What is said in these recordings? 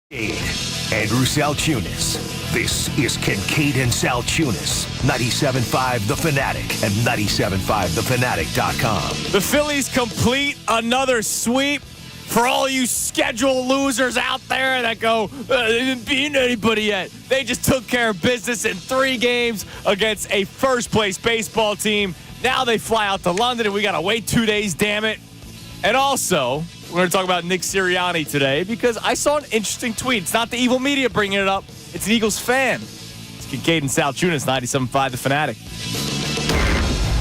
Andrew Salciunas. This is Kincade Salciunas, 97.5 The Fanatic and 97.5thefanatic.com. The Phillies complete another sweep. For all you schedule losers out there that go, they didn't beat anybody yet. They just took care of business in 3 games against a first-place baseball team. Now they fly out to London, and we got to wait 2 days, damn it. And also, we're going to talk about Nick Sirianni today because I saw an interesting tweet. It's not the evil media bringing it up. It's an Eagles fan. It's Kincade Salciunas, 97.5 The Fanatic.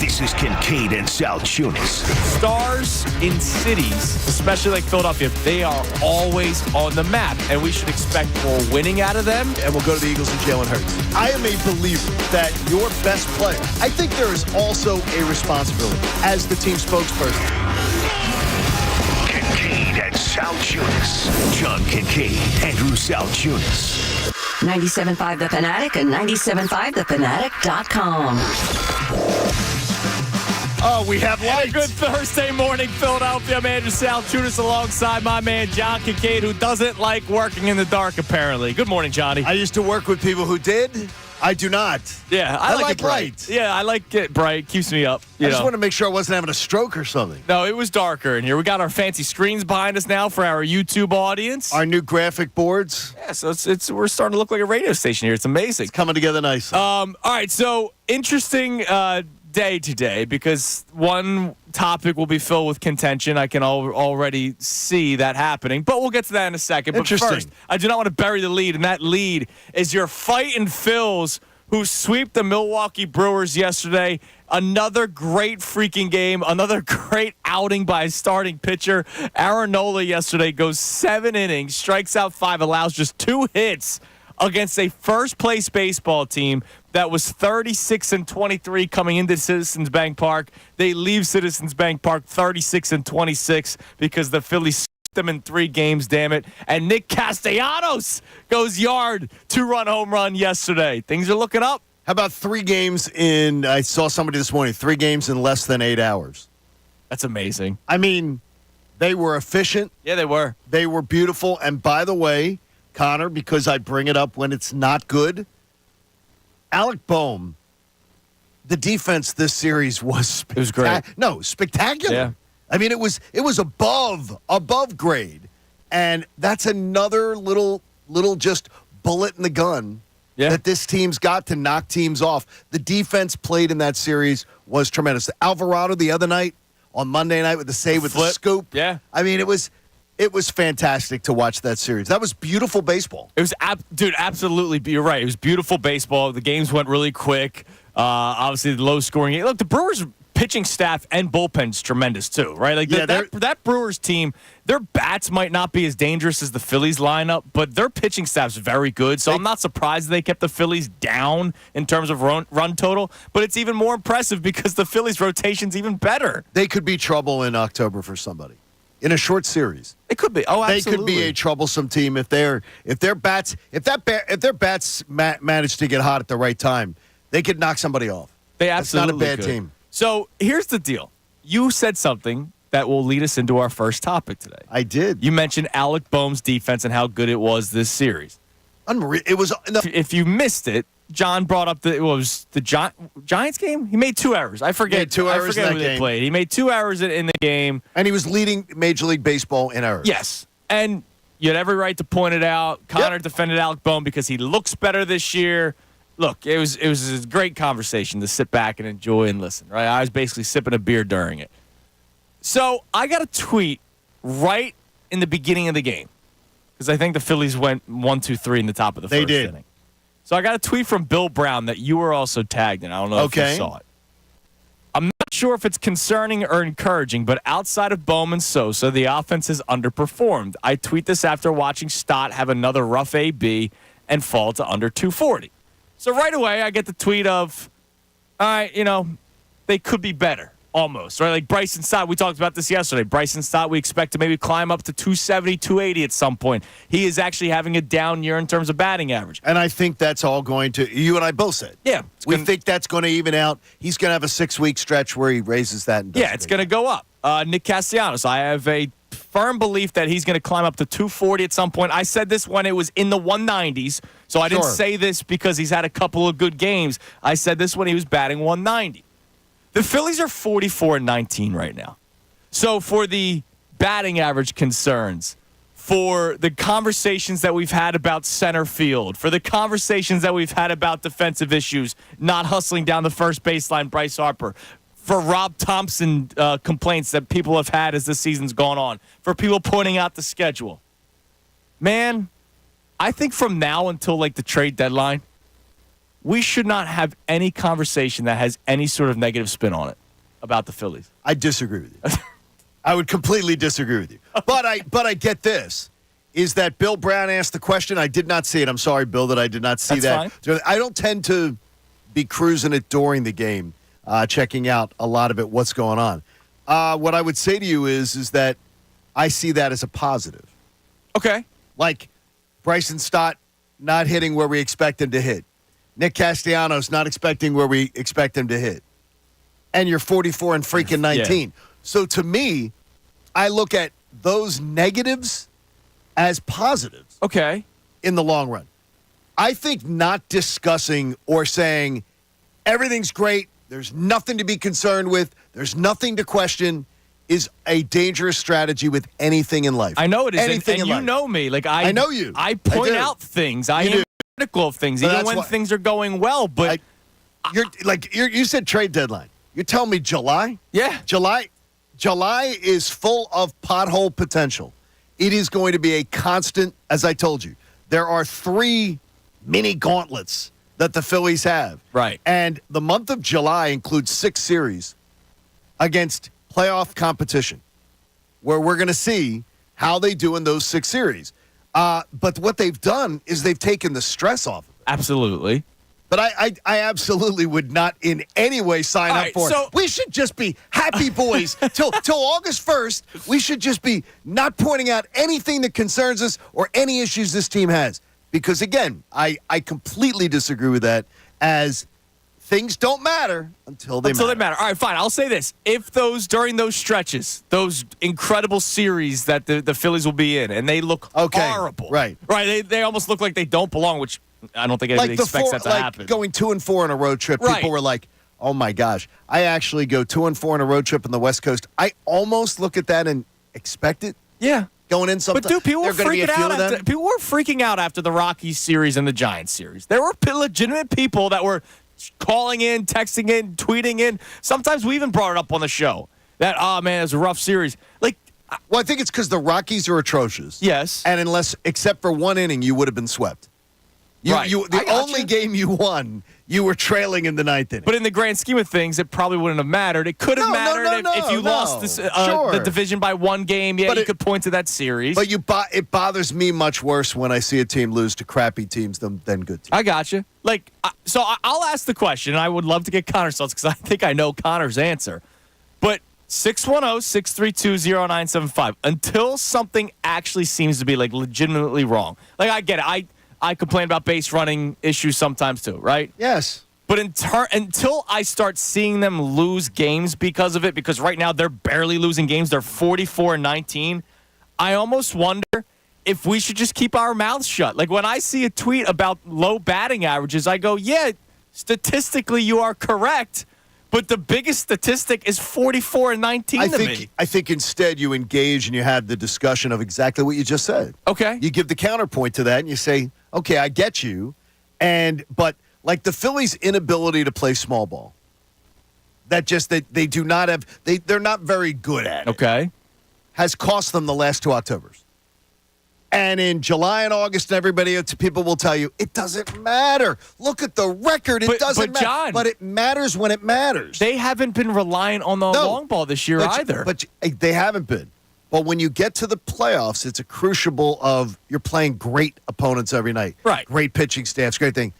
This is Kincade Salciunas. Stars in cities, especially like Philadelphia, they are always on the map, and we should expect more winning out of them. And we'll go to the Eagles and Jalen Hurts. I am a believer that your best player, I think there is also a responsibility as the team spokesperson. Kincade Salciunas. John Kincade, Andrew Salciunas. 97.5 The Fanatic and 97.5thefanatic.com. Oh, we have lights. Good Thursday morning, Philadelphia. I'm Andrew Salciunas alongside my man John Kincade, who doesn't like working in the dark, apparently. Good morning, Johnny. I used to work with people who did. I do not. Yeah, I like it bright. Light. Yeah, I like it bright. Keeps me up. I just want to make sure I wasn't having a stroke or something. No, it was darker in here. We got our fancy screens behind us now for our YouTube audience. Our new graphic boards. Yeah, so it's we're starting to look like a radio station here. It's amazing. It's coming together nicely. All right, so interesting day today because one topic will be filled with contention. I can already see that happening, but we'll get to that in a second. But first, I do not want to bury the lead, and that lead is your fightin' Phils who sweep the Milwaukee Brewers yesterday. Another great freaking game, another great outing by a starting pitcher. Aaron Nola yesterday goes 7 innings, strikes out 5, allows just 2 hits against a first-place baseball team that was 36-23 coming into Citizens Bank Park. They leave Citizens Bank Park 36-26 because the Phillies swept them in 3 games, damn it. And Nick Castellanos goes yard, 2-run home run yesterday. Things are looking up. How about 3 games I saw somebody this morning, 3 games in less than 8 hours. That's amazing. I mean, they were efficient. Yeah, they were. They were beautiful. And by the way, Connor, because I bring it up when it's not good, Alec Boehm, the defense this series was it was great. No, spectacular. Yeah. I mean, it was above grade, and that's another little just bullet in the gun that this team's got to knock teams off. The defense played in that series was tremendous. Alvarado the other night on Monday night with the save with the scoop. Yeah, I mean, it was fantastic to watch that series. That was beautiful baseball. It was, absolutely. You're right. It was beautiful baseball. The games went really quick. Obviously, the low-scoring game. Look, the Brewers' pitching staff and bullpen's tremendous, too, right? Like that Brewers team, their bats might not be as dangerous as the Phillies lineup, but their pitching staff's very good. So I'm not surprised they kept the Phillies down in terms of run total, but it's even more impressive because the Phillies' rotation's even better. They could be trouble in October for somebody. In a short series, it could be. Oh, absolutely. They could be a troublesome team if their bats manage to get hot at the right time. They could knock somebody off. They absolutely That's not a bad could. team. So here's the deal. You said something that will lead us into our first topic today. I did. You mentioned Alec Boehm's defense and how good it was this series. Unreal. It was. If you missed it, John brought up the Giants game. He made 2 errors. I forget. He made 2 errors I forget in who that they game. played. He made 2 errors in the game, and he was leading Major League Baseball in errors. Yes, and you had every right to point it out. Connor defended Alec Boehm because he looks better this year. Look, it was a great conversation to sit back and enjoy and listen. Right, I was basically sipping a beer during it. So I got a tweet right in the beginning of the game because I think the Phillies went 1-2-3 in the top of the first inning. So I got a tweet from Bill Brown that you were also tagged in. I don't know if you saw it. I'm not sure if it's concerning or encouraging, but outside of Boehm and Sosa, the offense has underperformed. I tweet this after watching Stott have another rough AB and fall to under 240. So right away, I get the tweet of, all right, they could be better. Almost, right? Like Bryson Stott, we talked about this yesterday. Bryson Stott, we expect to maybe climb up to 270, 280 at some point. He is actually having a down year in terms of batting average. And I think that's all going to, you and I both said. Yeah. We think that's going to even out. He's going to have a 6-week stretch where he raises that. And it's going to go up. Nick Castellanos, I have a firm belief that he's going to climb up to 240 at some point. I said this when it was in the 190s, so I didn't say this because he's had a couple of good games. I said this when he was batting 190. The Phillies are 44-19 right now. So for the batting average concerns, for the conversations that we've had about center field, for the conversations that we've had about defensive issues, not hustling down the first baseline, Bryce Harper, for Rob Thompson complaints that people have had as the season's gone on, for people pointing out the schedule. Man, I think from now until like the trade deadline, we should not have any conversation that has any sort of negative spin on it about the Phillies. I disagree with you. I would completely disagree with you. But I get this, is that Bill Brown asked the question. I did not see it. I'm sorry, Bill, that I did not see that. Fine. I don't tend to be cruising it during the game, checking out a lot of it, what's going on. What I would say to you is that I see that as a positive. Okay. Like Bryson Stott not hitting where we expect him to hit. Nick Castellanos not expecting where we expect him to hit. And you're 44 and freaking 19. Yeah. So to me, I look at those negatives as positives. Okay. In the long run. I think not discussing or saying everything's great, there's nothing to be concerned with, there's nothing to question, is a dangerous strategy with anything in life. I know it is. Anything and in you life. know me. Like I know you. I point out things. I am critical of things, even when things are going well. But you said trade deadline. You're telling me July? Yeah. July is full of pothole potential. It is going to be a constant, as I told you. There are 3 mini gauntlets that the Phillies have. Right. And the month of July includes 6 series against playoff competition where we're going to see how they do in those 6 series. But what they've done is they've taken the stress off of it. Absolutely. But I absolutely would not in any way sign up for it. We should just be happy boys till August 1st. We should just be not pointing out anything that concerns us or any issues this team has. Because, again, I completely disagree with that, as things don't matter until they matter. All right, fine. I'll say this. If during those stretches, those incredible series that the Phillies will be in, and they look horrible. Right. They almost look like they don't belong, which I don't think anybody expects that to happen. Going 2-4 on a road trip, people were like, oh, my gosh. I actually go 2-4 on a road trip on the West Coast. I almost look at that and expect it. Yeah. Going in something. But, dude, people were freaking out after the Rockies series and the Giants series. There were legitimate people that were calling in, texting in, tweeting in. Sometimes we even brought it up on the show that, oh, man, it was a rough series. Like, well, I think it's because the Rockies are atrocious. Yes. And except for one inning, you would have been swept. The only game you won, you were trailing in the 9th inning. But in the grand scheme of things, it probably wouldn't have mattered. It could have mattered if you lost the division by 1 game. Yeah, you could point to that series. But it bothers me much worse when I see a team lose to crappy teams than good teams. I got you. So I'll ask the question. I would love to get Connor's thoughts because I think I know Connor's answer. But 610-632-0975. Until something actually seems to be legitimately wrong. I get it. I complain about base running issues sometimes too, right? Yes. But until I start seeing them lose games because of it, because right now they're barely losing games, they're 44-19, I almost wonder if we should just keep our mouths shut. Like when I see a tweet about low batting averages, I go, yeah, statistically you are correct, but the biggest statistic is 44-19 to me. I think instead you engage and you have the discussion of exactly what you just said. Okay. You give the counterpoint to that and you say, okay, I get you. But the Phillies' inability to play small ball, they do not have, they're not very good at it. Okay. Has cost them the last 2 Octobers. And in July and August, people will tell you, it doesn't matter. Look at the record. It doesn't matter. John, but it matters when it matters. They haven't been reliant on the long ball this year either. But they haven't been. But when you get to the playoffs, it's a crucible of you're playing great opponents every night. Right. Great pitching staffs, great thing.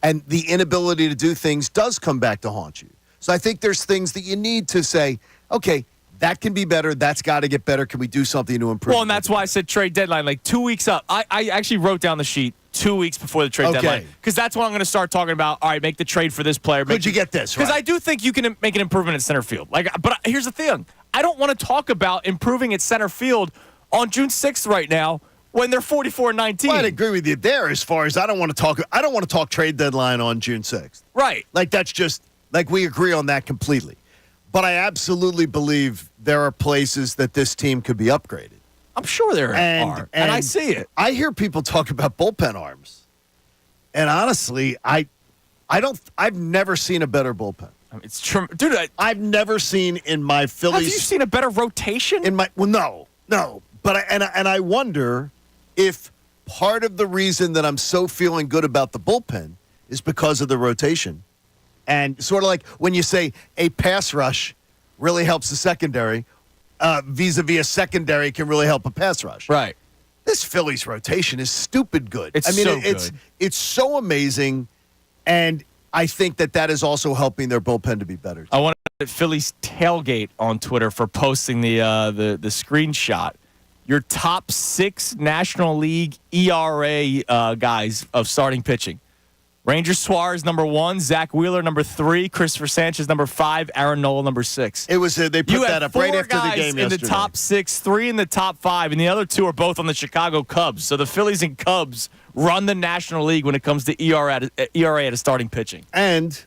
And the inability to do things does come back to haunt you. So I think there's things that you need to say, okay, that can be better. That's got to get better. Can we do something to improve? Well, and that's why I said trade deadline, 2 weeks up. I actually wrote down the sheet 2 weeks before the trade deadline. Because that's when I'm going to start talking about, all right, make the trade for this player. Could you get this, right? Because I do think you can make an improvement at center field. But here's the thing. I don't want to talk about improving at center field on June 6th right now when they're 44-19. Well, I'd agree with you there as far as I don't want to talk trade deadline on June 6th. Right. Like that's just like we agree on that completely. But I absolutely believe there are places that this team could be upgraded. I'm sure there are. And I see it. I hear people talk about bullpen arms. And honestly, I've never seen a better bullpen. I mean, it's true. Dude, I've never seen in my Phillies. Have you seen a better rotation? No. But I wonder if part of the reason that I'm so feeling good about the bullpen is because of the rotation. And sort of like when you say a pass rush really helps the secondary, vis-a-vis a secondary can really help a pass rush. Right. This Phillies rotation is stupid good. Good. It's so amazing, and I think that is also helping their bullpen to be better. I want to Phillies tailgate on Twitter for posting the screenshot. Your top 6 National League ERA guys of starting pitching. Ranger Suarez, number 1. Zach Wheeler, number 3. Christopher Sanchez, number 5. Aaron Nola, number 6. It was they put that up right after the game yesterday. In the top 6, 3 in the top 5, and the other 2 are both on the Chicago Cubs. So the Phillies and Cubs run the National League when it comes to ERA at a starting pitching. And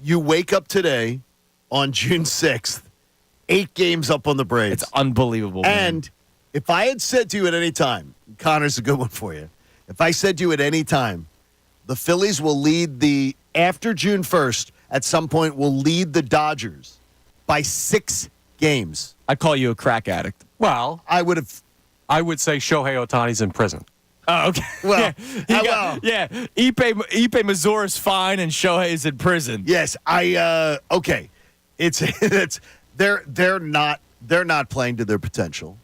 you wake up today on June 6th, 8 games up on the Braves. It's unbelievable. And man. If I had said to you at any time, Connor's a good one for you. If I said to you at any time, the Phillies will lead after June 1st, at some point, will lead the Dodgers by 6 games. I'd call you a crack addict. Well, I would say Shohei Ohtani's in prison. Oh, okay. Well, Ipe Mazura's fine and Shohei is in prison. Yes, okay. They're not playing to their potential.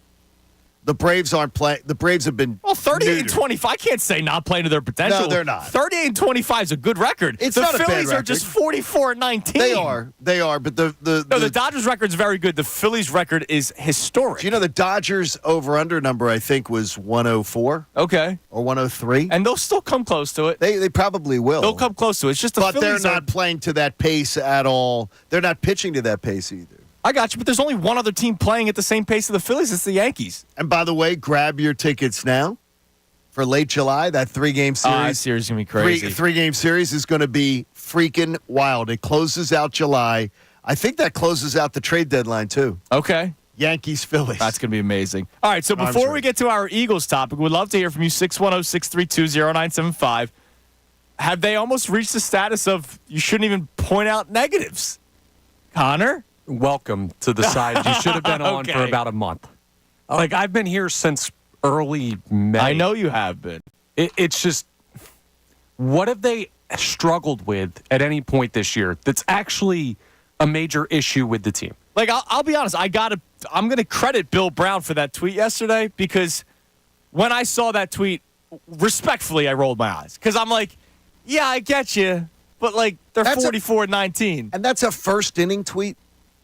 The Braves aren't playing. The Braves have been 38-25. I can't say not playing to their potential. No, they're not. 38-25 is a good record. It's the not a bad Phillies are record. just 44-19. They are. But the Dodgers record's very good. The Phillies record is historic. Do you know the Dodgers over/under number I think was 104? Okay, or 103, and they'll still come close to it. They probably will. They'll come close to it. It's just but Phillies they're not playing to that pace at all. They're not pitching to that pace either. I got you, but there's only one other team playing at the same pace of the Phillies. It's the Yankees. And by the way, grab your tickets now for late July. That 3-game series. That series is going to be crazy. Three-game series is going to be freaking wild. It closes out July. I think that closes out the trade deadline, too. Okay. Yankees-Phillies. That's going to be amazing. All right, so before we get to our Eagles topic, we'd love to hear from you, 610-632-0975. Have they almost reached the status of you shouldn't even point out negatives? Connor? Welcome to the side you should have been on for about a month. Like, I've been here since early May. I know you have been. It's just, what have they struggled with at any point this year that's actually a major issue with the team? Like, I'll be honest, I'm going to credit Bill Brown for that tweet yesterday, because when I saw that tweet, respectfully, I rolled my eyes. Because I'm like, yeah, I get you, but, like, they're 44-19. And that's a first-inning tweet?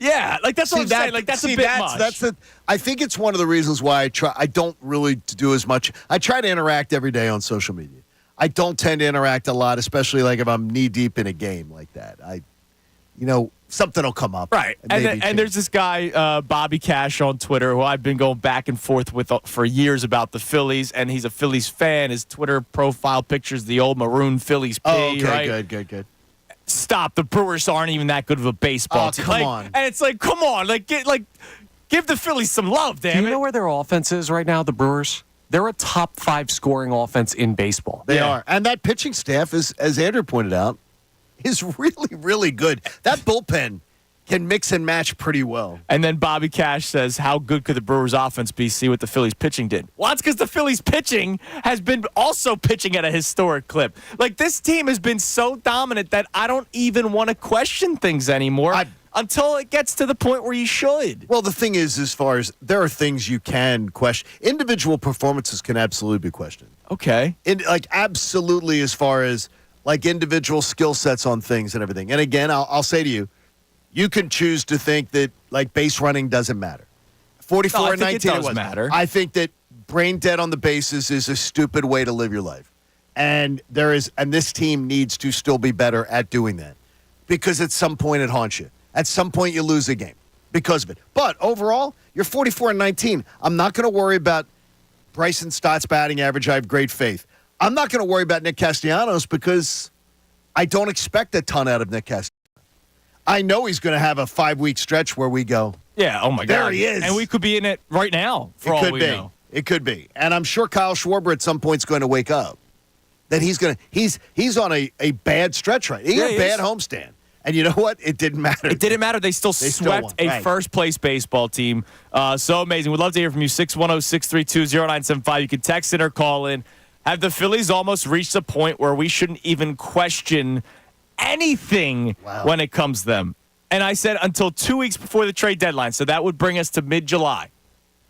Yeah, like that's what I'm saying. Like that's a bit much. I think it's one of the reasons why I don't really do as much. I try to interact every day on social media. I don't tend to interact a lot, especially like if I'm knee deep in a game like that. Something will come up. Right. And there's this guy, Bobby Cash on Twitter, who I've been going back and forth with for years about the Phillies, and he's a Phillies fan. His Twitter profile pictures the old maroon Phillies P. Oh, okay, right? Good. Stop. The Brewers aren't even that good of a baseball team. Come on. And it's like, come on. Give the Phillies some love, damn it. Do you know where their offense is right now, the Brewers? They're a top 5 scoring offense in baseball. They are. And that pitching staff, as Andrew pointed out, is really, really good. That bullpen can mix and match pretty well. And then Bobby Cash says, how good could the Brewers offense be? See what the Phillies pitching did. Well, that's because the Phillies pitching has been also pitching at a historic clip. Like, this team has been so dominant that I don't even want to question things anymore until it gets to the point where you should. Well, the thing is, as far as there are things you can question. Individual performances can absolutely be questioned. Okay. Absolutely, as far as like individual skill sets on things and everything. And again, I'll say to you, you can choose to think that, like, base running doesn't matter. 44-19, it does matter. I think that brain dead on the bases is a stupid way to live your life. And this team needs to still be better at doing that. Because at some point it haunts you. At some point you lose a game. because of it. But overall, you're 44-19. I'm not going to worry about Bryson Stott's batting average. I have great faith. I'm not going to worry about Nick Castellanos because I don't expect a ton out of Nick Castellanos. I know he's going to have a 5-week stretch where we go, yeah, oh my God. There he is. And we could be in it right now for all we know. It could be. And I'm sure Kyle Schwarber at some point is going to wake up. That he's on a bad stretch right. He's a bad homestand. And you know what? It didn't matter. It didn't matter. They still swept a first-place baseball team. So amazing. We'd love to hear from you. 610-632-0975. You can text in or call in. Have the Phillies almost reached a point where we shouldn't even question anything when it comes to them? And I said until 2 weeks before the trade deadline. So that would bring us to mid-July.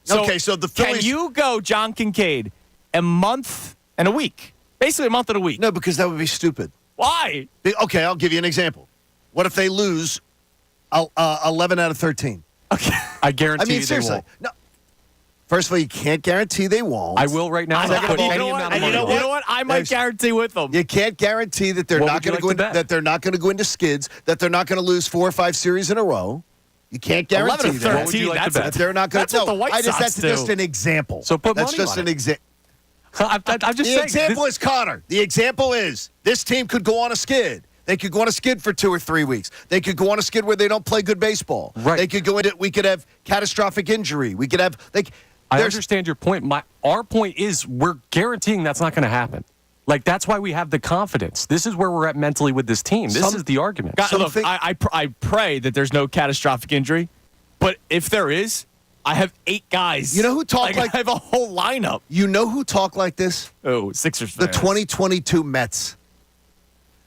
So the Phillies... Can you go, John Kincade, a month and a week? Basically a month and a week. No, because that would be stupid. Why? Okay, I'll give you an example. What if they lose 11 out of 13? Okay. I guarantee you seriously. they won't. No. First of all, you can't guarantee they won't. I will right now. You know what? I might guarantee with them. You can't guarantee that they're not going to go into that they're not going to go into skids, that they're not going to lose 4 or 5 series in a row. You can't guarantee 11 that. What would you like to bet? That they're not going to. That's what the White Sox that's do. just an example. So put that's money just on an it. example. I'm just The saying. example is Connor. The example is this team could go on a skid. They could go on a skid for 2 or 3 weeks. They could go on a skid where they don't play good baseball. Right. They could go into. We could have catastrophic injury. We could have. I understand your point. Our point is we're guaranteeing that's not going to happen. Like, that's why we have the confidence. This is where we're at mentally with this team. This is the argument. Look, I pray that there's no catastrophic injury, but if there is, I have 8 guys. You know who talk like I have a whole lineup. You know who talk like this? Oh, Sixers The fans. 2022 Mets.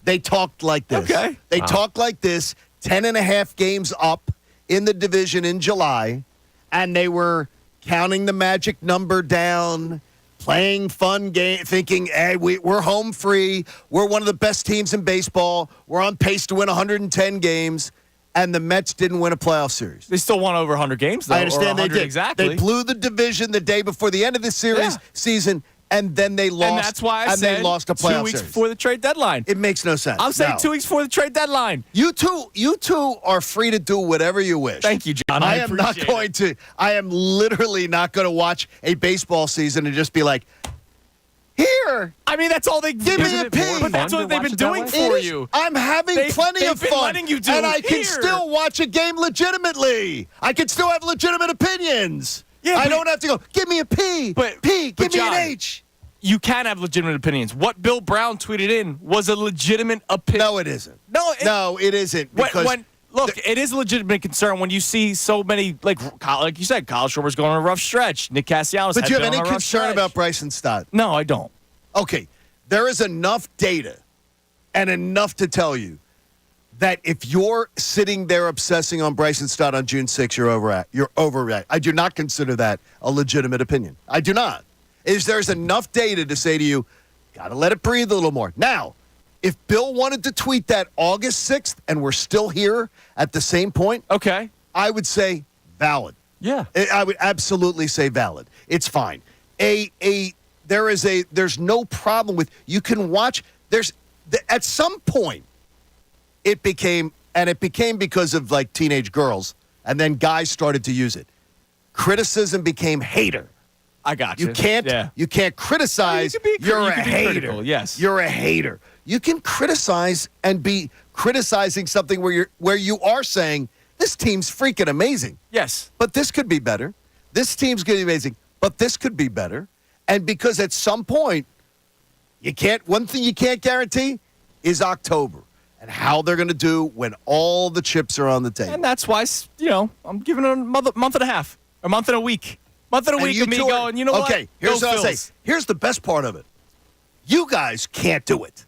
They talked like this. Okay. They talked like this 10.5 games up in the division in July, and they were counting the magic number down, playing fun game, thinking, hey, we're home free. We're one of the best teams in baseball. We're on pace to win 110 games. And the Mets didn't win a playoff series. They still won over 100 games, though. I understand they did. Exactly. They blew the division the day before the end of the season, and then they lost. And that's why I said they lost a playoff 2 weeks series. before the trade deadline. It makes no sense. I'm saying No. 2 weeks before the trade deadline. You two are free to do whatever you wish. Thank you, John. I am not going to. I am literally not going to watch a baseball season and just be like, here. I mean, that's all they give me a P. But that's what they've been doing for you. I'm having plenty of been fun, letting you do and I can here. still watch a game legitimately. I can still have legitimate opinions. Yeah, I don't have to go. Give me a P. Give me John, an H. You can have legitimate opinions. What Bill Brown tweeted in was a legitimate opinion. No, it isn't. No, it isn't. Because Look, it is a legitimate concern when you see so many, like you said, Kyle Schwarber's going on a rough stretch. Nick Castellanos. But do you have been any on a rough concern stretch. about Bryson Stott? No, I don't. Okay, there is enough data and enough to tell you that if you're sitting there obsessing on Bryson Stott on June 6th, you're overreacting. I do not consider that a legitimate opinion. I do not. There's enough data to say to you, got to let it breathe a little more. Now, if Bill wanted to tweet that August 6th and we're still here at the same point, okay, I would say valid. Yeah. I would absolutely say valid. It's fine. There's no problem with, you can watch, at some point it became because of like teenage girls, and then guys started to use it. Criticism became hater. I got you. You can't criticize. You're a hater. Critical, yes. You're a hater. You can criticize and be criticizing something where you are saying this team's freaking amazing. Yes. But this could be better. This team's going to be amazing, but this could be better. And because at some point one thing you can't guarantee is October and how they're going to do when all the chips are on the table. And that's why, I'm giving it a month and a half, a month and a week. Month and a week of me going, you know what? Okay, here's what I'll say. Here's the best part of it. You guys can't do it.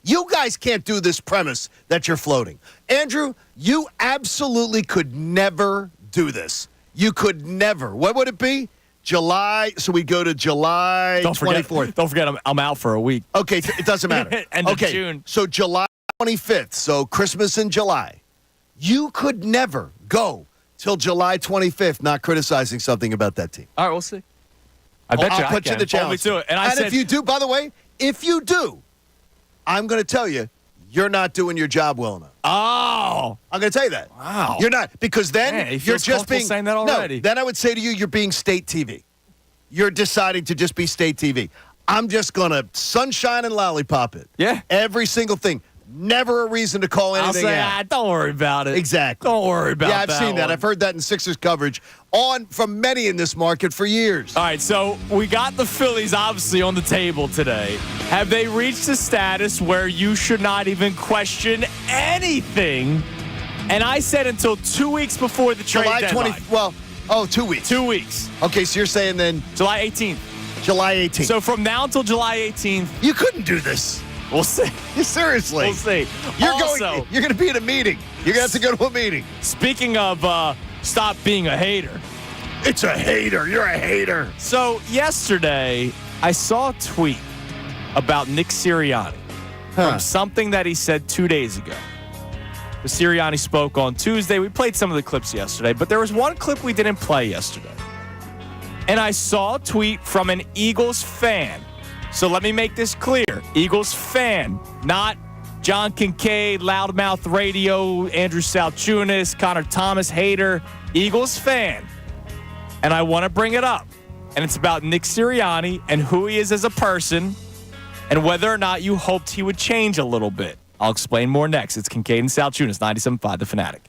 You guys can't do this premise that you're floating. Andrew, you absolutely could never do this. You could never. What would it be? July. So we go to July 24th. Don't forget, I'm out for a week. Okay, it doesn't matter. End of June. So July 25th. So Christmas in July. You could never go till July 25th not criticizing something about that team. All right, we'll see. I bet I'll put you the challenge. To it. And if you do, by the way, if you do, I'm going to tell you, you're not doing your job well enough. Oh, I'm going to tell you that. Wow. You're not, because then Man, he you're feels just comfortable being saying that already. No, then I would say to you, you're being state TV. You're deciding to just be state TV. I'm just going to sunshine and lollipop it. Yeah. Every single thing. Never a reason to call anything I'll say, out. don't worry about it. Exactly. Don't worry about that. Yeah, I've seen that. one. I've heard that in Sixers coverage from many in this market for years. All right, so we got the Phillies obviously on the table today. Have they reached a status where you should not even question anything? And I said until 2 weeks before the trade July deadline. 2 weeks. 2 weeks. Okay, so you're saying then July 18th. July 18th. So from now until July 18th, you couldn't do this. we'll see. Seriously. We'll see. You're Also, going to be at a meeting. You're going to have to go to a meeting. speaking of stop being a hater. It's a hater. You're a hater. So yesterday, I saw a tweet about Nick Sirianni from something that he said 2 days ago. The Sirianni spoke on Tuesday. We played some of the clips yesterday, but there was one clip we didn't play yesterday. And I saw a tweet from an Eagles fan. So let me make this clear. Eagles fan, not John Kincade, Loudmouth Radio, Andrew Salciunas, Connor Thomas, hater. Eagles fan. And I want to bring it up. And it's about Nick Sirianni and who he is as a person and whether or not you hoped he would change a little bit. I'll explain more next. It's Kincade and Salciunas, 97.5 The Fanatic.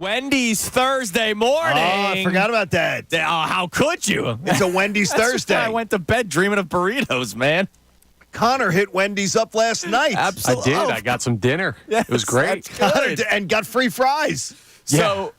Wendy's Thursday morning. Oh, I forgot about that. How could you? It's a Wendy's Thursday. I went to bed dreaming of burritos, man. Connor hit Wendy's up last night. Absolutely. I did. I got some dinner. Yes, it was great. Connor and got free fries. So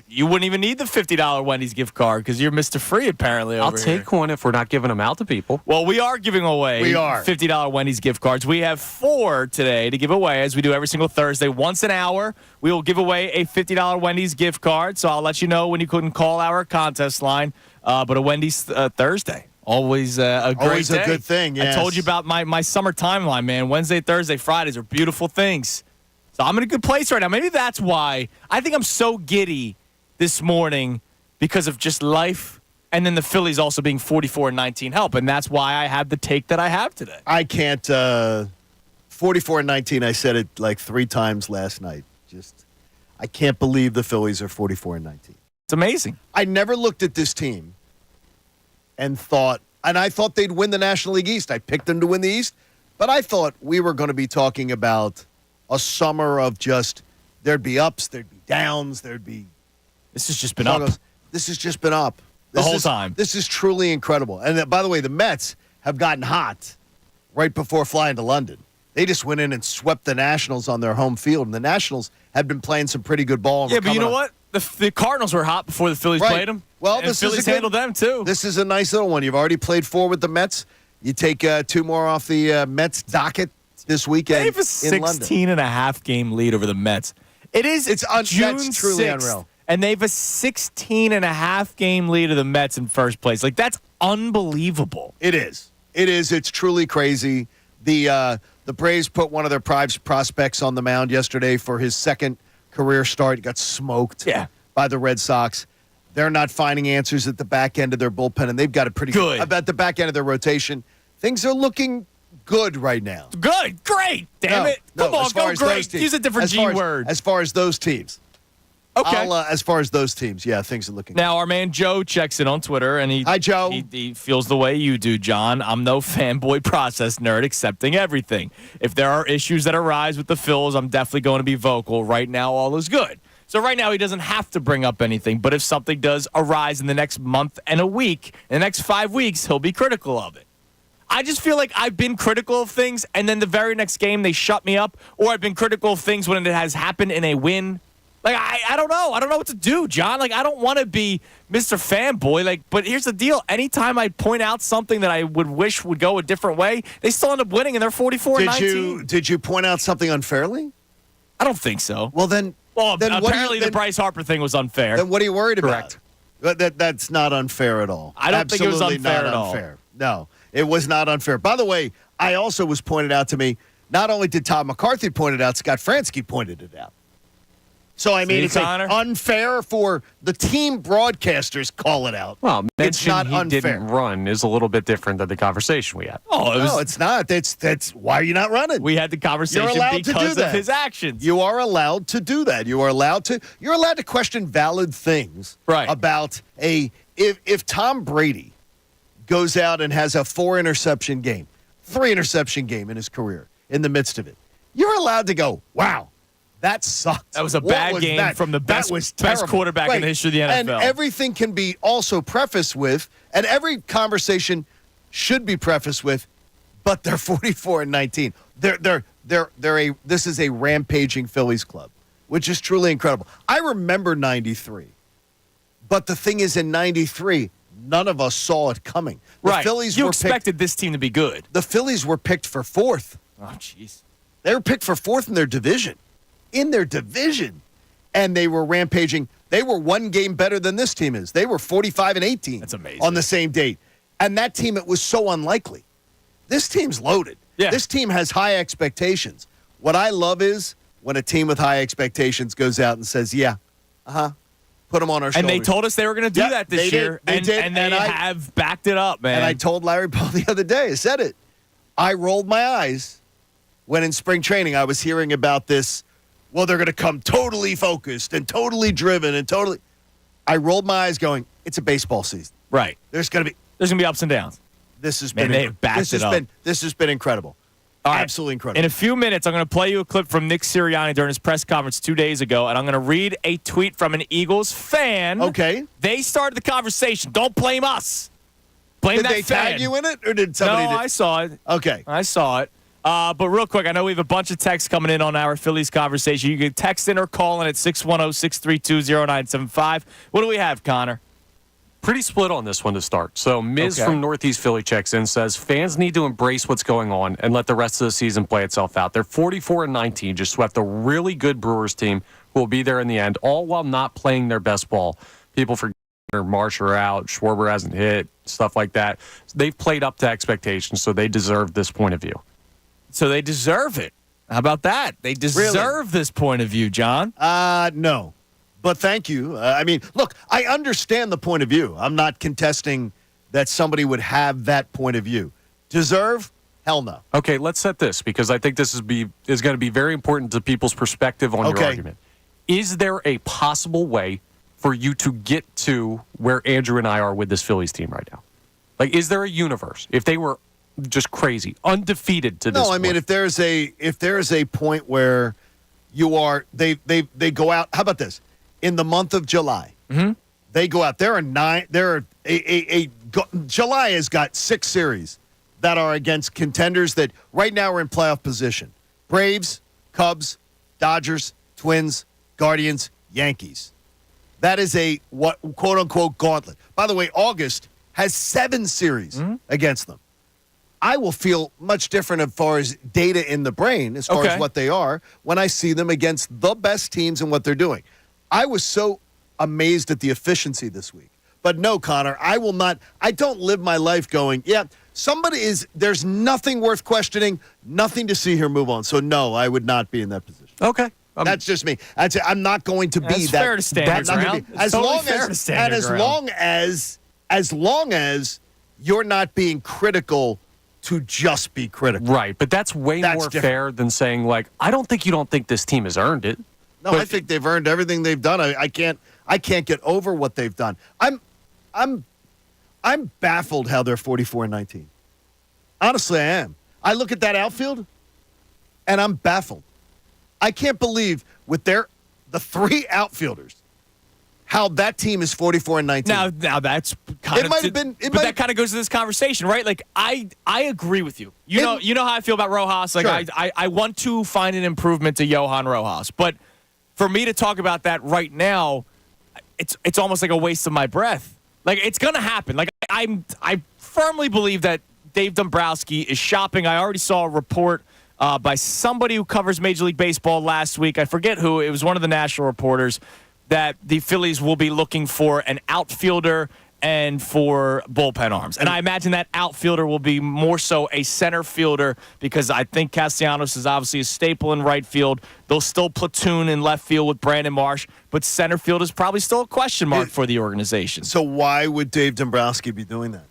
you wouldn't even need the $50 Wendy's gift card because you're Mr. Free apparently over I'll take one if we're not giving them out to people. Well, we are giving away $50 Wendy's gift cards. We have 4 today to give away, as we do every single Thursday. Once an hour, we will give away a $50 Wendy's gift card. So I'll let you know when you couldn't call our contest line. But a Wendy's Thursday. Always a great Always day. a good thing, yes. I told you about my summer timeline, man. Wednesday, Thursday, Fridays are beautiful things. So I'm in a good place right now. Maybe that's why I think I'm so giddy this morning because of just life and then the Phillies also being 44-19 help. And that's why I have the take that I have today. I can't 44-19, I said it like 3 times last night. I can't believe the Phillies are 44-19. It's amazing. I never looked at this team and I thought they'd win the National League East. I picked them to win the East, but I thought we were going to be talking about a summer of just there'd be ups, there'd be downs, there'd be. This has just been up. This has just been up. The whole time. This is truly incredible. And by the way, the Mets have gotten hot right before flying to London. They just went in and swept the Nationals on their home field, and the Nationals had been playing some pretty good ball. Yeah, but you know what? The Cardinals were hot before the Phillies played them. Well, and the Phillies handled them, too. This is a nice little one. You've already played 4 with the Mets. You take 2 more off the Mets docket this weekend. They have a 16.5 game lead over the Mets. It's June that's truly 6th, unreal. and they have a 16.5 game lead of the Mets in first place. Like, that's unbelievable. It is. It's truly crazy. The Braves put one of their prospects on the mound yesterday for his second career start. He got smoked by the Red Sox. They're not finding answers at the back end of their bullpen, and they've got it pretty good. About the back end of their rotation, things are looking good right now. Good. Great. Damn it. Come on, go great. Use a different G word. As far as those teams. Okay. As far as those teams, things are looking Now, our man Joe checks in on Twitter, and Hi, Joe. He feels the way you do, John. I'm no fanboy process nerd accepting everything. If there are issues that arise with the Phils, I'm definitely going to be vocal. Right now, all is good. So right now, he doesn't have to bring up anything, but if something does arise in the next month and a week, in the next 5 weeks, he'll be critical of it. I just feel like I've been critical of things, and then the very next game, they shut me up, or I've been critical of things when it has happened in a win. Like, I don't know. I don't know what to do, John. Like, I don't want to be Mr. Fanboy. Like, but here's the deal. Anytime I point out something that I would wish would go a different way, they still end up winning, and they're 44-19. Did you point out something unfairly? I don't think so. Well, then apparently the Bryce Harper thing was unfair. Then what are you worried Correct. about? That's not unfair at all. I don't think it was unfair at all. No, it was not unfair. By the way, I also was pointed out to me, not only did Todd McCarthy point it out, Scott Fransky pointed it out. So, I mean, it's unfair for the team broadcasters call it out. Well, it's not he unfair. Didn't run is a little bit different than the conversation we had. No, it's not. That's why are you not running? We had the conversation because of his actions. You are allowed to do that. You're allowed to question valid things about if Tom Brady goes out and has a 3-interception game in his career in the midst of it. You're allowed to go, wow. That sucked. That was a bad game from the best quarterback in the history of the NFL. And everything can be also prefaced with, and every conversation should be prefaced with, but they're 44-19. This is a rampaging Phillies club, which is truly incredible. I remember 93, but the thing is, in 93, none of us saw it coming. You expected this team to be good. The Phillies were picked for 4th. Oh, jeez. They were picked for 4th in their division. And they were rampaging. They were 1 game better than this team is. They were 45-18. That's amazing. On the same date. And that team, it was so unlikely. This team's loaded. Yeah. This team has high expectations. What I love is when a team with high expectations goes out and says, put them on our shoulders. And they told us they were going to do that this year. They did. And they have backed it up, man. And I told Larry Paul the other day, I said it. I rolled my eyes when in spring training I was hearing about this. Well, they're going to come totally focused and totally driven and totally. I rolled my eyes going, it's a baseball season. Right. There's going to be ups and downs. This has been incredible. All right. Absolutely incredible. In a few minutes, I'm going to play you a clip from Nick Sirianni during his press conference 2 days ago, and I'm going to read a tweet from an Eagles fan. Okay. They started the conversation. Don't blame us. Blame Did that they fan. tag you in it, or did somebody? No, I saw it. Okay. I saw it. But real quick, I know we have a bunch of texts coming in on our Phillies conversation. You can text in or call in at 610-632-0975. What do we have, Connor? Pretty split on this one to start. So Miz from Northeast Philly checks in, says fans need to embrace what's going on and let the rest of the season play itself out. They're 44-19, just swept a really good Brewers team who will be there in the end, all while not playing their best ball. People forget Marsh are out, Schwarber hasn't hit, stuff like that. They've played up to expectations, so they deserve this point of view. So they deserve it. How about that? They deserve this point of view, John. No. But thank you. I mean, look, I understand the point of view. I'm not contesting that somebody would have that point of view. Deserve? Hell no. Okay, let's set this, because I think this is going to be very important to people's perspective on your argument. Is there a possible way for you to get to where Andrew and I are with this Phillies team right now? Like, is there a universe? If they were just crazy, undefeated to this point. No, I mean, if there's a point where you are, they go out. How about this? In the month of July, they go out. July has got 6 series that are against contenders that right now are in playoff position. Braves, Cubs, Dodgers, Twins, Guardians, Yankees. That is a quote-unquote gauntlet. By the way, August has 7 series against them. I will feel much different as far as data in the brain, as far as what they are, when I see them against the best teams and what they're doing. I was so amazed at the efficiency this week. But no, Connor, I don't live my life going, there's nothing worth questioning, nothing to see here, move on. So no, I would not be in that position. Okay. That's just me. I'm not going to be that's that. Fair to stand your ground. As long as you're not being critical to just be critical. Right, but that's more different. Fair than saying, like, I don't think this team has earned it. No, I think they've earned everything they've done. I can't get over what they've done. I'm baffled how they're 44-19. Honestly, I am. I look at that outfield, and I'm baffled. I can't believe with the 3 outfielders, how that team is 44-19. Now that's kind that kind of goes to this conversation, right? Like I agree with you. You know how I feel about Rojas. Like sure. I want to find an improvement to Johan Rojas, but for me to talk about that right now, it's almost like a waste of my breath. Like it's gonna happen. Like I firmly believe that Dave Dombrowski is shopping. I already saw a report by somebody who covers Major League Baseball last week. I forget who. It was one of the national reporters that the Phillies will be looking for an outfielder and for bullpen arms. And I imagine that outfielder will be more so a center fielder because I think Castellanos is obviously a staple in right field. They'll still platoon in left field with Brandon Marsh, but center field is probably still a question mark for the organization. So why would Dave Dombrowski be doing that?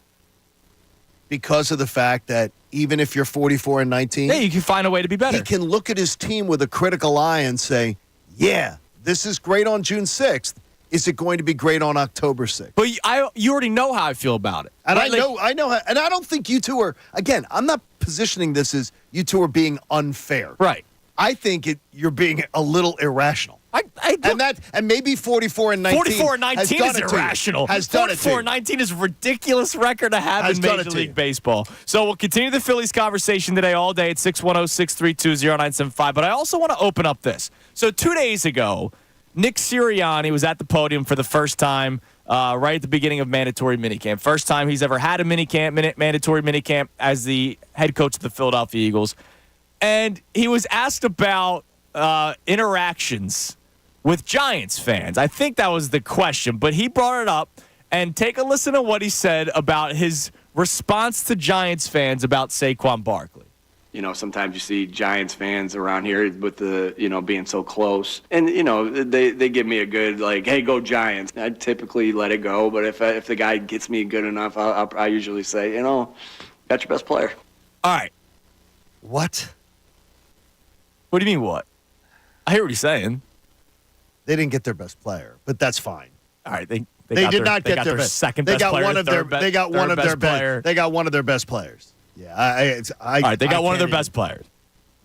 Because of the fact that even if you're 44-19, yeah, you can find a way to be better. He can look at his team with a critical eye and say, yeah, this is great on June 6th. Is it going to be great on October 6th? But you already know how I feel about it. And right? I know, and I don't think you two are, again, I'm not positioning this as you two are being unfair. Right. I think you're being a little irrational. And maybe 44-19. 44-19 is irrational. 44-19 is a ridiculous record to have in Major League Baseball. So we'll continue the Phillies conversation today all day at 610-632-0975. But I also want to open up this. So 2 days ago, Nick Sirianni was at the podium for the first time right at the beginning of mandatory minicamp. First time he's ever had a mandatory minicamp as the head coach of the Philadelphia Eagles. And he was asked about interactions with Giants fans. I think that was the question, but he brought it up. And take a listen to what he said about his response to Giants fans about Saquon Barkley. You know, sometimes you see Giants fans around here with the, being so close. And, they give me a good, like, hey, go Giants. I typically let it go, but if the guy gets me good enough, I usually say, got your best player. All right. What? What do you mean what? I hear what he's saying. They didn't get their best player, but that's fine. All right, they did not get their second best player. They got one of their best players. Yeah, all right, they got one of their best players.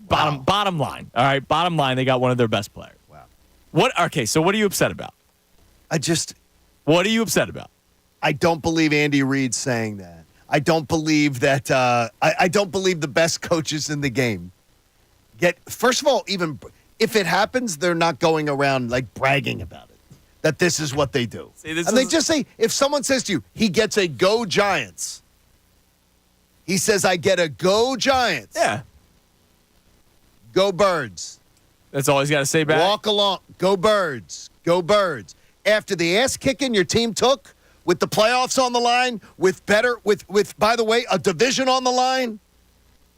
Bottom line. All right, bottom line, they got one of their best players. Wow. Okay, so what are you upset about? What are you upset about? I don't believe Andy Reid's saying that. I don't believe that. I don't believe the best coaches in the game first of all, even if it happens, they're not going around like bragging about it, that this is what they do. They just say, if someone says to you, he gets a go Giants. He says, I get a go Giants. Yeah. Go Birds. That's all he's got to say back. Walk along. Go Birds. Go Birds. After the ass kicking your team took, with the playoffs on the line, with by the way, a division on the line,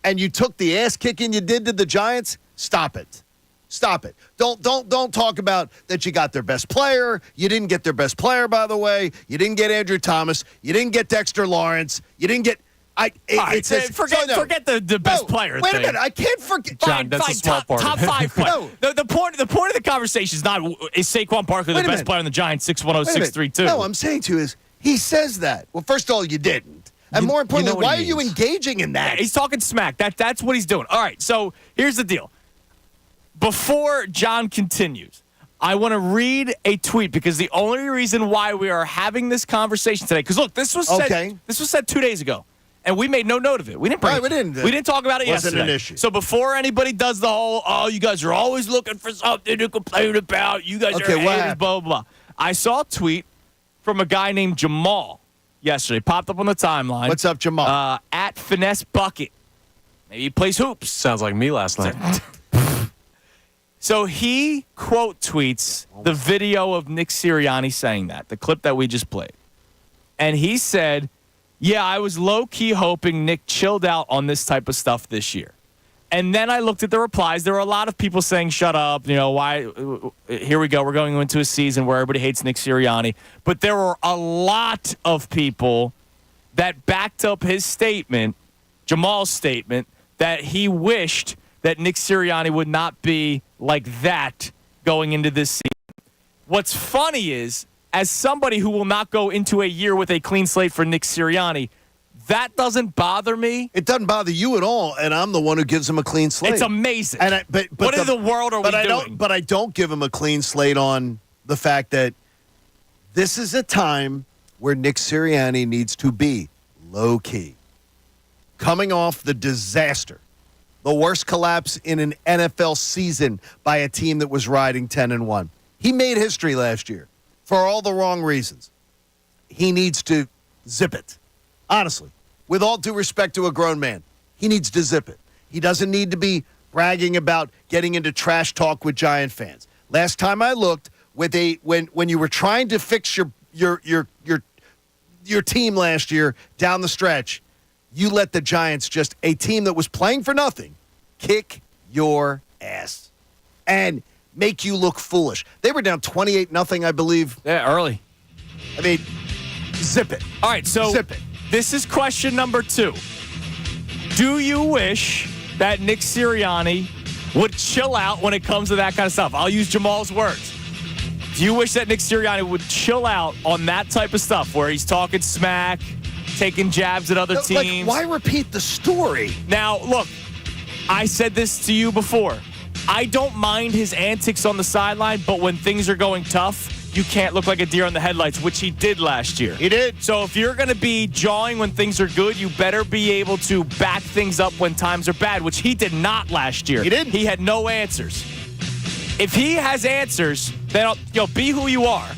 and you took the ass kicking you did to the Giants, stop it. Stop it. Don't talk about that you got their best player. You didn't get their best player, by the way. You didn't get Andrew Thomas. You didn't get Dexter Lawrence. You didn't get forget the best player Wait thing. a minute. I can't forget. John, that's a small part. Top 5 player. The point of the conversation is not, is Saquon Barkley the best player on the Giants, 610-632? No, I'm saying to you is, he says that. Well, first of all, you didn't. And more importantly, why are you engaging in that? Yeah, he's talking smack. That's what he's doing. All right, so here's the deal. Before John continues, I want to read a tweet because the only reason why we are having this conversation today, because look, this was said 2 days ago. And we made no note of it. We didn't we didn't talk about it yesterday. Wasn't an issue. So before anybody does the whole, you guys are always looking for something to complain about. You guys are haters, blah, blah, blah. I saw a tweet from a guy named Jamal yesterday. Popped up on the timeline. What's up, Jamal? At Finesse Bucket. Maybe he plays hoops. Sounds like me last night. So he quote tweets the video of Nick Sirianni saying that, the clip that we just played. And he said, yeah, I was low-key hoping Nick chilled out on this type of stuff this year. And then I looked at the replies. There were a lot of people saying, shut up, why? Here we go. We're going into a season where everybody hates Nick Sirianni. But there were a lot of people that backed up his statement, Jamal's statement, that he wished that Nick Sirianni would not be like that going into this season. What's funny is, as somebody who will not go into a year with a clean slate for Nick Sirianni, that doesn't bother me. It doesn't bother you at all, and I'm the one who gives him a clean slate. It's amazing. But what in the world are we doing? But I don't give him a clean slate on the fact that this is a time where Nick Sirianni needs to be low-key. Coming off the disaster, the worst collapse in an NFL season by a team that was riding 10-1. He made history last year for all the wrong reasons. He needs to zip it. Honestly, with all due respect to a grown man, he needs to zip it. He doesn't need to be bragging about getting into trash talk with Giant fans. Last time I looked, when you were trying to fix your team last year down the stretch, you let the Giants, just a team that was playing for nothing, kick your ass and make you look foolish. They were down 28-0, I believe. Yeah, early. I mean, zip it. All right, so zip it. This is question number 2. Do you wish that Nick Sirianni would chill out when it comes to that kind of stuff? I'll use Jamal's words. Do you wish that Nick Sirianni would chill out on that type of stuff where he's talking smack, taking jabs at other teams? Why repeat the story? Now, look, I said this to you before. I don't mind his antics on the sideline, but when things are going tough, you can't look like a deer on the headlights, which he did last year. He did. So if you're going to be jawing when things are good, you better be able to back things up when times are bad, which he did not last year. He didn't. He had no answers. If he has answers, then be who you are.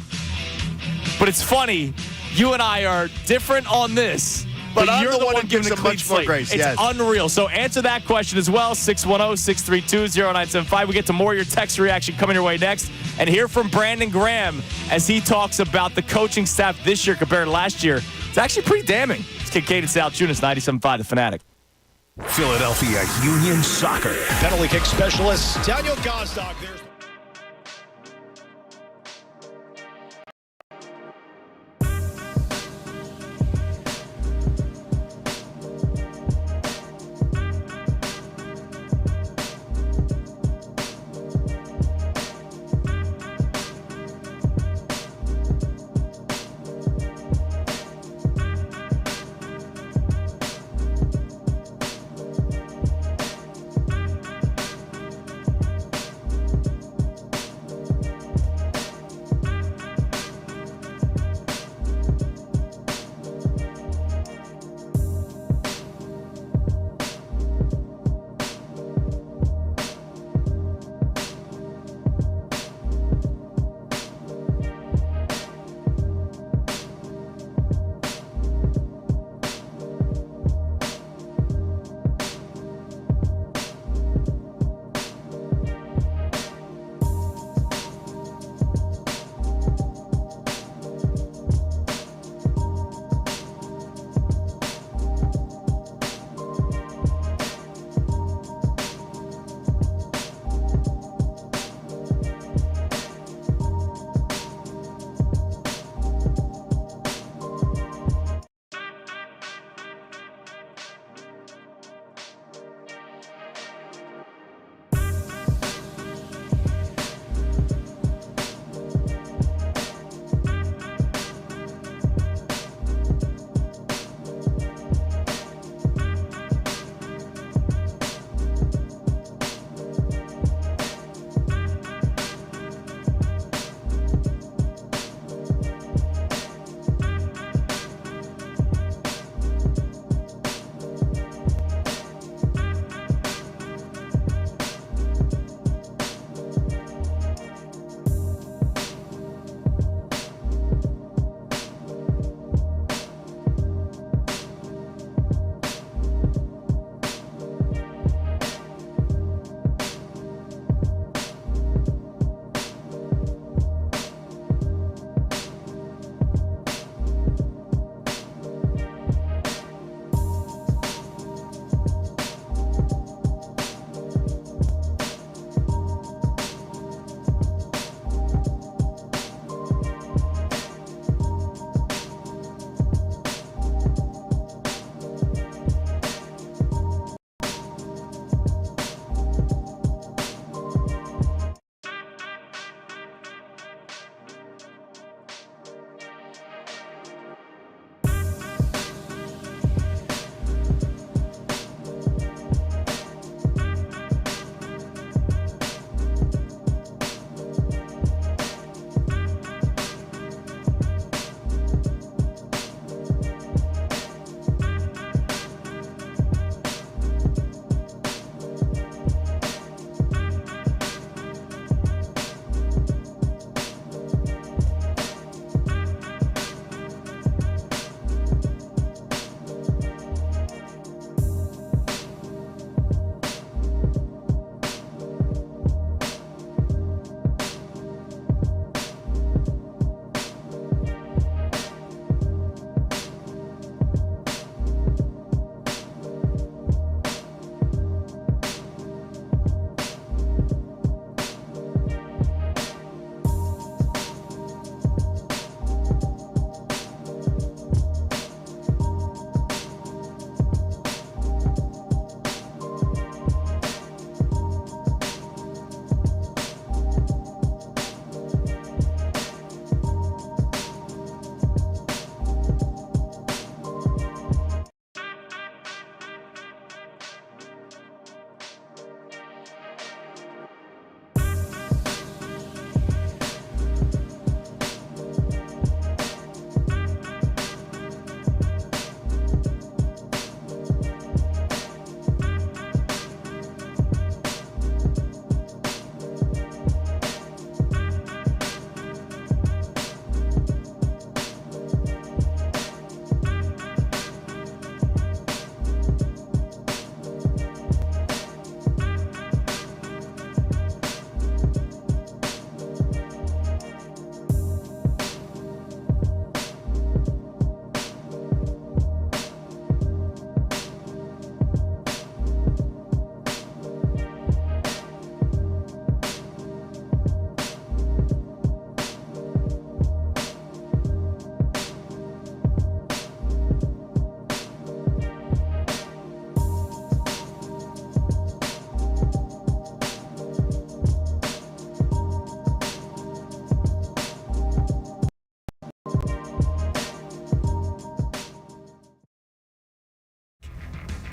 But it's funny, you and I are different on this. But you're I'm the one who giving gives the him clean much more slate. grace. It's unreal. So answer that question as well. 610-632-0975. We get to more of your text reaction coming your way next. And hear from Brandon Graham as he talks about the coaching staff this year compared to last year. It's actually pretty damning. It's Kincade Salciunas, 97.5 The Fanatic. Philadelphia Union Soccer. Penalty kick specialist Daniel Gazdag. There's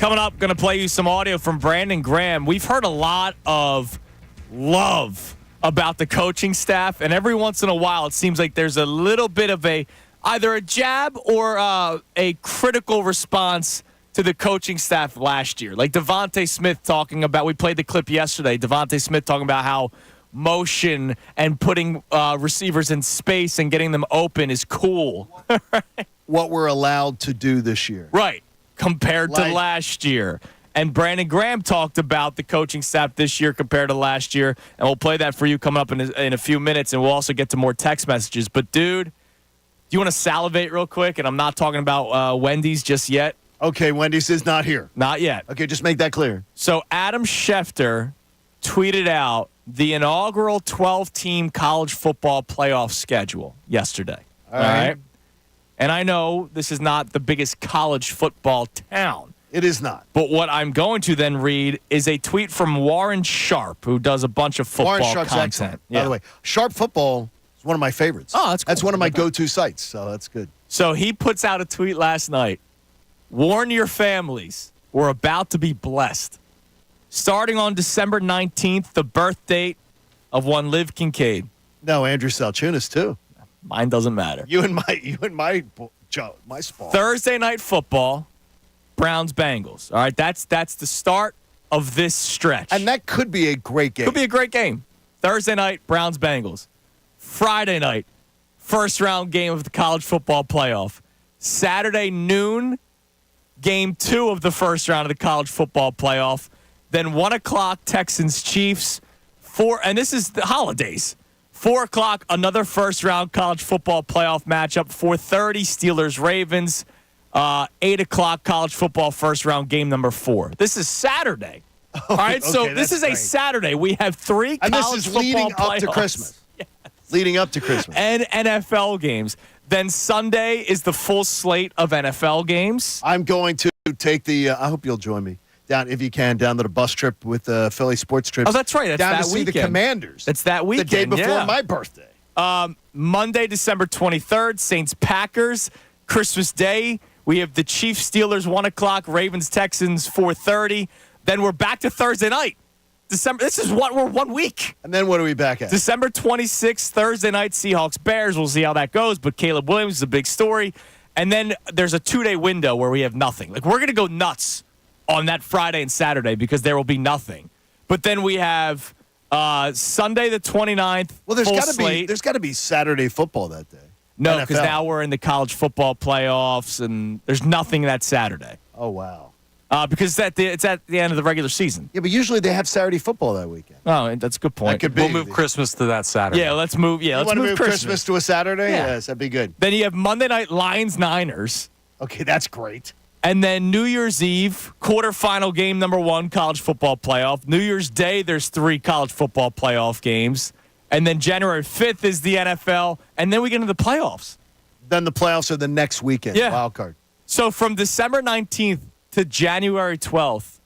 Coming up, going to play you some audio from Brandon Graham. We've heard a lot of love about the coaching staff, and every once in a while it seems like there's a little bit of either a jab or a critical response to the coaching staff last year. Like Devontae Smith talking about, we played the clip yesterday, Devontae Smith talking about how motion and putting receivers in space and getting them open is cool. What we're allowed to do this year. Right. Compared to last year. And Brandon Graham talked about the coaching staff this year compared to last year. And we'll play that for you coming up in a few minutes. And we'll also get to more text messages. But, dude, do you want to salivate real quick? And I'm not talking about Wendy's just yet. Okay, Wendy's is not here. Not yet. Okay, just make that clear. So Adam Schefter tweeted out the inaugural 12-team college football playoff schedule yesterday. All right. And I know this is not the biggest college football town. It is not. But what I'm going to then read is a tweet from Warren Sharp, who does a bunch of football Warren Sharp's content. excellent, by the way. Sharp Football is one of my favorites. Oh, that's cool. That's one of my go-to sites, so that's good. So he puts out a tweet last night. Warn your families. We're about to be blessed. Starting on December 19th, the birth date of one Liv Kincade. No, Andrew Salciunas, too. Mine doesn't matter. You and my spot. Thursday night football, Browns-Bengals. All right, that's the start of this stretch. And that could be a great game. Could be a great game. Thursday night, Browns-Bengals. Friday night, first round game of the college football playoff. Saturday noon, game 2 of the first round of the college football playoff. Then 1 o'clock, Texans-Chiefs. And this is the holidays. 4 o'clock, another first-round college football playoff matchup. 4:30, Steelers-Ravens. 8 o'clock, college football first-round game number 4. This is Saturday. All right, so this is a Saturday. We have 3 college football playoffs. And this is leading up to Christmas. Yes. Leading up to Christmas. And NFL games. Then Sunday is the full slate of NFL games. I'm going to take the I hope you'll join me. Down, if you can, down to the bus trip with the Philly sports trip. Oh, that's right. That's down that to see weekend. the Commanders. It's that weekend. The day before my birthday. Monday, December 23rd, Saints-Packers. Christmas Day, we have the Chiefs-Steelers, 1 o'clock. Ravens-Texans, 4:30. Then we're back to Thursday night. This is what we're 1 week. And then what are we back at? December 26th, Thursday night, Seahawks-Bears. We'll see how that goes, but Caleb Williams is a big story. And then there's a 2-day window where we have nothing. Like, we're going to go nuts on that Friday and Saturday because there will be nothing. But then we have Sunday the 29th. Well, there's got to be Saturday football that day. No, because now we're in the college football playoffs, and there's nothing that Saturday. Oh, wow. Because it's at the end of the regular season. Yeah, but usually they have Saturday football that weekend. Oh, that's a good point. We'll move Christmas to that Saturday. Yeah, let's move. Yeah, let's move Christmas to a Saturday. Yeah. Yes, that'd be good. Then you have Monday night Lions-Niners. Okay, that's great. And then New Year's Eve, quarterfinal game number 1, college football playoff. New Year's Day, there's 3 college football playoff games. And then January 5th is the NFL. And then we get into the playoffs. Then the playoffs are the next weekend, wild card. So from December 19th to January 12th,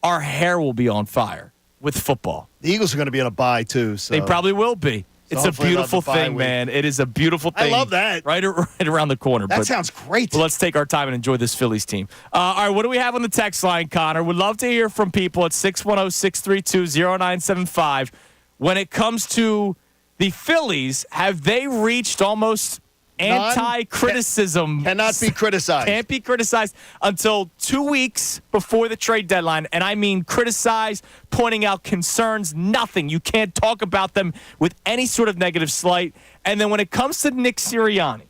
our hair will be on fire with football. The Eagles are going to be on a bye, too. So. They probably will be. It's a beautiful thing, man. It is a beautiful thing. I love that. Right around the corner. That sounds great. Well, let's take our time and enjoy this Phillies team. All right, what do we have on the text line, Connor? We'd love to hear from people at 610-632-0975. When it comes to the Phillies, have they reached almost anti-criticism? Cannot be criticized. Can't be criticized until 2 weeks before the trade deadline. And I mean criticize, pointing out concerns, nothing. You can't talk about them with any sort of negative slight. And then when it comes to Nick Sirianni,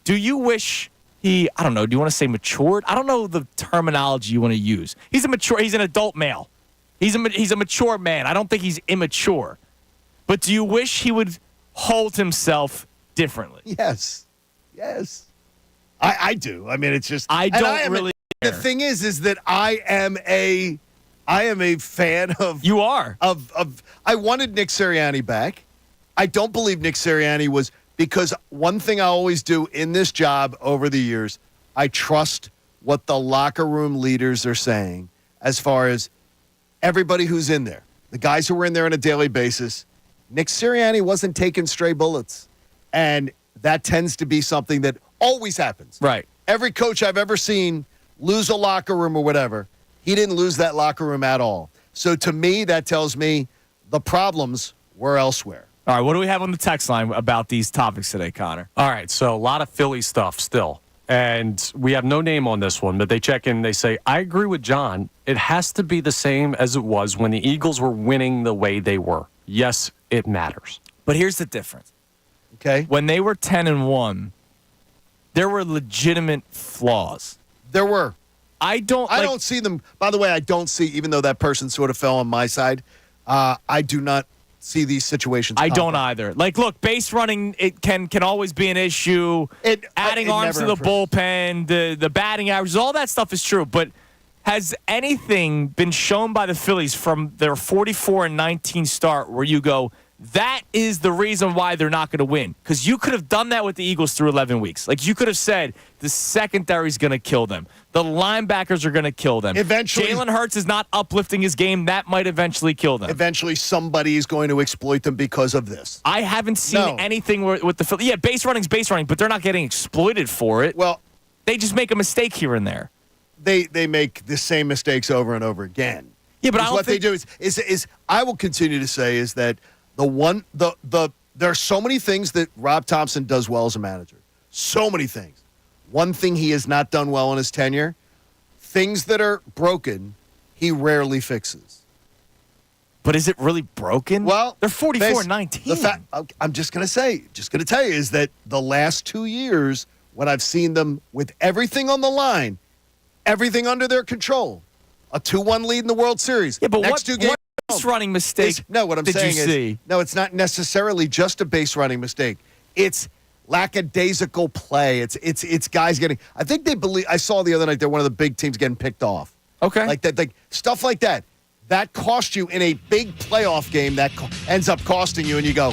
do you wish he, I don't know, do you want to say matured? I don't know the terminology you want to use. He's an adult male. He's a mature man. I don't think he's immature. But do you wish he would hold himself differently? Yes. I do. I mean, it's just I don't really care. The thing is that I am a fan of. You are of. I wanted Nick Sirianni back. I don't believe Nick Sirianni was, because one thing I always do in this job over the years, I trust what the locker room leaders are saying as far as everybody who's in there, the guys who were in there on a daily basis. Nick Sirianni wasn't taking stray bullets. And that tends to be something that always happens. Right. Every coach I've ever seen lose a locker room or whatever. He didn't lose that locker room at all. So to me, that tells me the problems were elsewhere. All right, what do we have on the text line about these topics today, Connor? All right, so a lot of Philly stuff still. And we have no name on this one, but they check in. They say, I agree with John. It has to be the same as it was when the Eagles were winning the way they were. Yes, it matters. But here's the difference. Okay. When they were 10-1, there were legitimate flaws. There were. I don't see them. By the way, I don't see, even though that person sort of fell on my side, I do not see these situations. I don't either. Like, look, base running, it can always be an issue. Adding arms to the bullpen, the batting averages, all that stuff is true. But has anything been shown by the Phillies from their 44-19 start where you go, that is the reason why they're not going to win? Because you could have done that with the Eagles through 11 weeks. Like, you could have said the secondary's going to kill them. The linebackers are going to kill them. Eventually, Jalen Hurts is not uplifting his game. That might eventually kill them. Eventually, somebody is going to exploit them because of this. I haven't seen anything with the Phillies. Yeah, base running's base running, but they're not getting exploited for it. Well, they just make a mistake here and there. They make the same mistakes over and over again. Yeah, but what they do is I will continue to say is that there are so many things that Rob Thompson does well as a manager. So many things. One thing he has not done well in his tenure, things that are broken, he rarely fixes. But is it really broken? Well, they're 44-19. I'm just going to tell you is that the last 2 years, when I've seen them with everything on the line, everything under their control, a 2-1 lead in the World Series. Yeah, but next two games. What base running mistake what I'm saying is, no, it's not necessarily just a base running mistake. It's lackadaisical play. It's guys getting. I think they believe. I saw the other night they're one of the big teams getting picked off. Okay, like that, like stuff like that. That cost you in a big playoff game. That ends up costing you, and you go.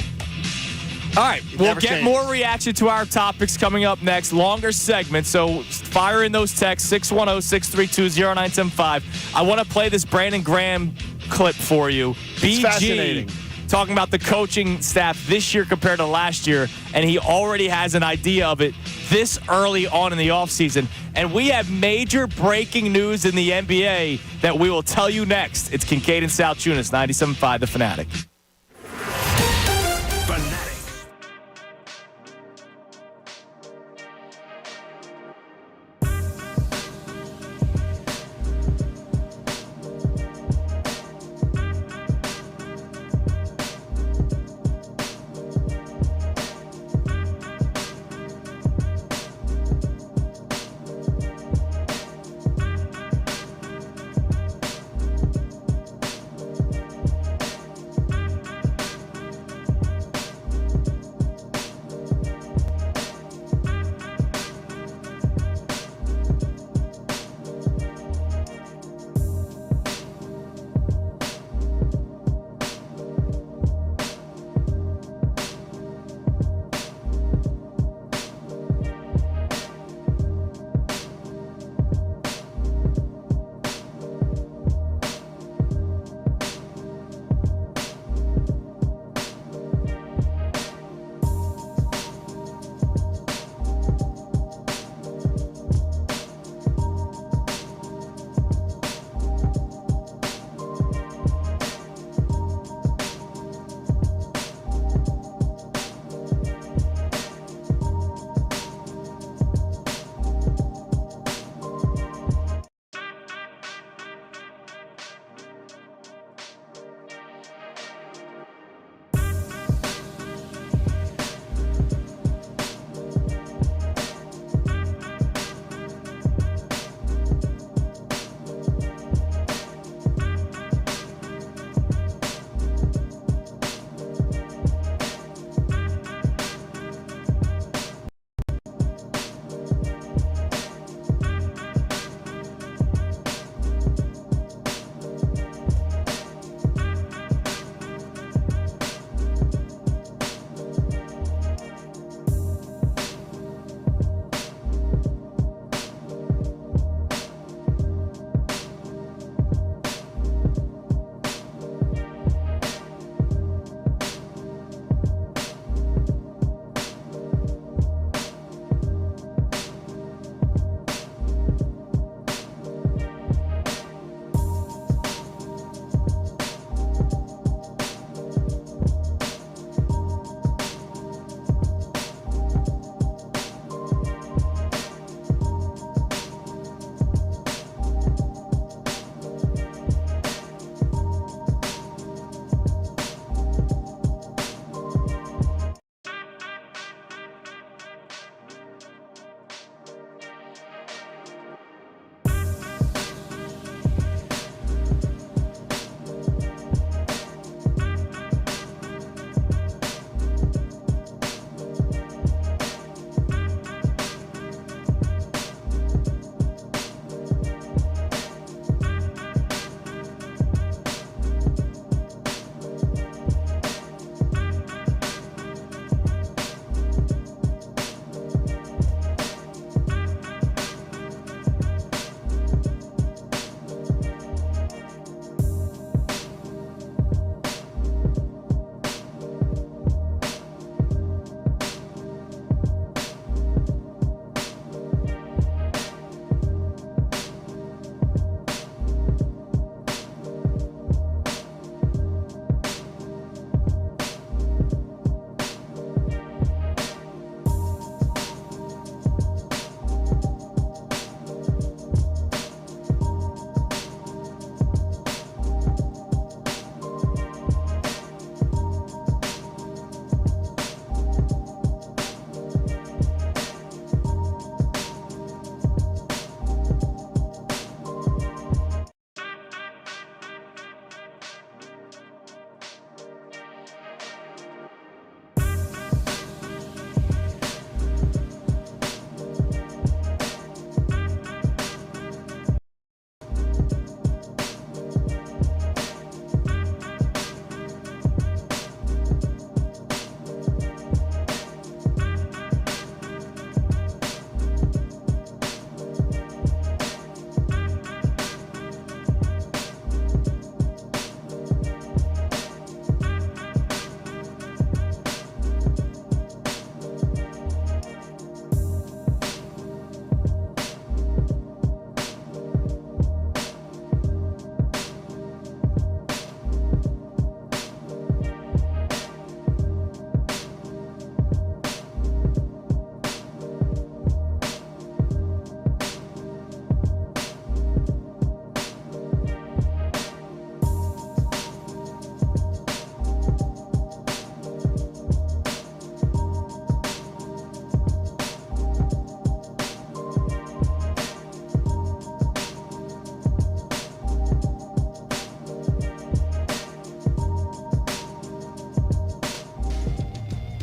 All right, we'll get more reaction to our topics coming up next. Longer segment, so fire in those texts, 610-632-0975. I want to play this Brandon Graham clip for you. BG talking about the coaching staff this year compared to last year, and he already has an idea of it this early on in the offseason. And we have major breaking news in the NBA that we will tell you next. It's Kincade and Salciunas, 97.5 The Fanatic.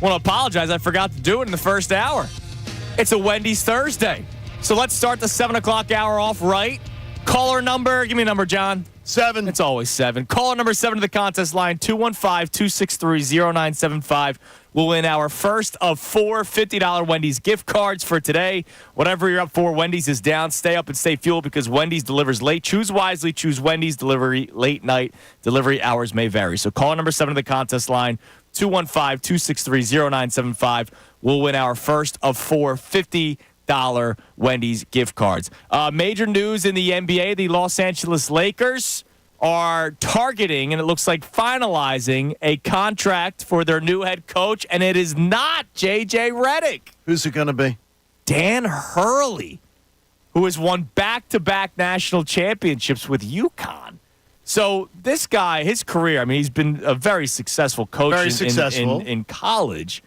want to apologize. I forgot to do it in the first hour. It's a Wendy's Thursday. So let's start the 7 o'clock hour off right. Caller number, give me a number, John. 7. It's always 7. Caller number 7 to the contest line, 215-263-0975. We'll win our first of 4 $50 Wendy's gift cards for today. Whatever you're up for, Wendy's is down. Stay up and stay fueled because Wendy's delivers late. Choose wisely. Choose Wendy's delivery late night. Delivery hours may vary. So call number 7 to the contest line, 215-263-0975. We'll win our first of 4 $50 Wendy's gift cards. Major news in the NBA, the Los Angeles Lakers are targeting, and it looks like finalizing, a contract for their new head coach, and it is not J.J. Redick. Who's it going to be? Dan Hurley, who has won back-to-back national championships with UConn. So this guy, his career, I mean, he's been a very successful coach in college.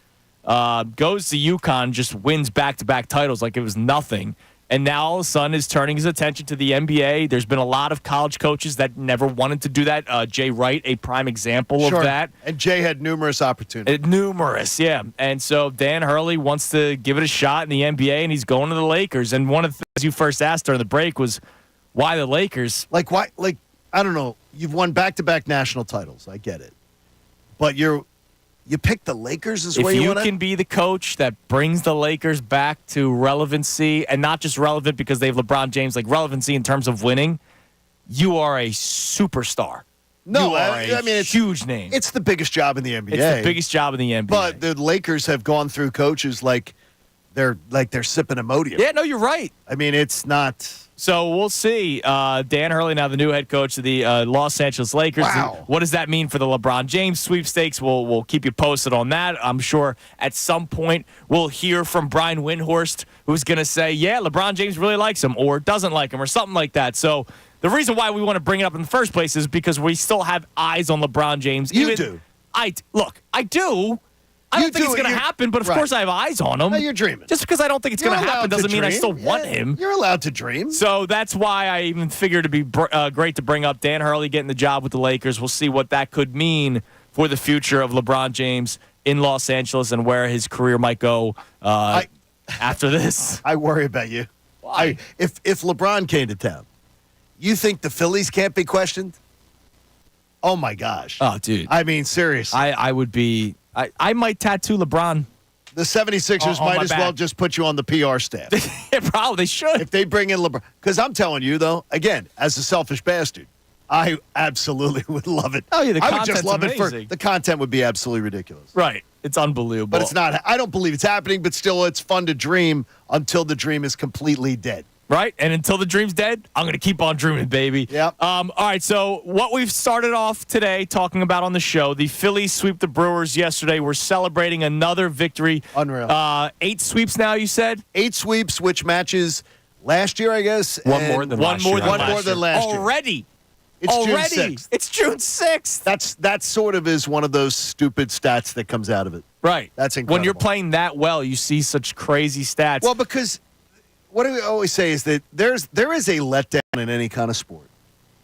Goes to UConn, just wins back-to-back titles like it was nothing. And now all of a sudden is turning his attention to the NBA. There's been a lot of college coaches that never wanted to do that. Jay Wright, a prime example of that. And Jay had numerous opportunities. Yeah. And so Dan Hurley wants to give it a shot in the NBA, and he's going to the Lakers. And one of the things you first asked during the break was, why the Lakers? Why? I don't know. You've won back-to-back national titles. I get it. But you pick the Lakers as where you want to? If you can be the coach that brings the Lakers back to relevancy, and not just relevant because they have LeBron James, like relevancy in terms of winning, you are a superstar. No, I mean, it's a huge name. It's the biggest job in the NBA. It's the biggest job in the NBA. But the Lakers have gone through coaches like they're sipping Imodium. Yeah, no, you're right. I mean, it's not. So we'll see. Dan Hurley, now the new head coach of the Los Angeles Lakers. Wow. What does that mean for the LeBron James sweepstakes? We'll keep you posted on that. I'm sure at some point we'll hear from Brian Windhorst, who's going to say, yeah, LeBron James really likes him or doesn't like him or something like that. So the reason why we want to bring it up in the first place is because we still have eyes on LeBron James. You do. I do. I don't think it's going to happen, but of course I have eyes on him. No, you're dreaming. Just because I don't think it's going to happen doesn't mean I still want him. You're allowed to dream. So that's why I even figured it'd be great to bring up Dan Hurley getting the job with the Lakers. We'll see what that could mean for the future of LeBron James in Los Angeles and where his career might go after this. I worry about you. Why? If LeBron came to town, you think the Phillies can't be questioned? Oh, my gosh. Oh, dude. I mean, seriously. I would be... I might tattoo LeBron. The 76ers might as well just put you on the PR staff. Yeah, probably they should. If they bring in LeBron. Because I'm telling you, though, again, as a selfish bastard, I absolutely would love it. Oh, yeah, I would just love it. The content would be absolutely ridiculous. Right. It's unbelievable. But it's not. I don't believe it's happening, but still, it's fun to dream until the dream is completely dead. Right? And until the dream's dead, I'm going to keep on dreaming, baby. Yep. All right, so what we've started off today talking about on the show, the Phillies sweep the Brewers yesterday. We're celebrating another victory. Unreal. 8 sweeps now, you said? 8 sweeps, which matches last year, I guess. One more than last year. Already. It's June 6th. It's June 6th. That sort of is one of those stupid stats that comes out of it. Right. That's incredible. When you're playing that well, you see such crazy stats. Well, because what do we always say is that there is a letdown in any kind of sport.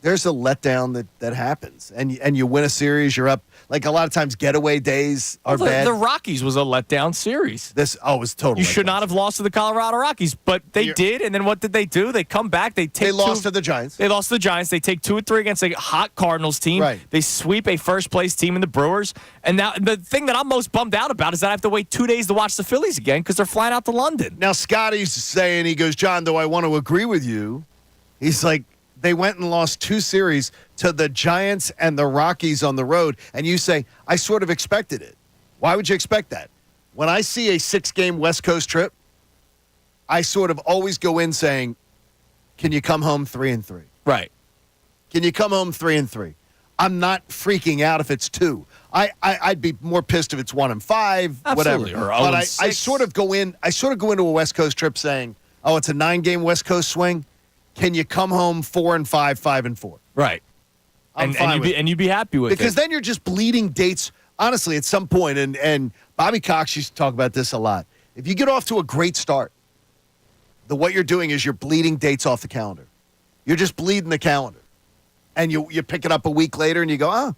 There's a letdown that happens, and you win a series, you're up. Like a lot of times, getaway days are bad. The Rockies was a letdown series. It was totally. You should not have lost to the Colorado Rockies, but they did. And then what did they do? They come back. They lost to the Giants. They lost to the Giants. They take 2 or 3 against a hot Cardinals team. Right. They sweep a first place team in the Brewers. And now the thing that I'm most bummed out about is that I have to wait 2 days to watch the Phillies again because they're flying out to London. Now Scotty's saying, he goes, John, though I want to agree with you. He's like, they went and lost 2 series to the Giants and the Rockies on the road. And you say, I sort of expected it. Why would you expect that? When I see a 6-game West Coast trip, I sort of always go in saying, can you come home 3-3? Right. Can you come home 3-3? I'm not freaking out if it's 2. I'd be more pissed if it's 1-5, Absolutely. whatever. Or But I sort of go into a West Coast trip saying, oh, it's a 9-game West Coast swing. Can you come home 4-5, 5-4? Right. And you'd be happy with it. Because then you're just bleeding dates, honestly, at some point. And Bobby Cox used to talk about this a lot. If you get off to a great start, what you're doing is you're bleeding dates off the calendar. You're just bleeding the calendar. And you pick it up a week later and you go,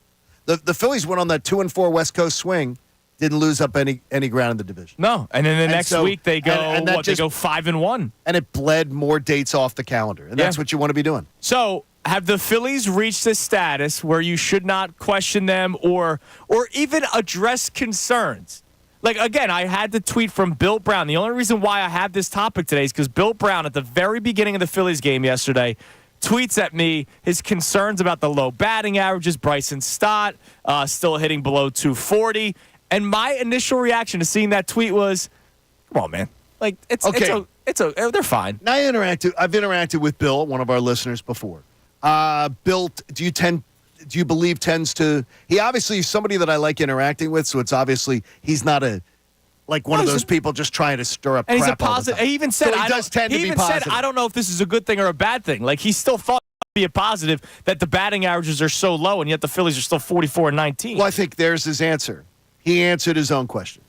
the Phillies went on that 2-4 West Coast swing, Didn't lose up any ground in the division. No, and then the next week they go they go 5-1, and it bled more dates off the calendar, and that's what you want to be doing. So, have the Phillies reached a status where you should not question them or even address concerns? Like, again, I had the tweet from Bill Brown. The only reason why I have this topic today is because Bill Brown, at the very beginning of the Phillies game yesterday, tweets at me his concerns about the low batting averages, Bryson Stott still hitting below 240. And my initial reaction to seeing that tweet was, come on, man. Like, they're fine. Now I've interacted with Bill, one of our listeners, before. Bill, do you believe tends to? He obviously is somebody that I like interacting with, so it's obviously he's not one of those people just trying to stir up. And crap he's a positive. He even said, so he does tend to be positive. Said, I don't know if this is a good thing or a bad thing. Like, he still thought it would be a positive that the batting averages are so low, and yet the Phillies are still 44-19. Well, I think there's his answer. He answered his own question.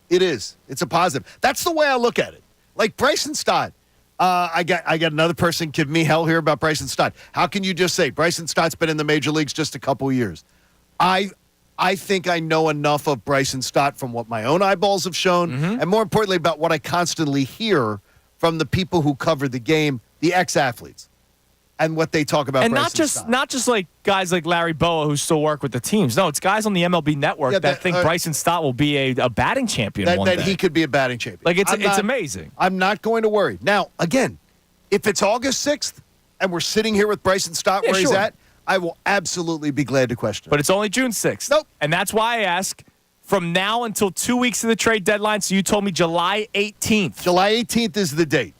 It is. It's a positive. That's the way I look at it. Like Bryson Stott. I got another person give me hell here about Bryson Stott. How can you just say Bryson Stott's been in the major leagues just a couple of years? I think I know enough of Bryson Stott from what my own eyeballs have shown, and more importantly about what I constantly hear from the people who cover the game, the ex-athletes, and what they talk about. And Bryson Stott. not just like guys like Larry Boa who still work with the teams. No, it's guys on the MLB Network that think Bryson Stott will be a batting champion one day. That he could be a batting champion. Like, it's amazing. I'm not going to worry. Now, again, if it's August 6th and we're sitting here with Bryson Stott where he's at, I will absolutely be glad to question. But it's only June 6th. Nope. And that's why I ask, from now until 2 weeks of the trade deadline, so you told me July 18th. July 18th is the date.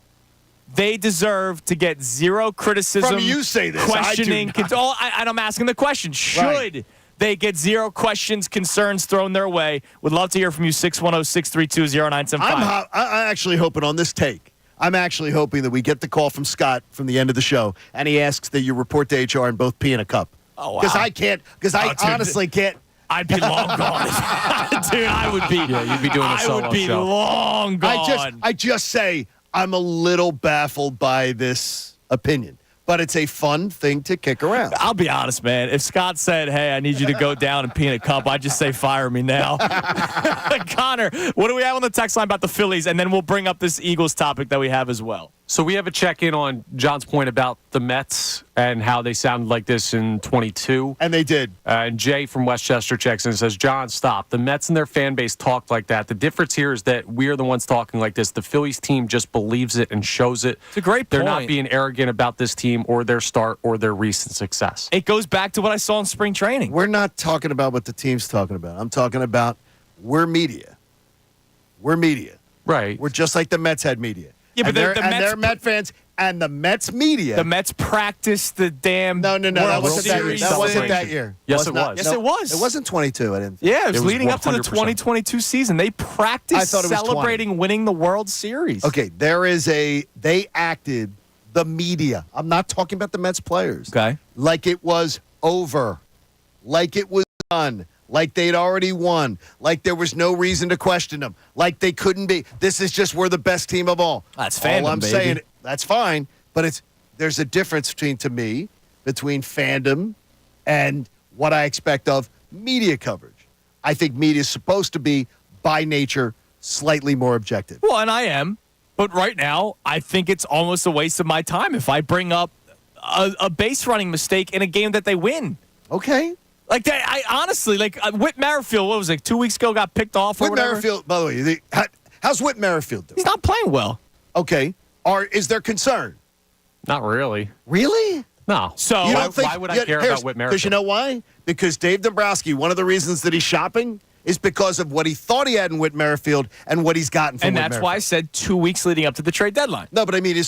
They deserve to get zero criticism. From you say this, questioning. I do not. And I'm asking the question: should they get zero questions, concerns thrown their way? Would love to hear from you. 610-632-0975. I'm actually hoping on this take. I'm actually hoping that we get the call from Scott from the end of the show, and he asks that you report to HR and both pee in a cup. Oh, wow. Because I can't. Because I honestly can't. I'd be long gone. Dude, I would be. Yeah, you'd be doing a solo show. I would be long gone. I just say I'm a little baffled by this opinion, but it's a fun thing to kick around. I'll be honest, man. If Scott said, hey, I need you to go down and pee in a cup, I'd just say, fire me now. Connor, what do we have on the text line about the Phillies? And then we'll bring up this Eagles topic that we have as well. So we have a check-in on John's point about the Mets and how they sounded like this in 22. And they did. And Jay from Westchester checks in and says, John, stop. The Mets and their fan base talk like that. The difference here is that we're the ones talking like this. The Phillies team just believes it and shows it. It's a great point. They're not being arrogant about this team or their start or their recent success. It goes back to what I saw in spring training. We're not talking about what the team's talking about. I'm talking about we're media. We're media. Right. We're just like the Mets had media. Yeah, but they're Met fans and the Mets media. The Mets practiced the damn No. That wasn't that year. Series That wasn't that celebration. year. Yes, it was. Yes, it was. It wasn't 22. I didn't. Yeah, it was was leading up to the 100%. 2022 season. They practiced I thought it was 20. celebrating winning the World Series. Okay, they acted, the media. I'm not talking about the Mets players. Okay. Like it was over. Like it was done. Like they'd already won. Like there was no reason to question them. Like they couldn't be. This is just we're the best team of all. That's fandom, all I'm baby. saying, that's fine. But there's a difference between fandom and what I expect of media coverage. I think media is supposed to be, by nature, slightly more objective. Well, and I am. But right now, I think it's almost a waste of my time if I bring up a base running mistake in a game that they win. Okay. Like, I honestly, Whit Merrifield, what was it, 2 weeks ago, got picked off or Whit whatever? Merrifield, by the way, how's Whit Merrifield doing? He's not playing well. Okay. Is there concern? Not really. Really? No. So why would I care about Whit Merrifield? Because you know why? Because Dave Dombrowski, one of the reasons that he's shopping is because of what he thought he had in Whit Merrifield and what he's gotten from And Whit that's Merrifield. why I said 2 weeks leading up to the trade deadline. No, but I mean,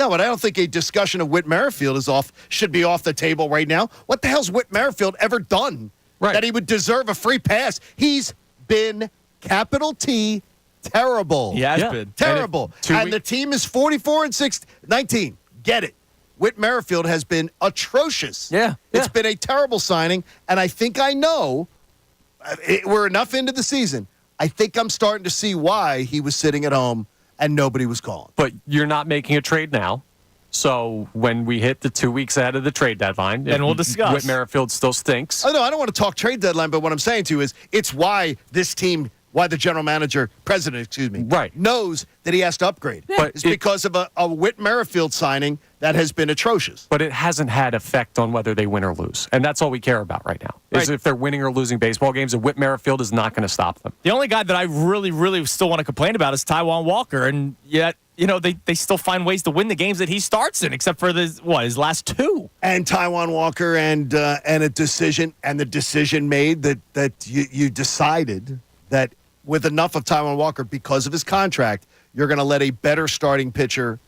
but I don't think a discussion of Whit Merrifield should be off the table right now. What the hell's Whit Merrifield ever done that he would deserve a free pass? He's been, capital T, terrible. He has been. Terrible. And the team is 44-19. Get it. Whit Merrifield has been atrocious. Yeah. It's been a terrible signing, and I think I know, we're enough into the season, I think I'm starting to see why he was sitting at home and nobody was calling. But you're not making a trade now. So when we hit the 2 weeks ahead of the trade deadline, then we'll discuss. Whit Merrifield still stinks. Oh, no, I don't want to talk trade deadline, but what I'm saying to you is it's why this team, why the president, right, knows that he has to upgrade. Yeah. But it's because of a Whit Merrifield signing that has been atrocious. But it hasn't had effect on whether they win or lose. And that's all we care about right now, is if they're winning or losing baseball games, and Whit Merrifield is not going to stop them. The only guy that I really, really still want to complain about is Taijuan Walker, and yet, they still find ways to win the games that he starts in, except for his last two. And Taijuan Walker and the decision made that you decided that with enough of Taijuan Walker, because of his contract, you're going to let a better starting pitcher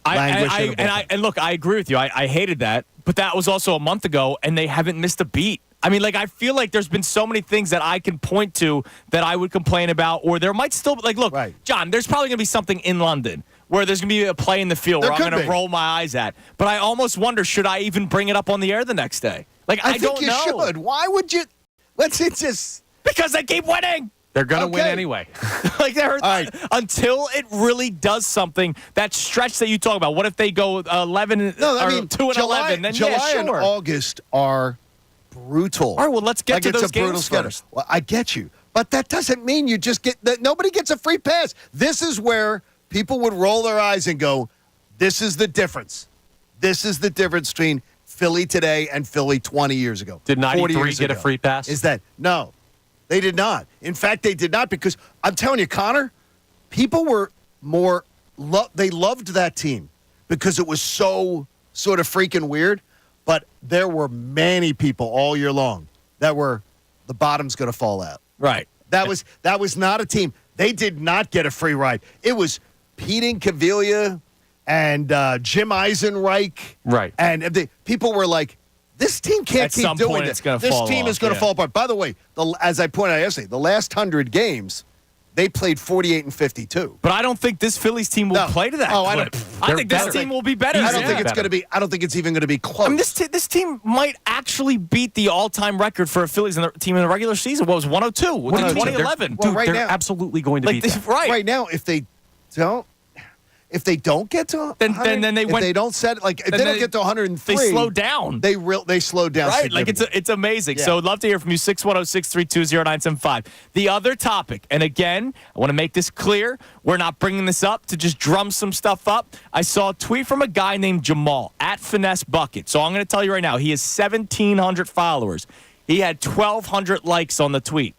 languish in a bullpen. And look, I agree with you. I hated that, but that was also a month ago, and they haven't missed a beat. I mean, I feel like there's been so many things that I can point to that I would complain about, or there might still look, John, there's probably going to be something in London where there's going to be a play in the field where I'm going to roll my eyes at. But I almost wonder, should I even bring it up on the air the next day? I think you should. Why would you? Because they keep winning. They're going to win anyway. Until it really does something, that stretch that you talk about. What if they go 11 2-11? Then July and August are brutal. All right, well, let's get to those games first. Well, I get you. But that doesn't mean you just get that. Nobody gets a free pass. This is where people would roll their eyes and go, this is the difference. This is the difference between Philly today and Philly 20 years ago. Did 93 get a free pass? No, they did not. In fact, they did not, because I'm telling you, Connor, people were they loved that team because it was so sort of freaking weird. But there were many people all year long that were, the bottom's going to fall out. Right. That was not a team. They did not get a free ride. It was Pete Incaviglia and Jim Eisenreich. Right. And people were like, this team can't keep doing this. This team is going to fall apart. By the way, as I pointed out yesterday, the last 100 games, they played 48 and 52. But I don't think this Phillies team will play to that clip. I think this team will be better. I don't think it's going to be. I don't think it's even going to be close. I mean, this team might actually beat the all-time record for a Phillies team in the regular season. What was 102? 2011. They're absolutely going to beat that. Right now, if they don't get to 100, then they went. If they don't set if they don't get to 103, they slow down. They slow down. Right, it's amazing. Yeah. So I'd love to hear from you. 610-632-0975. The other topic, and again, I want to make this clear: we're not bringing this up to just drum some stuff up. I saw a tweet from a guy named Jamal at Finesse Bucket. So I'm going to tell you right now, he has 1,700 followers. He had 1,200 likes on the tweet.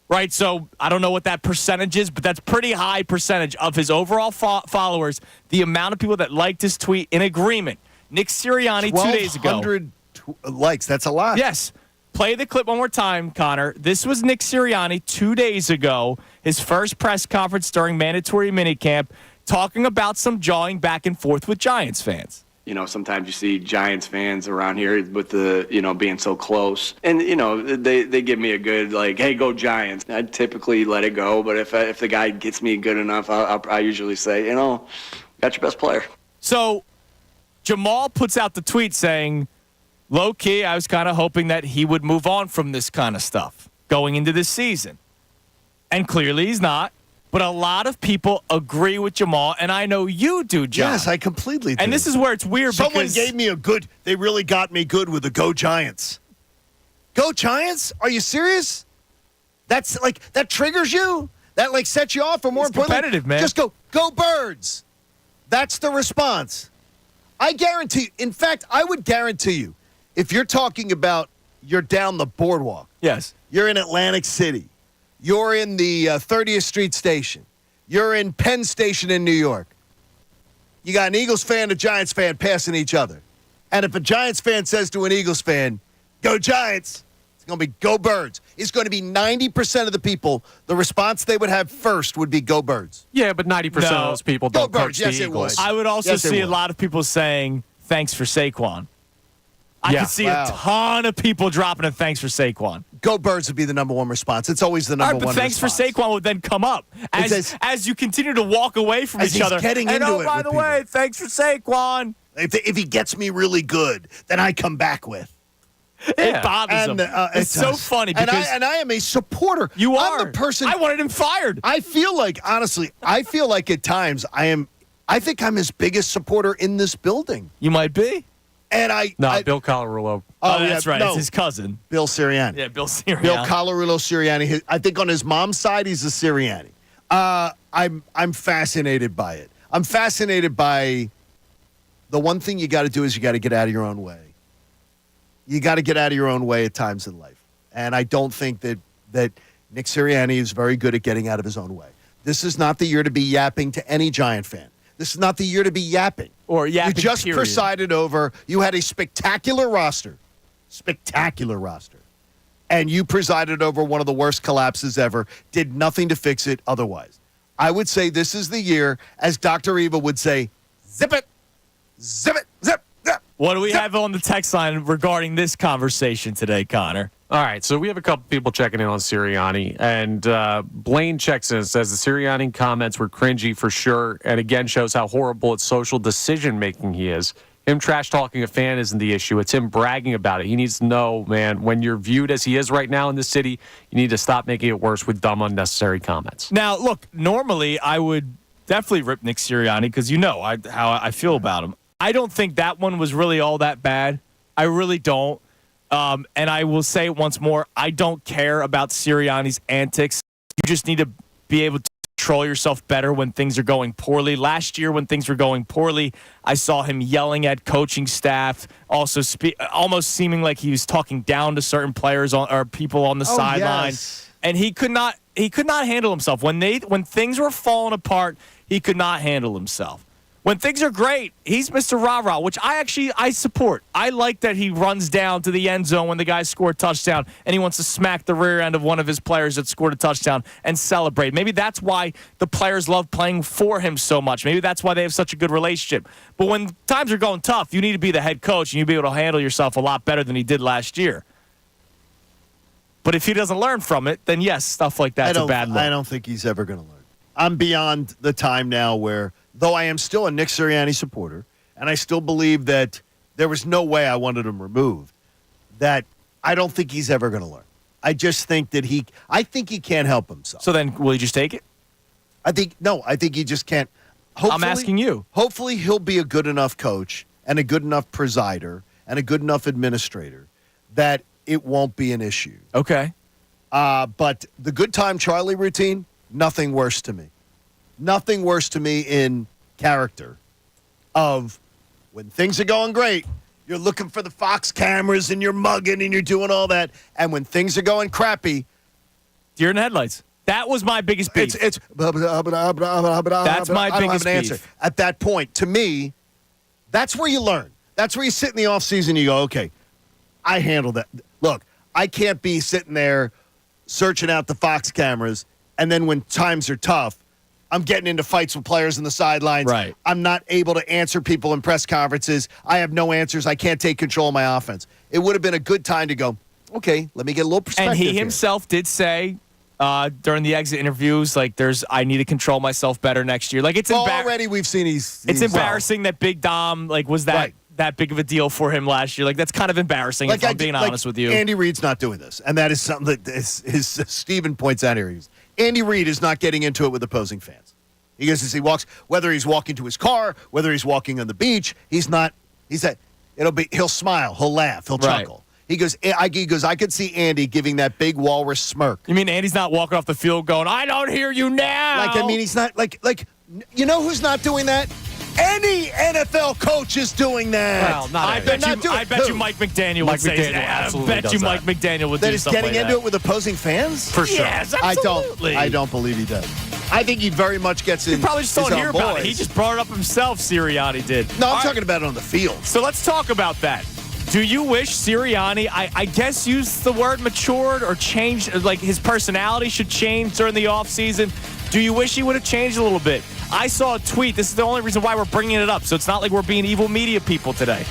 Right, so I don't know what that percentage is, but that's pretty high percentage of his overall followers. The amount of people that liked his tweet in agreement. Nick Sirianni 2 days ago. 1,200 likes, that's a lot. Yes. Play the clip one more time, Connor. This was Nick Sirianni 2 days ago, his first press conference during mandatory minicamp, talking about some jawing back and forth with Giants fans. Sometimes you see Giants fans around here with the, being so close. And, they give me a good, hey, go Giants. I typically let it go, but if the guy gets me good enough, I usually say, got your best player. So Jamal puts out the tweet saying, low-key, I was kind of hoping that he would move on from this kind of stuff going into this season. And clearly he's not. But a lot of people agree with Jamal, and I know you do, John. Yes, I completely do. And this is where it's weird Someone gave me they really got me good with the Go Giants. Go Giants? Are you serious? That's that triggers you? That sets you off? Or more importantly, competitive, man. Just go Birds. That's the response. I guarantee you. In fact, I would guarantee you, if you're talking about you're down the boardwalk. Yes. You're in Atlantic City. You're in the 30th Street Station. You're in Penn Station in New York. You got an Eagles fan and a Giants fan passing each other. And if a Giants fan says to an Eagles fan, go Giants, it's going to be go Birds. It's going to be 90% of the people, the response they would have first would be go Birds. Yeah, but 90% of those people don't coach the Eagles. I would also see a lot of people saying, thanks for Saquon. I could see a ton of people dropping a thanks for Saquon. Go Birds would be the number one response. It's always the number one response. Thanks for Saquon would then come up as you continue to walk away from each other. Getting into it by the way, thanks for Saquon. If he gets me really good, then I come back with. It bothers him. It's so funny because I am a supporter. You are. I'm the person. I wanted him fired. I feel like, honestly, at times I I think I'm his biggest supporter in this building. You might be. And Bill Colarulo. Oh, that's right. No, It's his cousin. Bill Sirianni. Yeah, Bill Sirianni. Bill Colarulo Sirianni. I think on his mom's side, he's a Sirianni. I'm fascinated by it. I'm fascinated by the one thing you got to do is you got to get out of your own way. You got to get out of your own way at times in life. And I don't think that Nick Sirianni is very good at getting out of his own way. This is not the year to be yapping to any Giant fan. This is not the year to be yapping. Or yapping, You just period. presided over, you had a spectacular roster. Spectacular roster. And you presided over one of the worst collapses ever, did nothing to fix it otherwise. I would say this is the year, as Dr. Eva would say, zip it, zip it, zip, zip. What do we have on the text line regarding this conversation today, Connor? All right, so we have a couple people checking in on Sirianni, and Blaine checks in and says the Sirianni comments were cringy for sure, and again shows how horrible at social decision-making he is. Him trash-talking a fan isn't the issue. It's him bragging about it. He needs to know, man, when you're viewed as he is right now in the city, you need to stop making it worse with dumb, unnecessary comments. Now, look, normally I would definitely rip Nick Sirianni because how I feel about him. I don't think that one was really all that bad. I really don't. And I will say it once more, I don't care about Sirianni's antics. You just need to be able to control yourself better when things are going poorly. Last year when things were going poorly, I saw him yelling at coaching staff, also almost seeming like he was talking down to certain players or people on the sideline. Yes. And he could not handle himself. When things were falling apart, he could not handle himself. When things are great, he's Mr. Rah-Rah, which I support. I like that he runs down to the end zone when the guy scored a touchdown and he wants to smack the rear end of one of his players that scored a touchdown and celebrate. Maybe that's why the players love playing for him so much. Maybe that's why they have such a good relationship. But when times are going tough, you need to be the head coach and you be able to handle yourself a lot better than he did last year. But if he doesn't learn from it, then yes, stuff like that's a bad look. I don't think he's ever going to learn. I'm beyond the time now where, though I am still a Nick Sirianni supporter, and I still believe that there was no way I wanted him removed, that I don't think he's ever going to learn. I just think that he can't help himself. So then will he just take it? I think he just can't. I'm asking you. Hopefully he'll be a good enough coach and a good enough presider and a good enough administrator that it won't be an issue. Okay. But the good time Charlie routine, nothing worse to me. Nothing worse to me in character of when things are going great, you're looking for the Fox cameras and you're mugging and you're doing all that. And when things are going crappy, deer in the headlights. That was my biggest beef. That's my biggest answer. beef. At that point, to me, that's where you learn. That's where you sit in the offseason and you go, okay, I handle that. Look, I can't be sitting there searching out the Fox cameras, and then when times are tough, I'm getting into fights with players on the sidelines. Right. I'm not able to answer people in press conferences. I have no answers. I can't take control of my offense. It would have been a good time to go, okay, let me get a little perspective And he here. himself did say during the exit interviews, like, I need to control myself better next year. Like, it's already we've seen he's embarrassing that Big Dom was that big of a deal for him last year. Like, that's kind of embarrassing, if I'm being honest with you. Andy Reid's not doing this, and that is something that Steven points out here. Andy Reid is not getting into it with opposing fans. He goes as he walks, whether he's walking to his car, whether he's walking on the beach, he'll smile, he'll laugh, he'll chuckle. He goes, I could see Andy giving that big walrus smirk. You mean Andy's not walking off the field going, I don't hear you now? He's not, you know who's not doing that? Any NFL coach is doing that. Well, not I bet you Mike McDaniel would say that. I bet you Mike McDaniel would do something like that. That is getting into it with opposing fans? For sure. Yes, absolutely. I don't believe he does. I think he very much gets in. You probably just don't hear about it. boys. He just brought it up himself, Sirianni did. No, I'm talking about it on the field. So let's talk about that. Do you wish Sirianni, I guess, used the word matured or changed, like his personality should change during the offseason? Do you wish he would have changed a little bit? I saw a tweet. This is the only reason why we're bringing it up. So it's not like we're being evil media people today.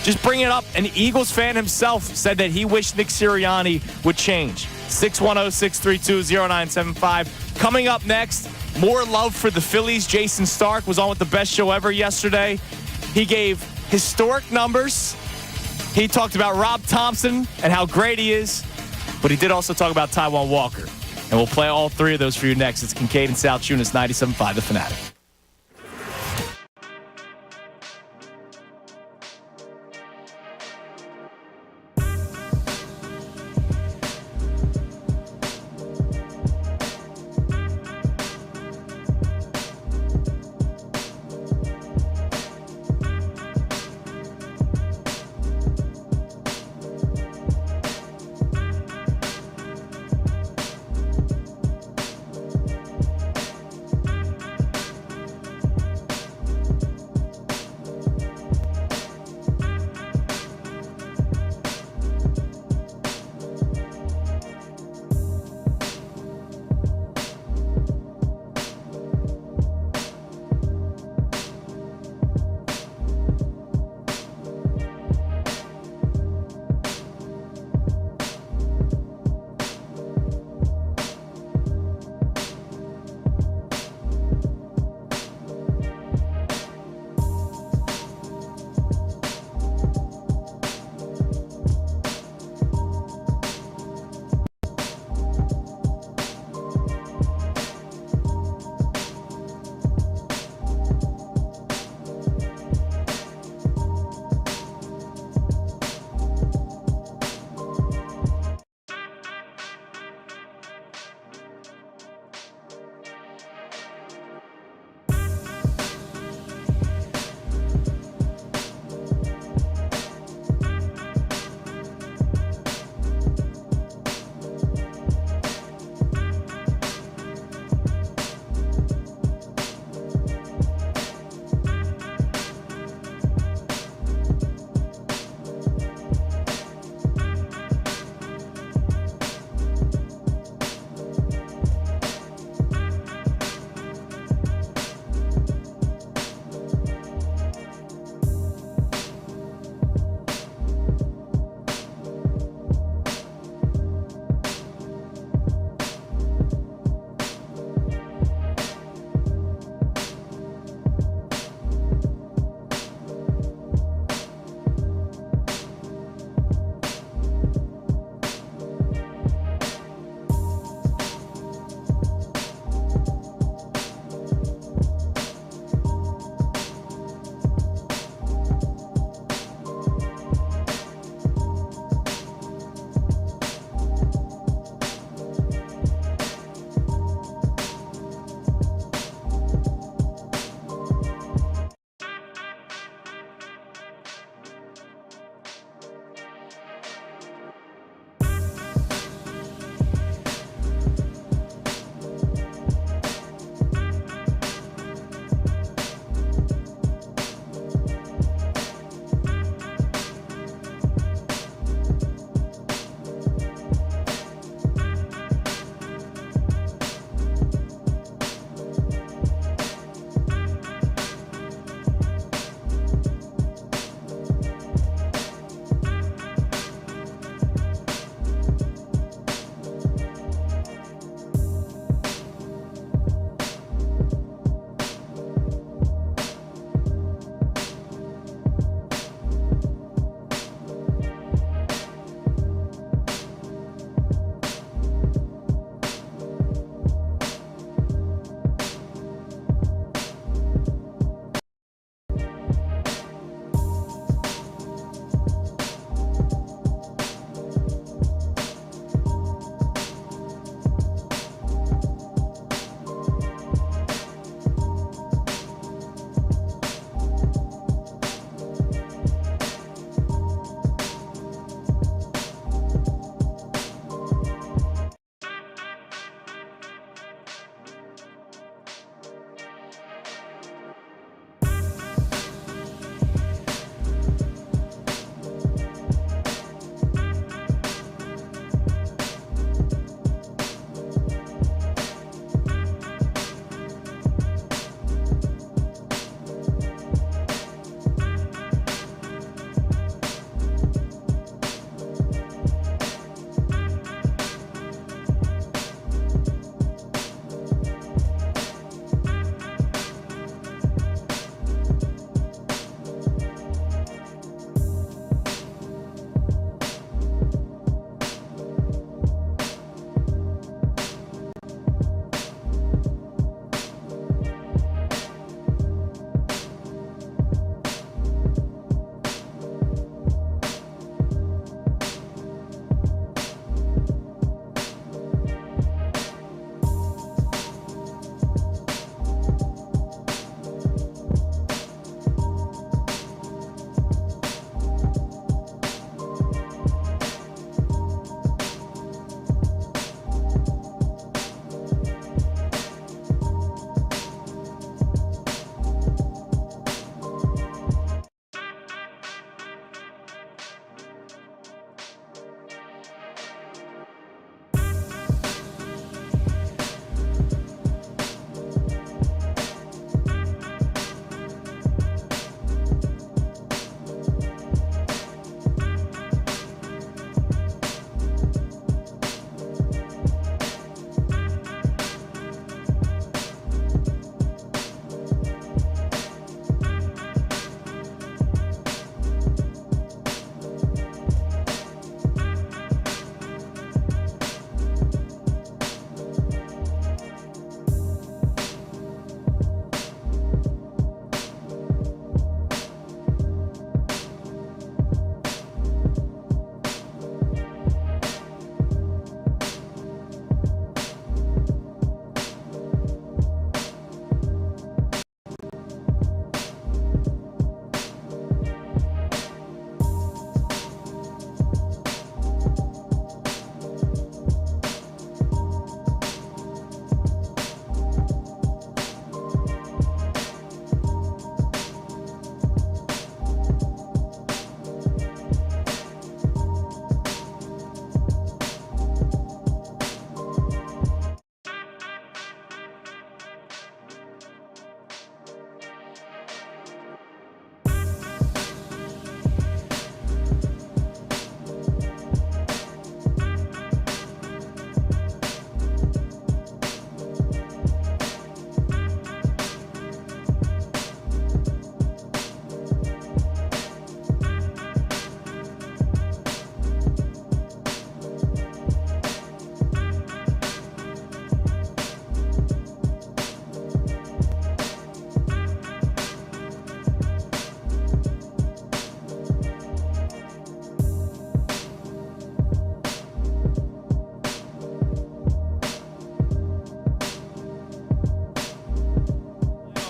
Just bring it up. An Eagles fan himself said that he wished Nick Sirianni would change. 610-632-0975. Coming up next, more love for the Phillies. Jason Stark was on with the best show ever yesterday. He gave historic numbers. He talked about Rob Thompson and how great he is. But he did also talk about Taijuan Walker. And we'll play all three of those for you next. It's Kincade and Salciunas, 97.5 The Fanatic.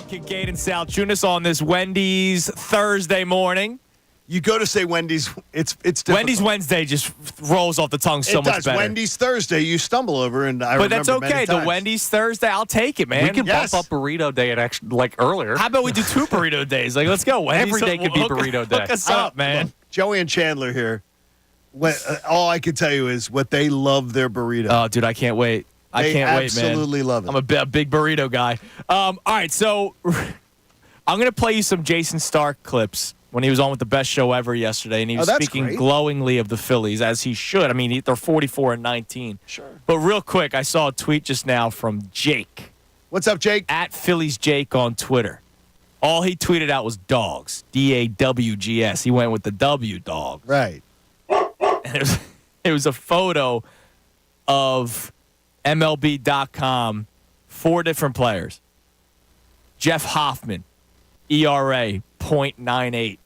Kincade Salciunas on this Wendy's Thursday morning. You go to say Wendy's, it's difficult. Wendy's Wednesday just rolls off the tongue so much better. Wendy's Thursday, you stumble over, and I remember But that's okay. many The times. Wendy's Thursday, I'll take it, man. We can bump up burrito day at actually, like earlier. How about we do 2 burrito days? Like, let's go. Wendy's. Every day could be burrito day. Hook us up, man. Look, Joey and Chandler here. All I can tell you is what they love their burrito. Oh, dude, I can't wait. I can't wait, man. Absolutely love it. I'm a big burrito guy. All right, so I'm going to play you some Jason Stark clips when he was on with the Best Show Ever yesterday, and he was speaking glowingly of the Phillies, as he should. I mean, they're 44-19. Sure. But real quick, I saw a tweet just now from Jake. What's up, Jake? At Phillies Jake on Twitter. All he tweeted out was dogs. DAWGS. He went with the W, dogs. Right. And it was a photo of MLB.com, 4 different players. Jeff Hoffman, ERA, 0.98.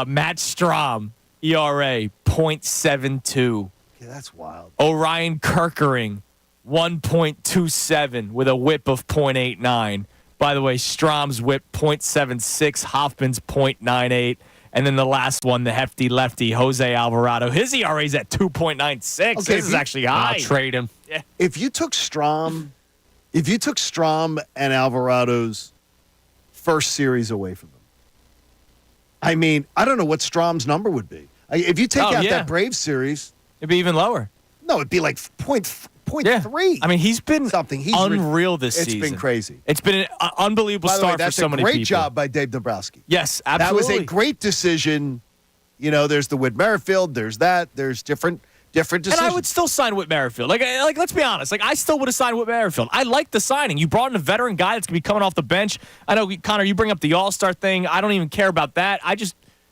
Matt Strahm, ERA, 0.72. Yeah, that's wild. Orion Kerkering, 1.27 with a whip of 0.89. By the way, Strahm's whip, 0.76. Hoffman's 0.98. And then the last one, the hefty lefty, Jose Alvarado. His ERA's at 2.96. Okay, This is actually high. I'll trade him. Yeah. If you took Strahm and Alvarado's first series away from them, I mean, I don't know what Strahm's number would be. If you take out that Braves series, it'd be even lower. No, it'd be like 0.3. I mean, he's been something. Unreal this season. It's been crazy. It's been an unbelievable start for so many people. That's a great job by Dave Dombrowski. Yes, absolutely. That was a great decision. You know, there's the Whit Merrifield. There's that. There's different decisions. And I would still sign Whit Merrifield. Like, let's be honest. Like, I still would have signed Whit Merrifield. I like the signing. You brought in a veteran guy that's going to be coming off the bench. I know, Connor, you bring up the All-Star thing. I don't even care about that.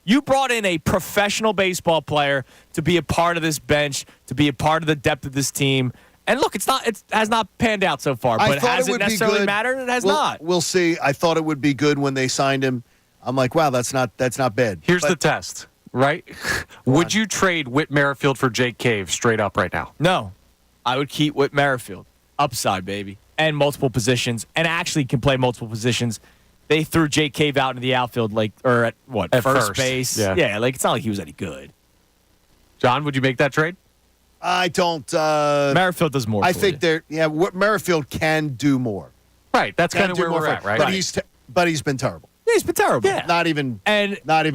You brought in a professional baseball player to be a part of this bench, to be a part of the depth of this team. And look, it has not panned out so far. But has it necessarily mattered? It has not. We'll see. I thought it would be good when they signed him. I'm like, wow, that's not bad. Here's the test, right? Would you trade Whit Merrifield for Jake Cave straight up right now? No. I would keep Whit Merrifield. Upside, baby. And multiple positions. And actually can play multiple positions. They threw Jake Cave out into the outfield, at first base. Yeah, it's not like he was any good. John, would you make that trade? I don't. Merrifield does more. I think Merrifield can do more. Right, that's kind of where we're at, right? But he's been terrible. Yeah, he's been terrible. Yeah. Not even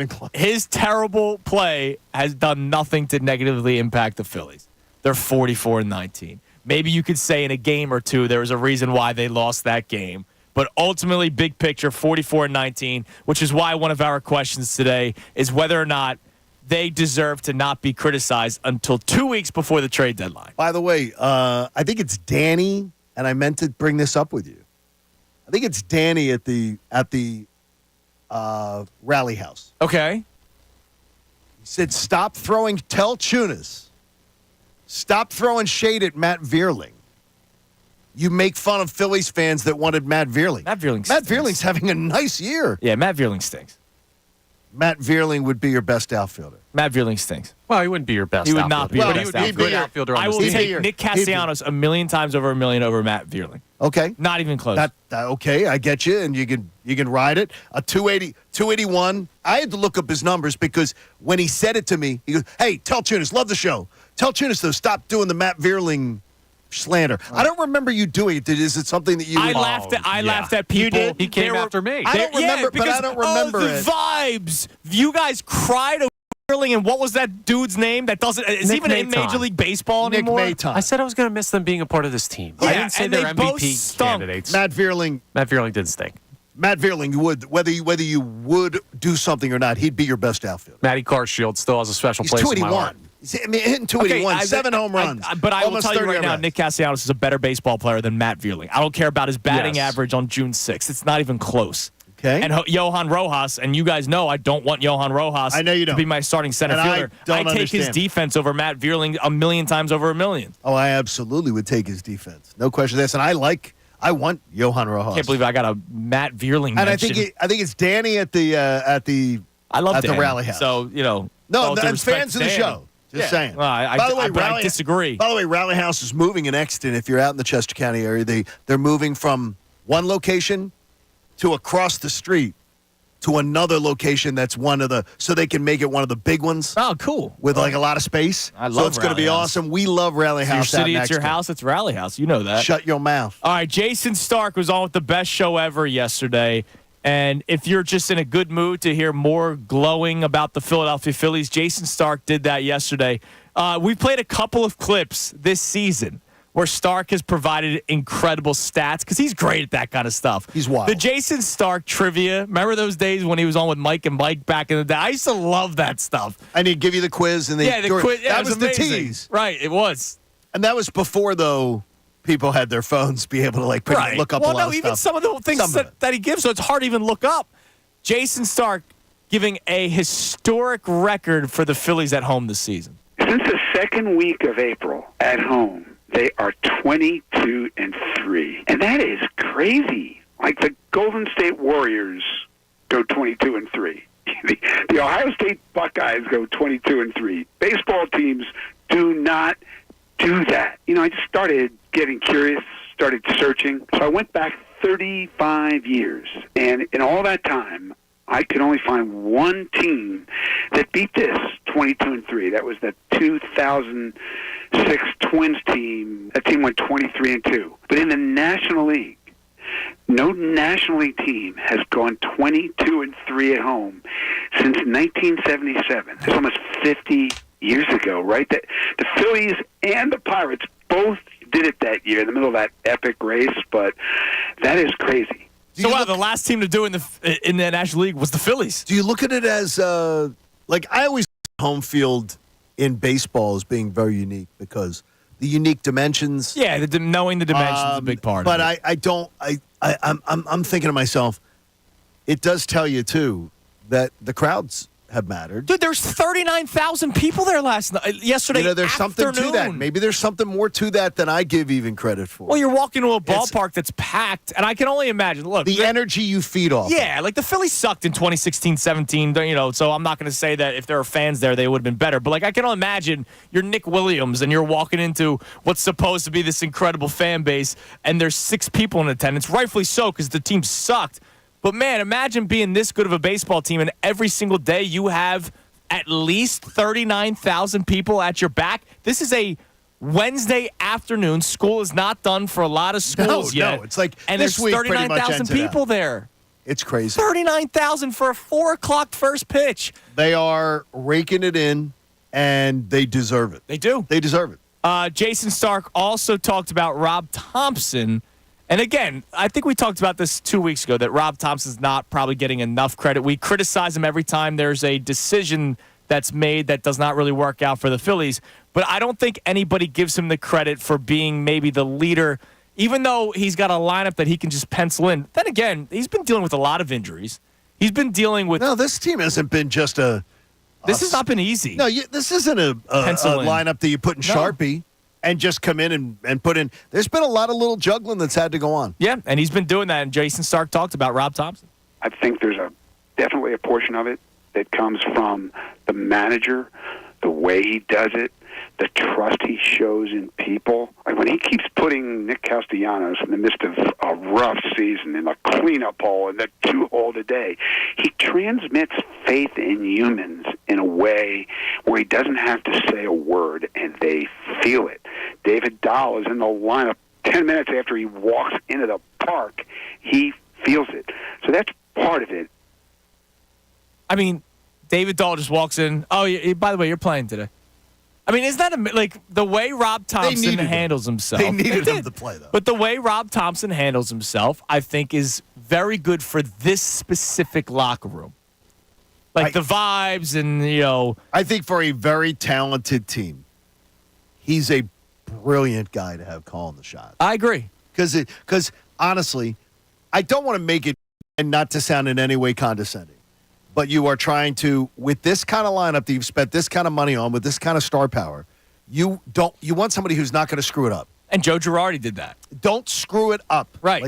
close. His terrible play has done nothing to negatively impact the Phillies. They're 44-19. Maybe you could say in a game or two there was a reason why they lost that game. But ultimately, big picture, 44-19, which is why one of our questions today is whether or not they deserve to not be criticized until 2 weeks before the trade deadline. By the way, I think it's Danny, and I meant to bring this up with you. I think it's Danny at the Rally House. Okay. He said, "Stop throwing Salciunas. Stop throwing shade at Matt Vierling. You make fun of Phillies fans that wanted Matt Vierling. Matt Vierling's having a nice year. Yeah, Matt Vierling stinks. Matt Vierling would be your best outfielder. Matt Vierling stinks. Well, he wouldn't be your best outfielder. He would not be your best outfielder. He would be a good outfielder on I this will team. take Nick Castellanos a million times over Matt Vierling. Okay. Not even close. Okay, I get you, and you can ride it. A 281. I had to look up his numbers because when he said it to me, he goes, "Hey, tell Tunis, love the show. Tell Tunis, though, stop doing the Matt Vierling slander." I don't remember you doing it. Is it something that you? I laughed at people. He came after me. I don't remember, because, but I don't remember the it. Vibes. You guys cried over Vierling, and what was that dude's name? That doesn't is Nick even in Maton. Major League Baseball Nick anymore. Maton. I said I was going to miss them being a part of this team. Yeah, I didn't say and they're they both MVP stunk. candidates. Matt Vierling didn't stink. Matt Vierling would whether you would do something or not, he'd be your best outfielder. Matty Carshield still has a special He's place in my 281. heart. Hitting 281, 7 home runs. But I will almost tell you 30 right now, RBIs. Nick Castellanos is a better baseball player than Matt Vierling. I don't care about his batting average on June 6th. It's not even close. Okay. And Johan Rojas, and you guys know I don't want Johan Rojas I know you don't. to be my starting center And I fielder. don't I take his understand. defense over Matt Vierling a million times over a million. Oh, I absolutely would take his defense. No question. And I want Johan Rojas. Can't believe I got a Matt Vierling And mention. I think it's Danny at the I love at Danny. the Rally House. So, No, all due and respect fans to of the Danny. show. Just saying. Well, I disagree. By the way, Rally House is moving in Exton. If you're out in the Chester County area, they're moving from one location to across the street to another location that's so they can make it one of the big ones. Oh, cool. With like a lot of space. I love So it's going to be Rally House. awesome. We love Rally It's your House. city, it's your house, it's Rally House. You know that. Shut your mouth. All right, Jason Stark was on with the best show ever yesterday. And if you're just in a good mood to hear more glowing about the Philadelphia Phillies, Jason Stark did that yesterday. We played a couple of clips this season where Stark has provided incredible stats because he's great at that kind of stuff. He's wild. The Jason Stark trivia, remember those days when he was on with Mike and Mike back in the day? I used to love that stuff. And he'd give you the quiz. And The quiz. Yeah, that it was the amazing. tease. Right, it was. And that was before, though, people had their phones be able to look up a lot of even stuff. some of the things that he gives, so it's hard to even look up. Jason Stark giving a historic record for the Phillies at home this season. Since the second week of April at home, they are 22-3, and that is crazy. Like the Golden State Warriors go 22-3. The Ohio State Buckeyes go 22-3. Baseball teams do not do that. I just started getting curious, started searching. So I went back 35 years, and in all that time, I could only find one team that beat this 22-3. That was the 2006 Twins team. That team went 23-2. But in the National League, no National League team has gone 22-3 at home since 1977. That's almost 50 years ago, right? The Phillies and the Pirates both did it that year in the middle of that epic race, but that is crazy. So the last team to do in the National League was the Phillies. Do you look at it as I always home field in baseball as being very unique because the unique dimensions. Yeah, knowing the dimensions is a big part. But of it. I'm thinking to myself, it does tell you too that the crowds have mattered. Dude, there's 39,000 people there yesterday. There's something to that. Maybe there's something more to that than I give even credit for. Well, you're walking to a ballpark that's packed, and I can only imagine. Look, the energy you feed off. Yeah, like the Phillies sucked in 2016-17. So I'm not going to say that if there were fans there, they would have been better. But I can only imagine you're Nick Williams and you're walking into what's supposed to be this incredible fan base, and there's 6 people in attendance, rightfully so, because the team sucked. But, man, imagine being this good of a baseball team, and every single day you have at least 39,000 people at your back. This is a Wednesday afternoon. School is not done for a lot of schools yet. No, it's like and this there's week pretty much 39,000 people there. It's crazy. 39,000 for a 4 o'clock first pitch. They are raking it in, and they deserve it. They do. They deserve it. Jason Stark also talked about Rob Thompson. And again, I think we talked about this 2 weeks ago, that Rob Thompson's not probably getting enough credit. We criticize him every time there's a decision that's made that does not really work out for the Phillies. But I don't think anybody gives him the credit for being maybe the leader, even though he's got a lineup that he can just pencil in. Then again, he's been dealing with a lot of injuries. He's been dealing with... No, this team hasn't been just a... This has not been easy. No, this isn't a lineup that you put in Sharpie and just come in and put in. There's been a lot of little juggling that's had to go on. Yeah, and he's been doing that, and Jason Stark talked about Rob Thompson. I think there's definitely a portion of it that comes from the manager, the way he does it, the trust he shows in people. Like when he keeps putting Nick Castellanos in the midst of a rough season in a cleanup hole and the 2-hole today, he transmits faith in humans in a way where he doesn't have to say a word and they feel it. David Dahl is in the lineup 10 minutes after he walks into the park. He feels it. So that's part of it. I mean, David Dahl just walks in. Oh, by the way, you're playing today. I mean, isn't that like the way Rob Thompson handles himself? They needed him to play, though. But the way Rob Thompson handles himself, I think, is very good for this specific locker room. Like the vibes and, I think for a very talented team, he's a brilliant guy to have calling the shots. I agree. Because honestly, I don't want to make it, and not to sound in any way condescending, but you are trying to, with this kind of lineup that you've spent this kind of money on, with this kind of star power, you want somebody who's not going to screw it up. And Joe Girardi did that. Don't screw it up. Right.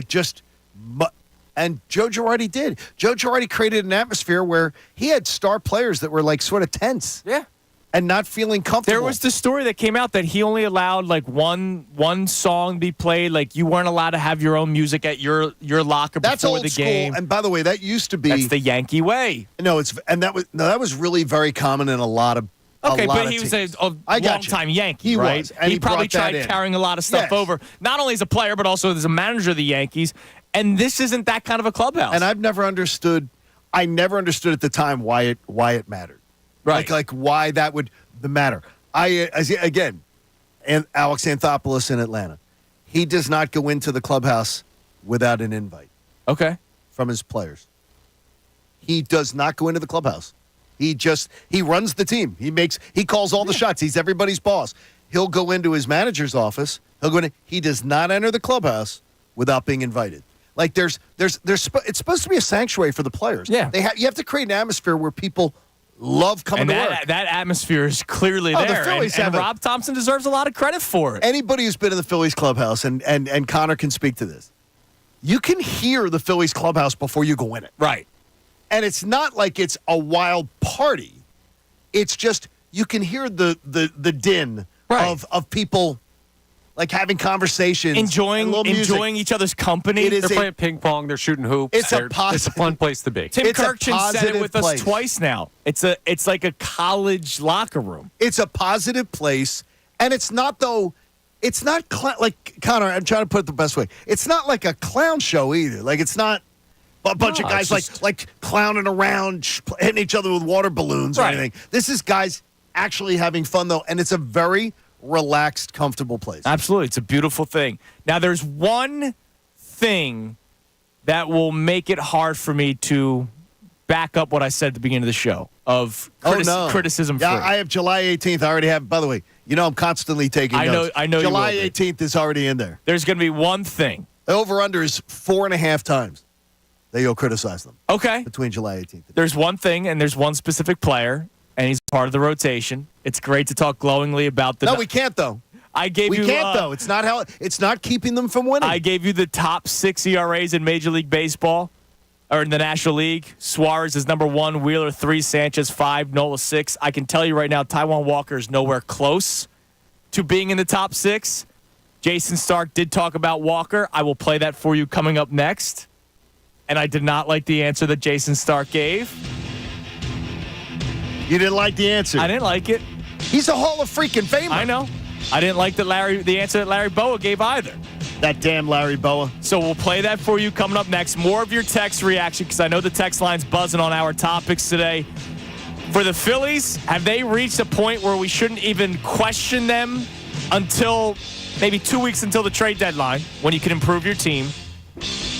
And Joe Girardi did. Joe Girardi created an atmosphere where he had star players that were like sort of tense. Yeah. and not feeling comfortable. There was the story that came out that he only allowed like one song be played. Like you weren't allowed to have your own music at your locker That's before old the school. game. And by the way, that used to be That's the Yankee way. That was really very common in a lot of Okay, but he teams. was a long-time Yankee, he right? Was, and he probably tried carrying a lot of stuff over, not only as a player, but also as a manager of the Yankees. And this isn't that kind of a clubhouse. And I never understood at the time why it mattered. Right. Like why that would matter. And Alex Anthopoulos in Atlanta, he does not go into the clubhouse without an invite. Okay. From his players. He does not go into the clubhouse. He runs the team. He calls all the shots. He's everybody's boss. He'll go into his manager's office. He does not enter the clubhouse without being invited. Like it's supposed to be a sanctuary for the players. Yeah. You have to create an atmosphere where people love coming to work. That atmosphere is clearly there. The Phillies and Rob Thompson deserves a lot of credit for it. Anybody who's been in the Phillies clubhouse, and Connor can speak to this, you can hear the Phillies clubhouse before you go in it. Right. And it's not like it's a wild party. It's just you can hear the din of people like having conversations, enjoying each other's company. They're playing ping pong. They're shooting hoops. It's a fun place to be. Tim Kirkchin said it with us twice now. It's like a college locker room. It's a positive place, and it's not though. It's not like Connor. I'm trying to put it the best way. It's not like a clown show either. Like it's not a bunch of guys like clowning around, hitting each other with water balloons or anything. This is guys actually having fun though, and it's a very relaxed, comfortable place. Absolutely. It's a beautiful thing. Now, there's one thing that will make it hard for me to back up what I said at the beginning of the show of criticism free. Yeah, I have July 18th. I already have, by the way, I'm constantly taking notes. I know July 18th is already in there. There's going to be one thing. The over-under is 4.5 times that you'll criticize them. Okay. Between July 18th. There's one thing, and there's one specific player, and he's part of the rotation. It's great to talk glowingly about the. No, we can't though. We can't though. It's not keeping them from winning. I gave you the top 6 ERAs in Major League Baseball, or in the National League. Suarez is number 1, Wheeler 3, Sanchez 5, Nola 6. I can tell you right now, Taijuan Walker is nowhere close to being in the top 6. Jason Stark did talk about Walker. I will play that for you coming up next. And I did not like the answer that Jason Stark gave. You didn't like the answer? I didn't like it. He's a Hall of freaking Famer. I know. I didn't like the answer that Larry Boa gave either. That damn Larry Boa. So we'll play that for you coming up next. More of your text reaction because I know the text line's buzzing on our topics today. For the Phillies, have they reached a point where we shouldn't even question them until maybe 2 weeks until the trade deadline when you can improve your team?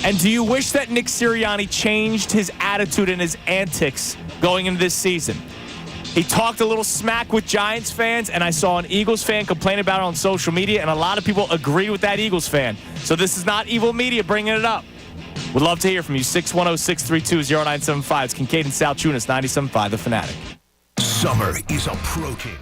And do you wish that Nick Sirianni changed his attitude and his antics going into this season? He talked a little smack with Giants fans, and I saw an Eagles fan complain about it on social media, and a lot of people agree with that Eagles fan. So this is not evil media bringing it up. Would love to hear from you. 610-632-0975. It's Kincade Salciunas, 97.5 The Fanatic. Summer is approaching.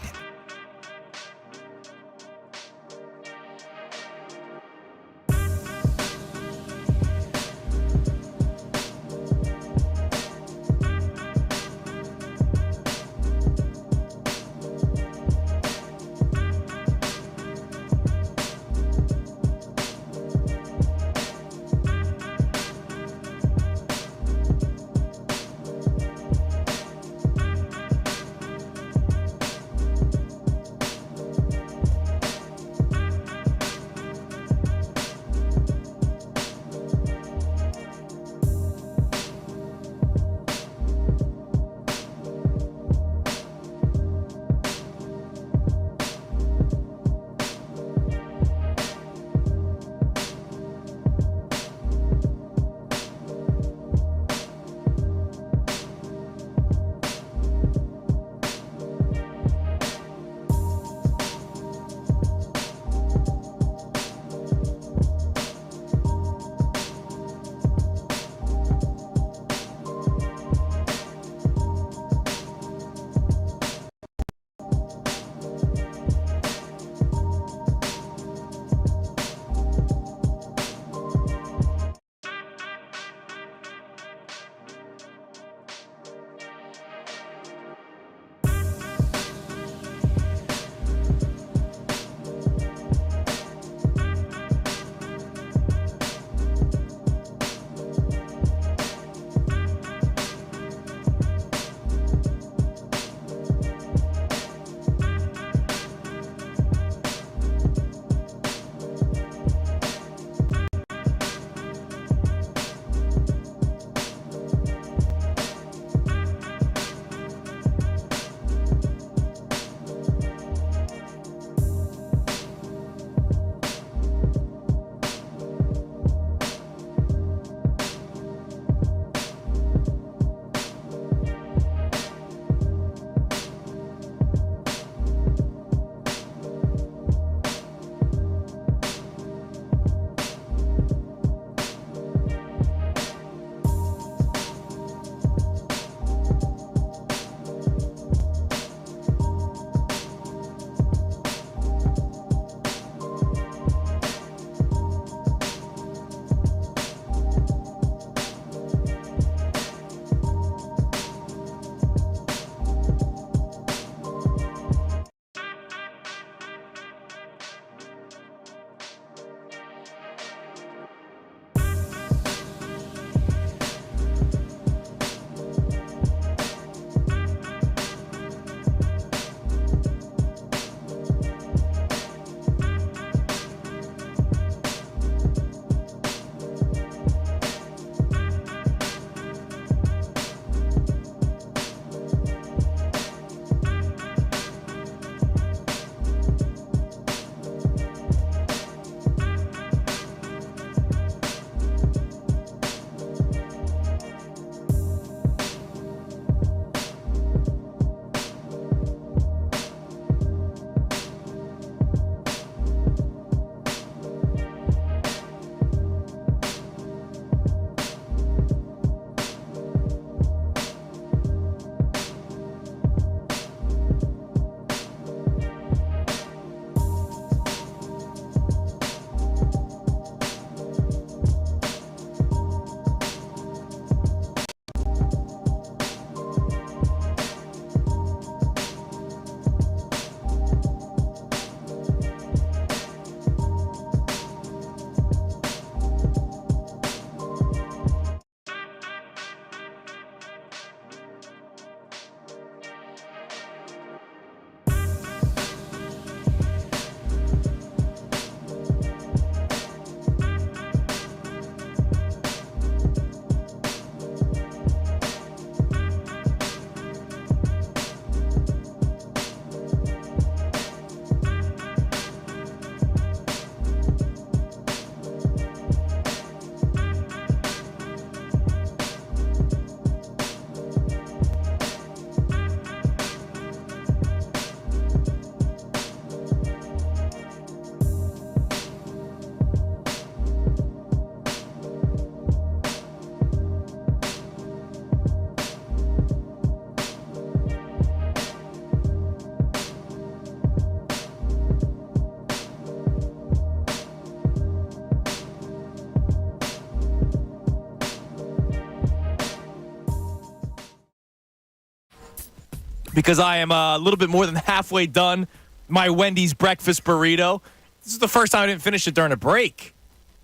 because I am a little bit more than halfway done my Wendy's breakfast burrito. This is the first time I didn't finish it during a break.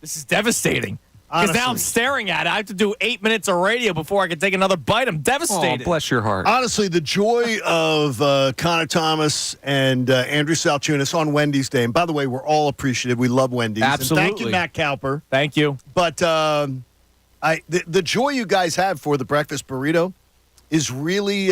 This is devastating. Because now I'm staring at it. I have to do 8 minutes of radio before I can take another bite. I'm devastated. Oh, bless your heart. Honestly, the joy of Connor Thomas and Andrew Salciunas on Wendy's Day. And by the way, we're all appreciative. We love Wendy's. Absolutely. And thank you, Matt Cowper. Thank you. But the joy you guys have for the breakfast burrito is really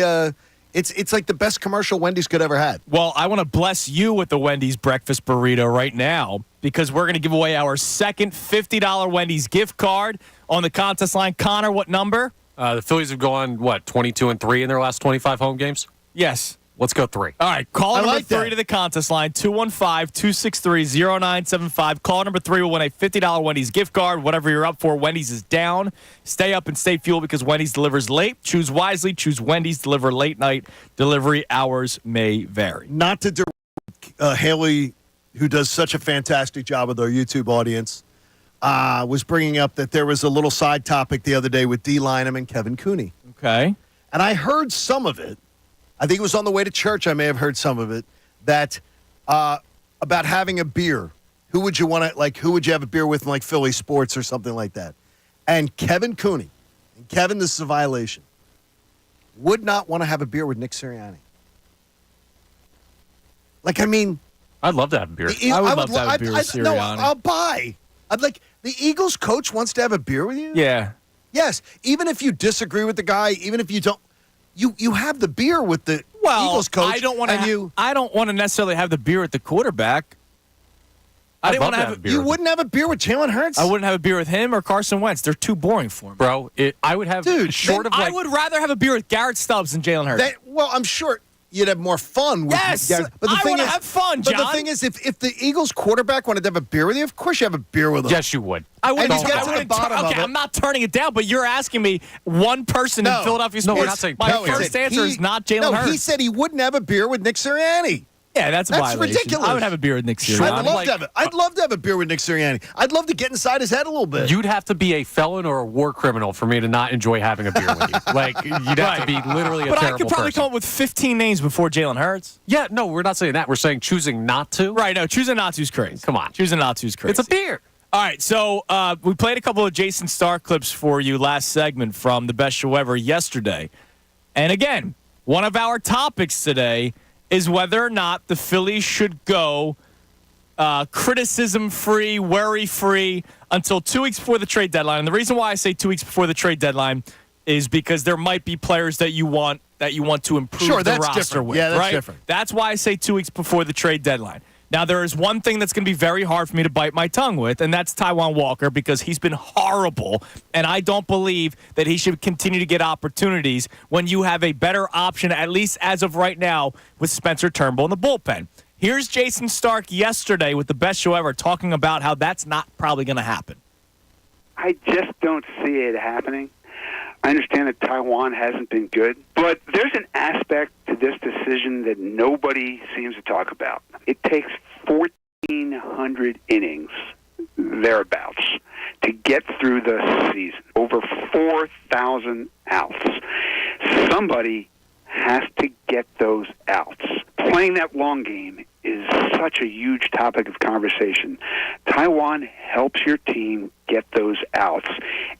it's like the best commercial Wendy's could ever had. Well, I want to bless you with the Wendy's breakfast burrito right now because we're going to give away our second $50 Wendy's gift card on the contest line. Connor, what number? The Phillies have gone, 22-3 in their last 25 home games? Yes. Let's go 3. All right, call number like 3 that. to the contest line, 215-263-0975. Call number 3 will win a $50 Wendy's gift card. Whatever you're up for, Wendy's is down. Stay up and stay fueled because Wendy's delivers late. Choose wisely. Choose Wendy's. Deliver late night. Delivery hours may vary. Not to Haley, who does such a fantastic job with our YouTube audience, was bringing up that there was a little side topic the other day with D. Lynam and Kevin Cooney. Okay. And I heard some of it. I think it was on the way to church. I may have heard some of it that about having a beer. Who would you want to who would you have a beer with in Philly sports or something like that? And Kevin Cooney, and Kevin, this is a violation, would not want to have a beer with Nick Sirianni. I'd love to have a beer. I would love to have a beer with Sirianni. No, I'll buy. The Eagles coach wants to have a beer with you? Yeah. Yes. Even if you disagree with the guy, even if you don't, you have the beer with the Eagles coach. I don't want to. I don't want to necessarily have the beer with the quarterback. I didn't want to have a beer. You wouldn't have a beer with Jalen Hurts? I wouldn't have a beer with him or Carson Wentz. They're too boring for me. Bro, I would have I would rather have a beer with Garrett Stubbs than Jalen Hurts. Well, I'm sure you'd have more fun with Yes, Garrett. But the I thing want to is, have fun, John. But the thing is, if the Eagles quarterback wanted to have a beer with you, of course you have a beer with him. Yes, you would. I would. And you get to the bottom of it. I'm not turning it down, but you're asking me one person in Philadelphia sports. we're not saying my first answer is not Jalen Hurts. No, he said he wouldn't have a beer with Nick Sirianni. Yeah, that's a violation. ridiculous. I would have a beer with Nick Sirianni. I'd love to have a beer with Nick Sirianni. I'd love to get inside his head a little bit. You'd have to be a felon or a war criminal for me to not enjoy having a beer with you. You'd have to be literally a terrible person. But I could probably come up with 15 names before Jalen Hurts. Yeah, no, we're not saying that. We're saying choosing not to. Right, no, choosing not to is crazy. Come on. Choosing not to is crazy. It's a beer. All right, so we played a couple of Jason Stark clips for you last segment from The Best Show Ever yesterday. And again, one of our topics today is whether or not the Phillies should go criticism-free, worry-free until 2 weeks before the trade deadline. And the reason why I say 2 weeks before the trade deadline is because there might be players that you want to improve the roster different. with. Yeah, that's right? different. That's why I say 2 weeks before the trade deadline. Now, there is one thing that's going to be very hard for me to bite my tongue with, and that's Taijuan Walker, because he's been horrible, and I don't believe that he should continue to get opportunities when you have a better option, at least as of right now, with Spencer Turnbull in the bullpen. Here's Jason Stark yesterday with The Best Show Ever talking about how that's not probably going to happen. I just don't see it happening. I understand that Taijuan hasn't been good, but there's an aspect to this decision that nobody seems to talk about. It takes 1,400 innings, thereabouts, to get through the season. Over 4,000 outs. Somebody has to get those outs. Playing that long game is such a huge topic of conversation. Taijuan helps your team get those outs,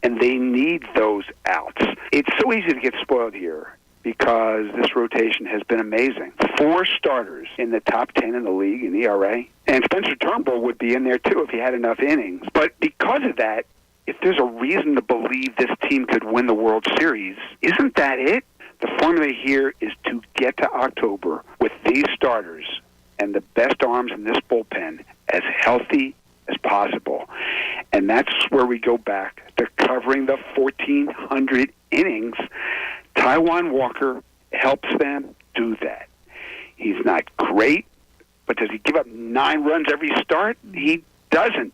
and they need those outs. It's so easy to get spoiled here because this rotation has been amazing. 4 starters in the top 10 in the league in ERA, and Spencer Turnbull would be in there too if he had enough innings. But because of that, if there's a reason to believe this team could win the World Series, isn't that it? The formula here is to get to October with these starters and the best arms in this bullpen as healthy as possible. And that's where we go back to covering the 1,400 innings. Taijuan Walker helps them do that. He's not great, but does he give up 9 runs every start? He doesn't.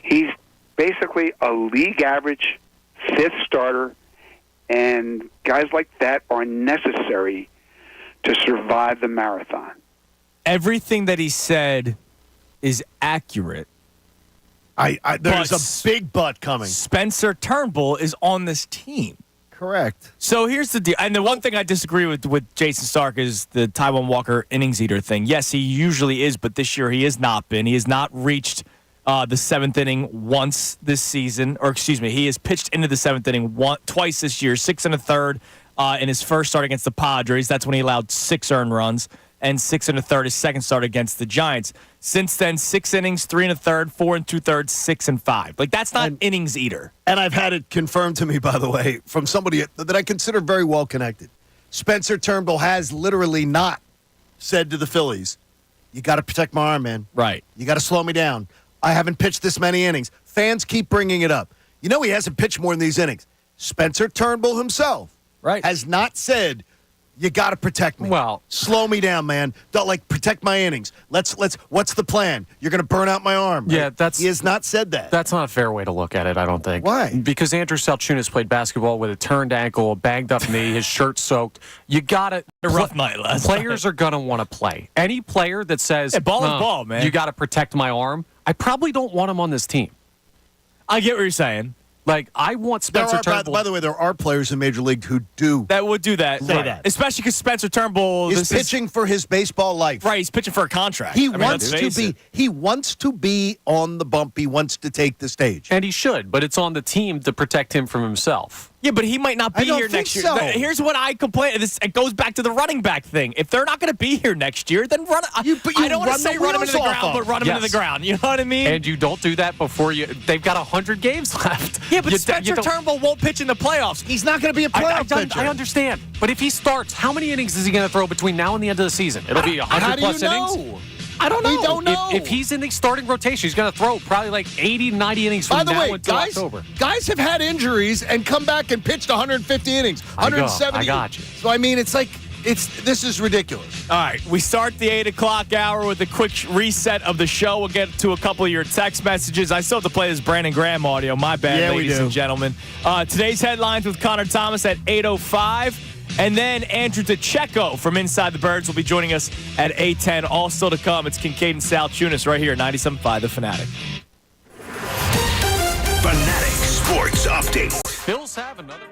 He's basically a league average 5th starter, and guys like that are necessary to survive the marathon. Everything that he said is accurate. There's a big but coming. Spencer Turnbull is on this team. Correct. So here's the deal. And the one thing I disagree with Jason Stark is the Taijuan Walker innings eater thing. Yes, he usually is, but this year he has not been. He has not reached the seventh inning once this season. Or, excuse me, he has pitched into the seventh inning twice this year, 6 1/3 in his first start against the Padres. That's when he allowed 6 earned runs. And 6 1/3 his second start against the Giants. Since then, 6 innings, 3 1/3, 4 2/3, 6 5. Like, that's not innings eater. And I've had it confirmed to me, by the way, from somebody that I consider very well connected. Spencer Turnbull has literally not said to the Phillies, you got to protect my arm, man. Right. You got to slow me down. I haven't pitched this many innings. Fans keep bringing it up. You know he hasn't pitched more than these innings. Spencer Turnbull himself has not said, you got to protect me. Well, slow me down, man. Don't protect my innings. Let's. What's the plan? You're going to burn out my arm. Yeah, he has not said that. That's not a fair way to look at it, I don't think. Why? Because Andrew Salciunas played basketball with a turned ankle, a banged up knee, his shirt soaked. You got to a rough night last Players are going to want to play. Any player that says, ball is ball, man. You got to protect my arm, I probably don't want him on this team. I get what you're saying. Like, I want Spencer Turnbull. By the way, there are players in Major League who do. That would do that. Say that. Especially because Spencer Turnbull is pitching for his baseball life. Right, he's pitching for a contract. He wants to be on the bump. He wants to take the stage. And he should, but it's on the team to protect him from himself. Yeah, but he might not be here next year. So. Here's what I complain. It goes back to the running back thing. If they're not going to be here next year, then run. I don't want to say run him into the ground, but run him into the ground. You know what I mean? And you don't do that before they've got 100 games left. Yeah, but Spencer Turnbull won't pitch in the playoffs. He's not going to be a playoff pitcher. I understand. But if he starts, how many innings is he going to throw between now and the end of the season? It'll be 100-plus innings? I don't know. We don't know. If he's in the starting rotation, he's going to throw probably like 80, 90 innings from now until October. Guys have had injuries and come back and pitched 150 innings, 170. I got you. So, I mean, this is ridiculous. All right, we start the 8 o'clock hour with a quick reset of the show. We'll get to a couple of your text messages. I still have to play this Brandon Graham audio. My bad, ladies and gentlemen. Today's headlines with Connor Thomas at 8:05. And then Andrew DiCecco from Inside the Birds will be joining us at 8:10. All still to come. It's Kincade Salciunas right here at 97.5 The Fanatic. Fanatic Sports Update. Phils have another.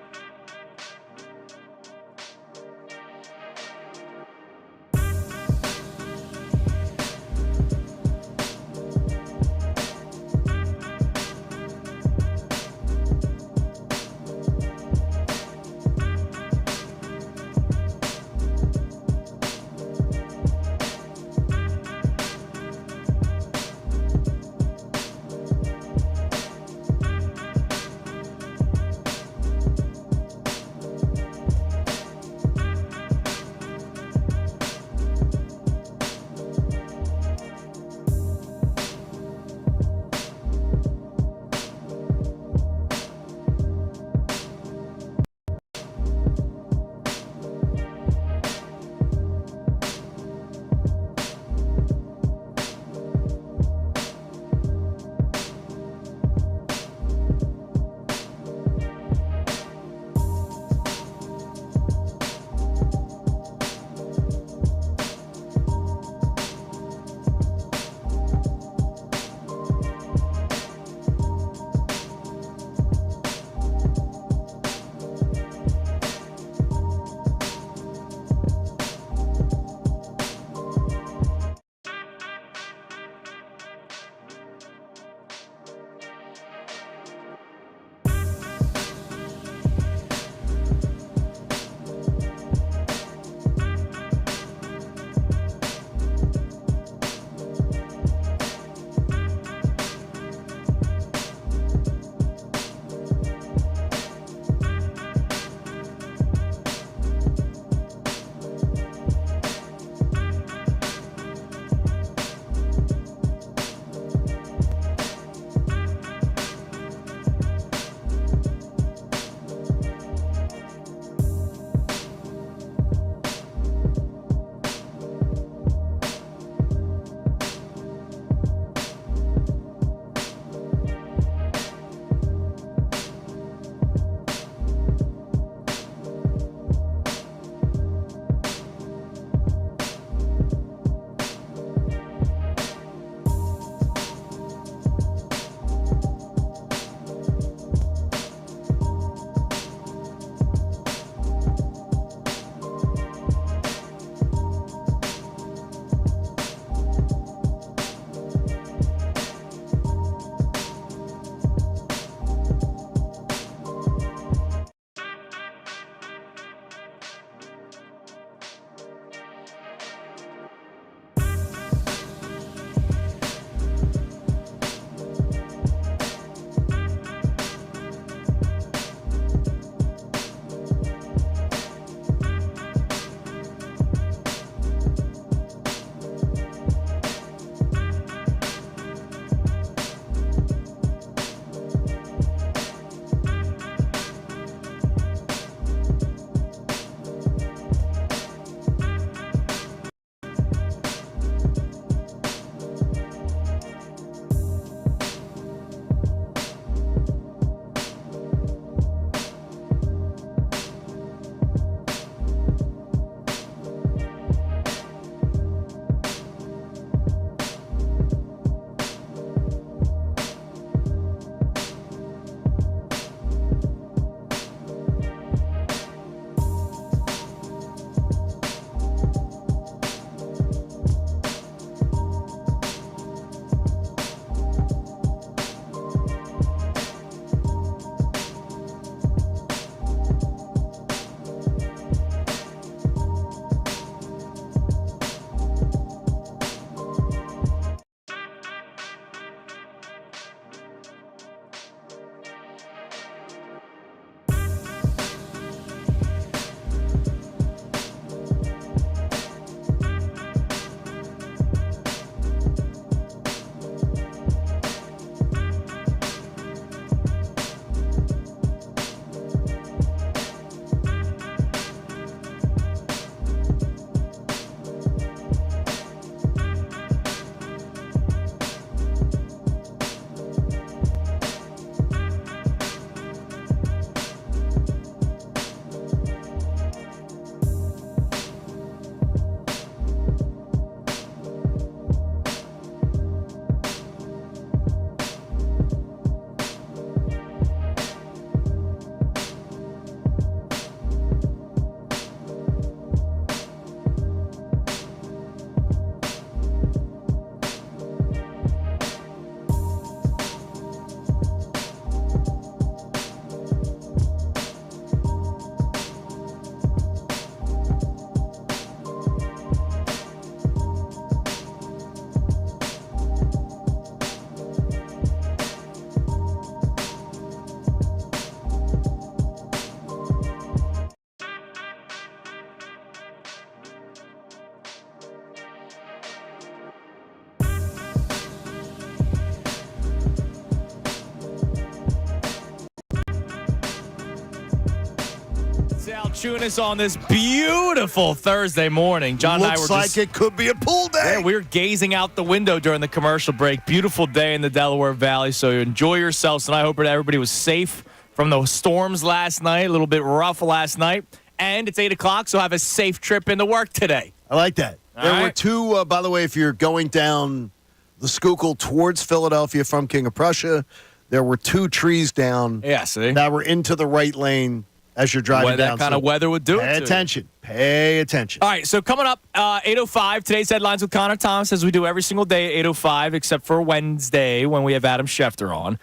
Salciunas on this beautiful Thursday morning. John and I were Looks like it could be a pool day. Yeah, we were gazing out the window during the commercial break. Beautiful day in the Delaware Valley, so enjoy yourselves. And I hope that everybody was safe from the storms last night. A little bit rough last night. And it's 8 o'clock, so have a safe trip into work today. I like that. There were two, by the way, if you're going down the Schuylkill towards Philadelphia from King of Prussia, there were 2 trees down that were into the right lane as you're driving down. That kind of weather would do it. Pay attention. Pay attention. All right, so coming up, 8:05, today's headlines with Connor Thomas, as we do every single day at 8:05, except for Wednesday when we have Adam Schefter on.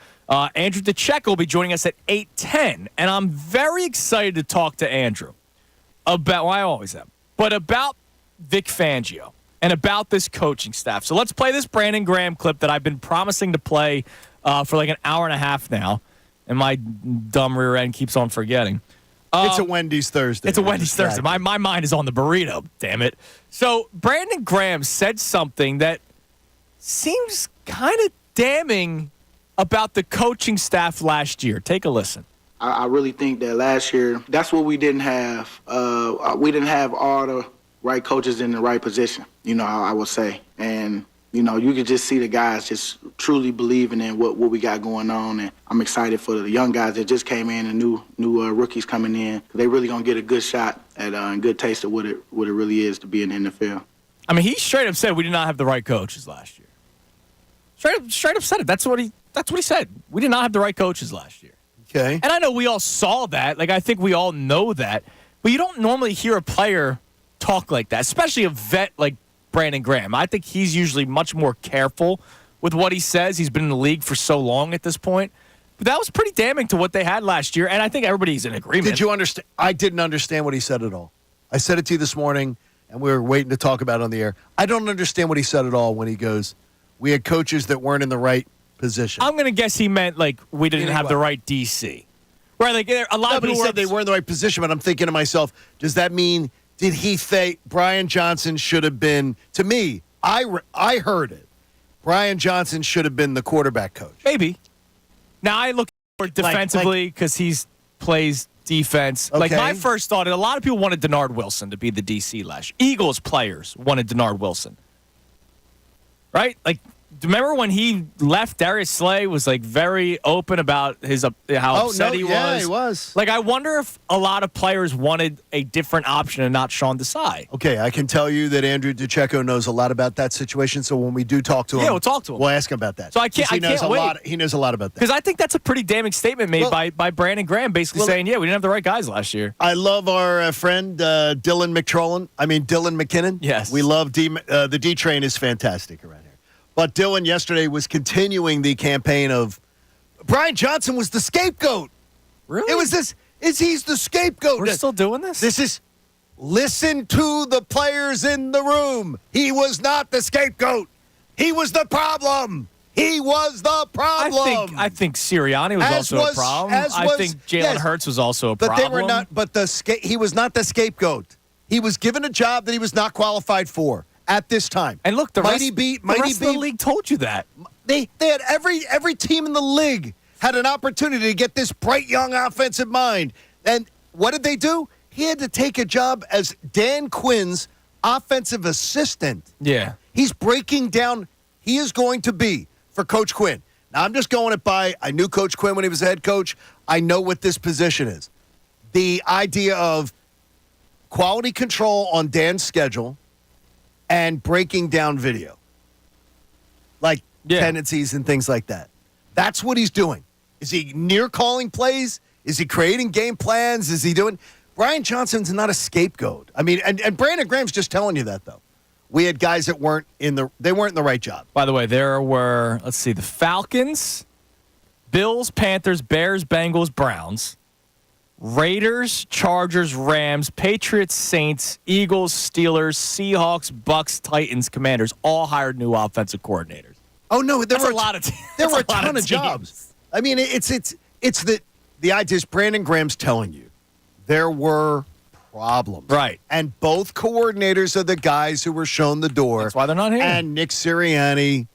Andrew DiCecco will be joining us at 8:10, and I'm very excited to talk to Andrew about, well, I always am, but about Vic Fangio and about this coaching staff. So let's play this Brandon Graham clip that I've been promising to play for like an hour and a half now, and my dumb rear end keeps on forgetting. It's a Wendy's Thursday. It's a Wendy's Thursday. My mind is on the burrito, damn it. So Brandon Graham said something that seems kind of damning about the coaching staff last year. Take a listen. I really think that last year, that's what we didn't have. We didn't have all the right coaches in the right position, I would say. And, you could just see the guys just truly believing in what we got going on. And I'm excited for the young guys that just came in and new rookies coming in. They really going to get a good shot at a good taste of what it really is to be in the NFL. I mean, he straight up said we did not have the right coaches last year. Straight up said it. That's what he said. We did not have the right coaches last year. Okay. And I know we all saw that. Like, I think we all know that. But you don't normally hear a player talk like that, especially a vet like Brandon Graham. I think he's usually much more careful with what he says. He's been in the league for so long at this point. But that was pretty damning to what they had last year, and I think everybody's in agreement. Did you understand? I didn't understand what he said at all. I said it to you this morning, and we were waiting to talk about it on the air. I don't understand what he said at all when he goes, we had coaches that weren't in the right position. I'm going to guess he meant, like, we didn't have the right DC. Right, like, a lot of people said they were in the right position, but I'm thinking to myself, does that mean, did he think Brian Johnson should have been, to me, I heard it, Brian Johnson should have been the quarterback coach. Maybe. Now, I look for defensively because he plays defense. Okay. Like, my first thought, a lot of people wanted Denard Wilson to be the DC last year. Eagles players wanted Denard Wilson. Right? Like, remember when he left? Darius Slay was like very open about how upset he was. Yeah, he was. Like, I wonder if a lot of players wanted a different option and not Sean Desai. Okay, I can tell you that Andrew DiCecco knows a lot about that situation. So when we do talk to him, we'll talk to him. We'll ask him about that. So I can't wait. He knows a lot about that because I think that's a pretty damning statement made by Brandon Graham, basically saying, we didn't have the right guys last year. I love our friend Dylan McKinnon. Yes, we love the D Train is fantastic around here. But Dylan yesterday was continuing the campaign of Brian Johnson was the scapegoat. Really? It was this. He's the scapegoat. We're still doing this? This is listen to the players in the room. He was not the scapegoat. He was the problem. He was the problem. I think Sirianni was also a problem. I think Jalen Hurts was also a problem. But they were not. But he was not the scapegoat. He was given a job that he was not qualified for at this time. And look, the rest of the league told you that. They had every team in the league had an opportunity to get this bright young offensive mind. And what did they do? He had to take a job as Dan Quinn's offensive assistant. Yeah. He's breaking down. He is going to be for Coach Quinn. Now, I'm just going it by, I knew Coach Quinn when he was a head coach. I know what this position is. The idea of quality control on Dan's schedule and breaking down video, like tendencies and things like that. That's what he's doing. Is he near calling plays? Is he creating game plans? Is he doing? Brian Johnson's not a scapegoat. I mean, and Brandon Graham's just telling you that, though. We had guys that weren't in the right job. By the way, there were, the Falcons, Bills, Panthers, Bears, Bengals, Browns, Raiders, Chargers, Rams, Patriots, Saints, Eagles, Steelers, Seahawks, Bucks, Titans, Commanders all hired new offensive coordinators. Oh no, there were a lot of there were a ton of jobs. I mean, it's the idea is Brandon Graham's telling you there were problems, right? And both coordinators are the guys who were shown the door. That's why they're not here. And Nick Sirianni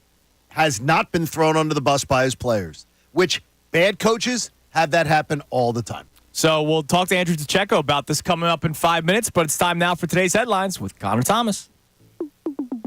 has not been thrown under the bus by his players, which bad coaches have that happen all the time. So we'll talk to Andrew DiCecco about this coming up in 5 minutes, but it's time now for today's headlines with Connor Thomas.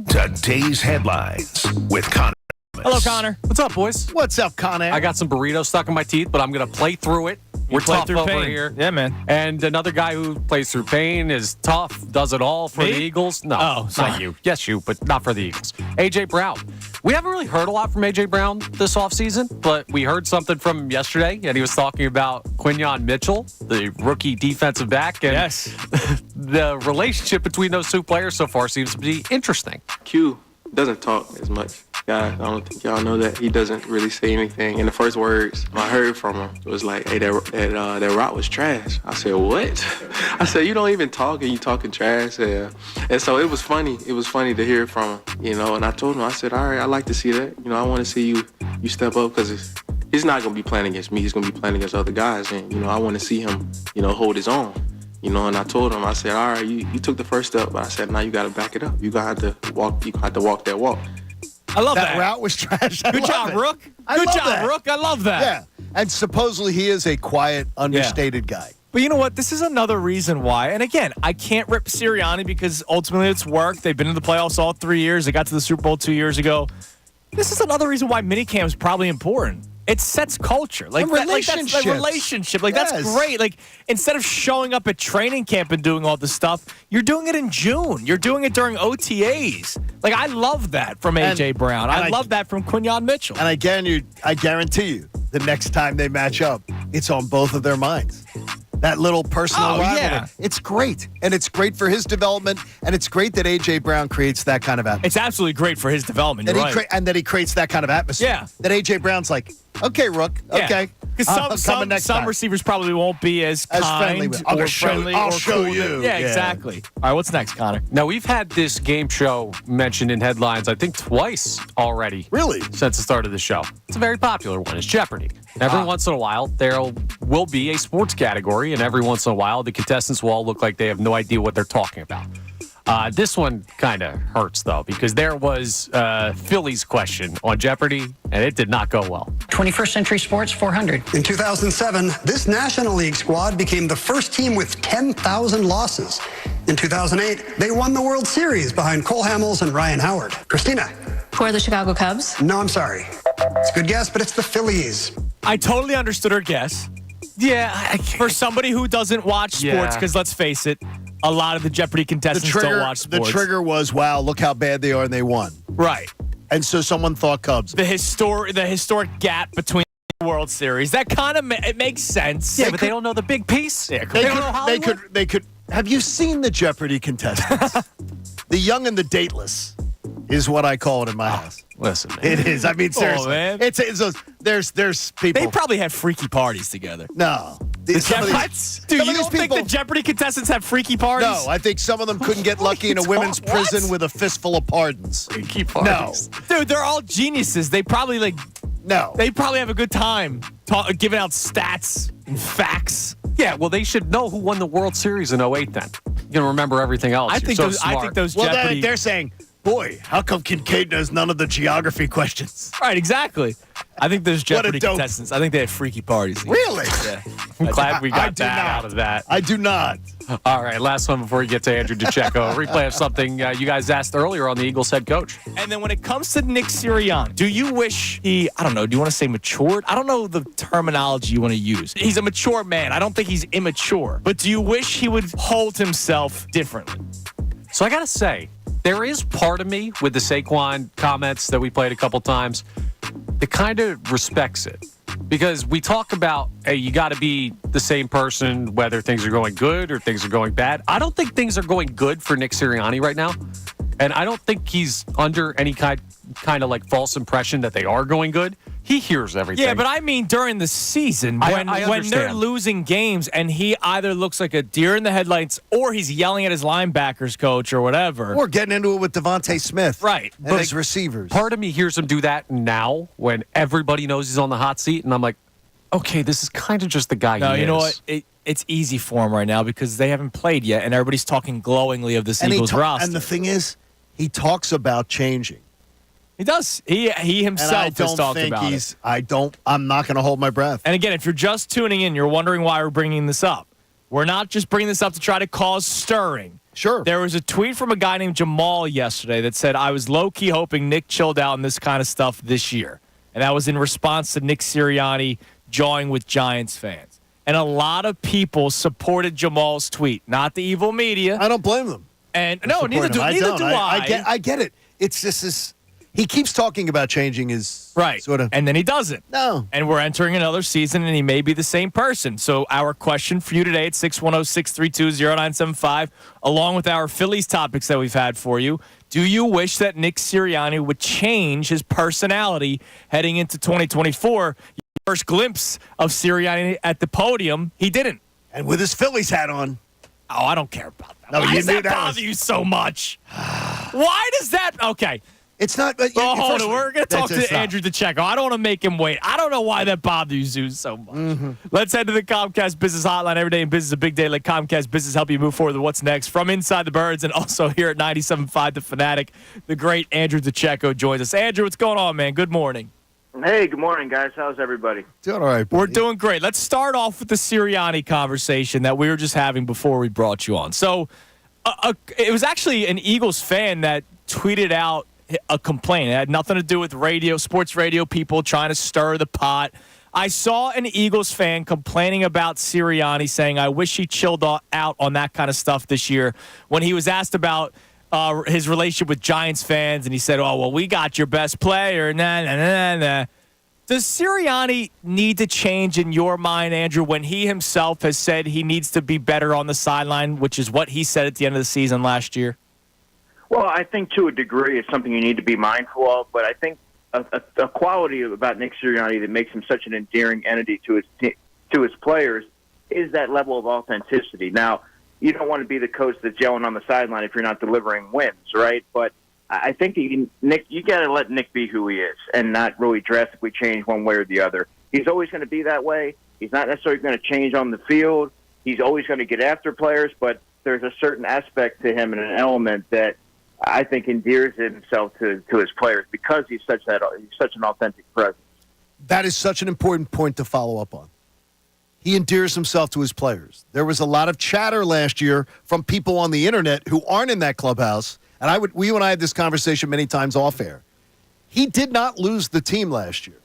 Today's headlines with Connor. Hello, Connor. What's up, boys? What's up, Connor? I got some burritos stuck in my teeth, but I'm going to play through it. We're play tough through over pain. here. Yeah, man. And another guy who plays through pain is tough, does it all for Me? the Eagles. No, Oh, sorry. not you. Yes, you, but not for the Eagles. A.J. Brown. We haven't really heard a lot from A.J. Brown this offseason, but we heard something from him yesterday, and he was talking about Quinyon Mitchell, the rookie defensive back. And Yes. the relationship between those two players so far seems to be interesting. Q doesn't talk as much. Yeah, I don't think y'all know that. He doesn't really say anything. And the first words I heard from him was like, hey, that route was trash. I said, what? I said, you don't even talk and you talking trash. Yeah. And so it was funny. It was funny to hear it from him, And I told him, I said, all right, I like to see that. I want to see you step up because he's not going to be playing against me. He's going to be playing against other guys. And, I want to see him, hold his own. And I told him, I said, all right, you took the first step, but I said, now you got to back it up. You got to walk that walk. I love that. That route was trash. Good job, Rook. Good job, Rook. I love that. Yeah. And supposedly he is a quiet, understated guy. But you know what? This is another reason why. And again, I can't rip Sirianni because ultimately it's worked. They've been in the playoffs all 3 years. They got to the Super Bowl 2 years ago. This is another reason why minicamp is probably important. It sets culture. Like, relationship. That's great. Like, instead of showing up at training camp and doing all this stuff, you're doing it in June. You're doing it during OTAs. Like, I love that from A.J. Brown. I love that from Quinyon Mitchell. And I guarantee you, the next time they match up, it's on both of their minds. That little personal rivalry. Yeah. It's great. And it's great for his development. And it's great that A.J. Brown creates that kind of atmosphere. It's absolutely great for his development. And that he creates that kind of atmosphere. Yeah. That A.J. Brown's like, okay, Rook, okay. Because some receivers probably won't be as friendly kind I'll or show, friendly I'll or show cool. you. Yeah, exactly. All right, what's next, Connor? Now, we've had this game show mentioned in headlines, I think, twice already. Really? Since the start of the show. It's a very popular one. It's Jeopardy. Every once in a while, there will be a sports category, and every once in a while, the contestants will all look like they have no idea what they're talking about. This one kind of hurts, though, because there was a Phillies question on Jeopardy, and it did not go well. 21st Century Sports 400. In 2007, this National League squad became the first team with 10,000 losses. In 2008, they won the World Series behind Cole Hamels and Ryan Howard. Christina. Who are the Chicago Cubs? No, I'm sorry. It's a good guess, but it's the Phillies. I totally understood her guess. Yeah. For somebody who doesn't watch sports, because let's face it, a lot of the Jeopardy contestants don't watch sports. The trigger was, wow, look how bad they are, and they won. Right. And so someone thought Cubs. The historic gap between the World Series. That kind of it makes sense. Yeah, but they don't know the big piece. Yeah, they could. Have you seen the Jeopardy contestants? The young and the dateless is what I call it in my house. Listen, man. It is. I mean, seriously. Man. It's there's people. They probably have freaky parties together. No. Dude, you don't think the Jeopardy contestants have freaky parties? No, I think some of them couldn't get lucky in a women's prison with a fistful of pardons. Freaky parties. No. Dude, they're all geniuses. They probably They probably have a good time giving out stats and facts. Yeah, well, they should know who won the World Series in 2008 then. You're going to remember everything else. I think those Jeopardy... they're saying, boy, how come Kincade knows none of the geography questions? Right, exactly. I think those Jeopardy contestants, I think they have freaky parties. Really? Yeah. I'm glad we got that out of that. I do not. All right, last one before we get to Andrew DiCecco. A replay of something you guys asked earlier on the Eagles head coach. And then when it comes to Nick Sirianni, do you wish he, I don't know, do you want to say matured? I don't know the terminology you want to use. He's a mature man. I don't think he's immature. But do you wish he would hold himself differently? So I got to say, there is part of me with the Saquon comments that we played a couple times that kind of respects it. Because we talk about, hey, you got to be the same person whether things are going good or things are going bad. I don't think things are going good for Nick Sirianni right now. And I don't think he's under any kind of like false impression that they are going good. He hears everything. Yeah, but I mean during the season when they're losing games and he either looks like a deer in the headlights or he's yelling at his linebackers coach or whatever. Or getting into it with Devontae Smith. Right. And his receivers. Part of me hears him do that now when everybody knows he's on the hot seat. And I'm like, okay, this is kind of just the guy he is. You know what? It's easy for him right now because they haven't played yet and everybody's talking glowingly of this Eagles roster. And the thing is, he talks about changing. He does. He himself has talked about it. I'm not going to hold my breath. And again, if you're just tuning in, you're wondering why we're bringing this up. We're not just bringing this up to try to cause stirring. Sure. There was a tweet from a guy named Jamal yesterday that said, I was low-key hoping Nick chilled out on this kind of stuff this year. And that was in response to Nick Sirianni jawing with Giants fans. And a lot of people supported Jamal's tweet, not the evil media. I don't blame them. And no, neither do I. I get it. It's just this. He keeps talking about changing his sort of, and then he doesn't. No. And we're entering another season, and he may be the same person. So our question for you today at 610-632-0975, along with our Phillies topics that we've had for you, do you wish that Nick Sirianni would change his personality heading into 2024? Your first glimpse of Sirianni at the podium, he didn't. And with his Phillies hat on. Oh, I don't care about that. No, Why does that bother you so much? Why does that? Okay. It's not. Hold on. We're going to talk to Andrew DiCecco. I don't want to make him wait. I don't know why that bothers you so much. Mm-hmm. Let's head to the Comcast Business Hotline. Every day in business is a big day. Let Comcast Business help you move forward with what's next. From Inside the Birds and also here at 97.5 The Fanatic, the great Andrew DiCecco joins us. Andrew, what's going on, man? Good morning. Hey, good morning, guys. How's everybody? Doing all right, buddy. We're doing great. Let's start off with the Sirianni conversation that we were just having before we brought you on. So it was actually an Eagles fan that tweeted out a complaint. It had nothing to do with sports radio people trying to stir the pot. I saw an Eagles fan complaining about Sirianni, saying, I wish he chilled out on that kind of stuff this year. When he was asked about his relationship with Giants fans, and he said, oh, well, we got your best player. Nah. Does Sirianni need to change in your mind, Andrew, when he himself has said he needs to be better on the sideline, which is what he said at the end of the season last year? Well, I think to a degree it's something you need to be mindful of, but I think a quality about Nick Sirianni that makes him such an endearing entity to his players is that level of authenticity. Now, you don't want to be the coach that's yelling on the sideline if you're not delivering wins, right? But I think you got to let Nick be who he is and not really drastically change one way or the other. He's always going to be that way. He's not necessarily going to change on the field. He's always going to get after players, but there's a certain aspect to him and an element that I think endears himself to his players because he's such an authentic presence. That is such an important point to follow up on. He endears himself to his players. There was a lot of chatter last year from people on the internet who aren't in that clubhouse, and you and I had this conversation many times off air. He did not lose the team last year.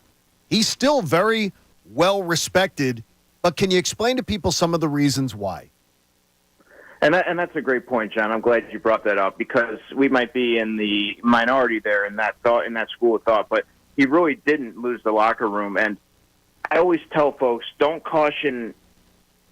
He's still very well respected, but can you explain to people some of the reasons why? And that's a great point, John. I'm glad you brought that up because we might be in the minority there in that school of thought, but he really didn't lose the locker room. And I always tell folks, don't caution,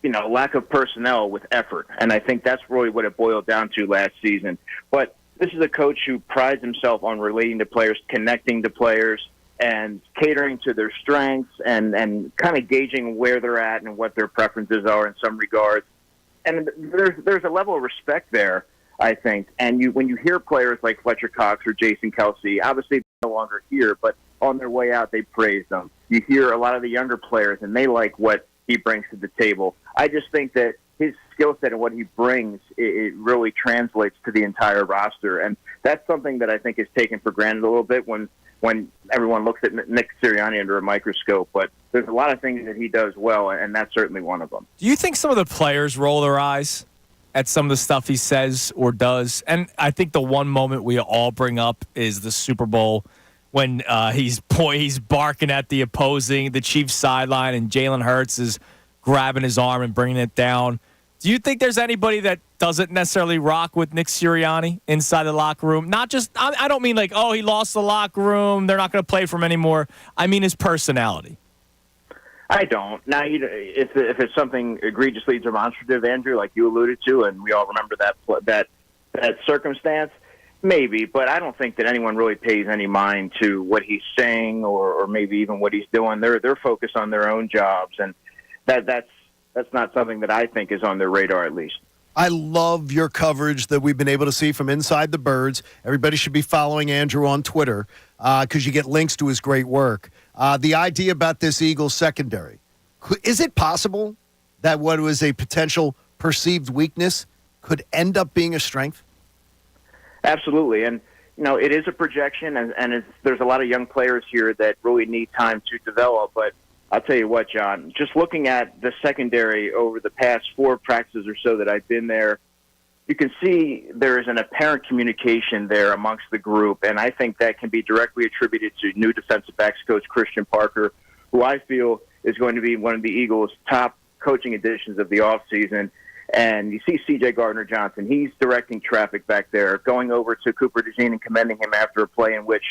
lack of personnel with effort. And I think that's really what it boiled down to last season. But this is a coach who prides himself on relating to players, connecting to players, and catering to their strengths and kind of gauging where they're at and what their preferences are in some regards. And there's a level of respect there, I think. And when you hear players like Fletcher Cox or Jason Kelsey, obviously they're no longer here, but on their way out, they praise them. You hear a lot of the younger players, and they like what he brings to the table. I just think that his skill set and what he brings, it really translates to the entire roster. And that's something that I think is taken for granted a little bit when everyone looks at Nick Sirianni under a microscope. But there's a lot of things that he does well, and that's certainly one of them. Do you think some of the players roll their eyes at some of the stuff he says or does? And I think the one moment we all bring up is the Super Bowl when he's barking at the Chiefs sideline, and Jalen Hurts is grabbing his arm and bringing it down. Do you think there's anybody that doesn't necessarily rock with Nick Sirianni inside the locker room? Not just, I don't mean like, oh, he lost the locker room, they're not going to play for him anymore. I mean his personality. I don't. Now, if it's something egregiously demonstrative, Andrew, like you alluded to, and we all remember that circumstance, maybe. But I don't think that anyone really pays any mind to what he's saying or maybe even what he's doing. They're focused on their own jobs, and that's not something that I think is on their radar, at least. I love your coverage that we've been able to see from Inside the Birds. Everybody should be following Andrew on Twitter because you get links to his great work. The idea about this Eagles secondary, is it possible that what was a potential perceived weakness could end up being a strength? Absolutely. And, it is a projection, and there's a lot of young players here that really need time to develop. But I'll tell you what, John, just looking at the secondary over the past 4 practices or so that I've been there, you can see there is an apparent communication there amongst the group, and I think that can be directly attributed to new defensive backs coach Christian Parker, who I feel is going to be one of the Eagles' top coaching additions of the offseason. And you see C.J. Gardner-Johnson. He's directing traffic back there, going over to Cooper DeJean and commending him after a play in which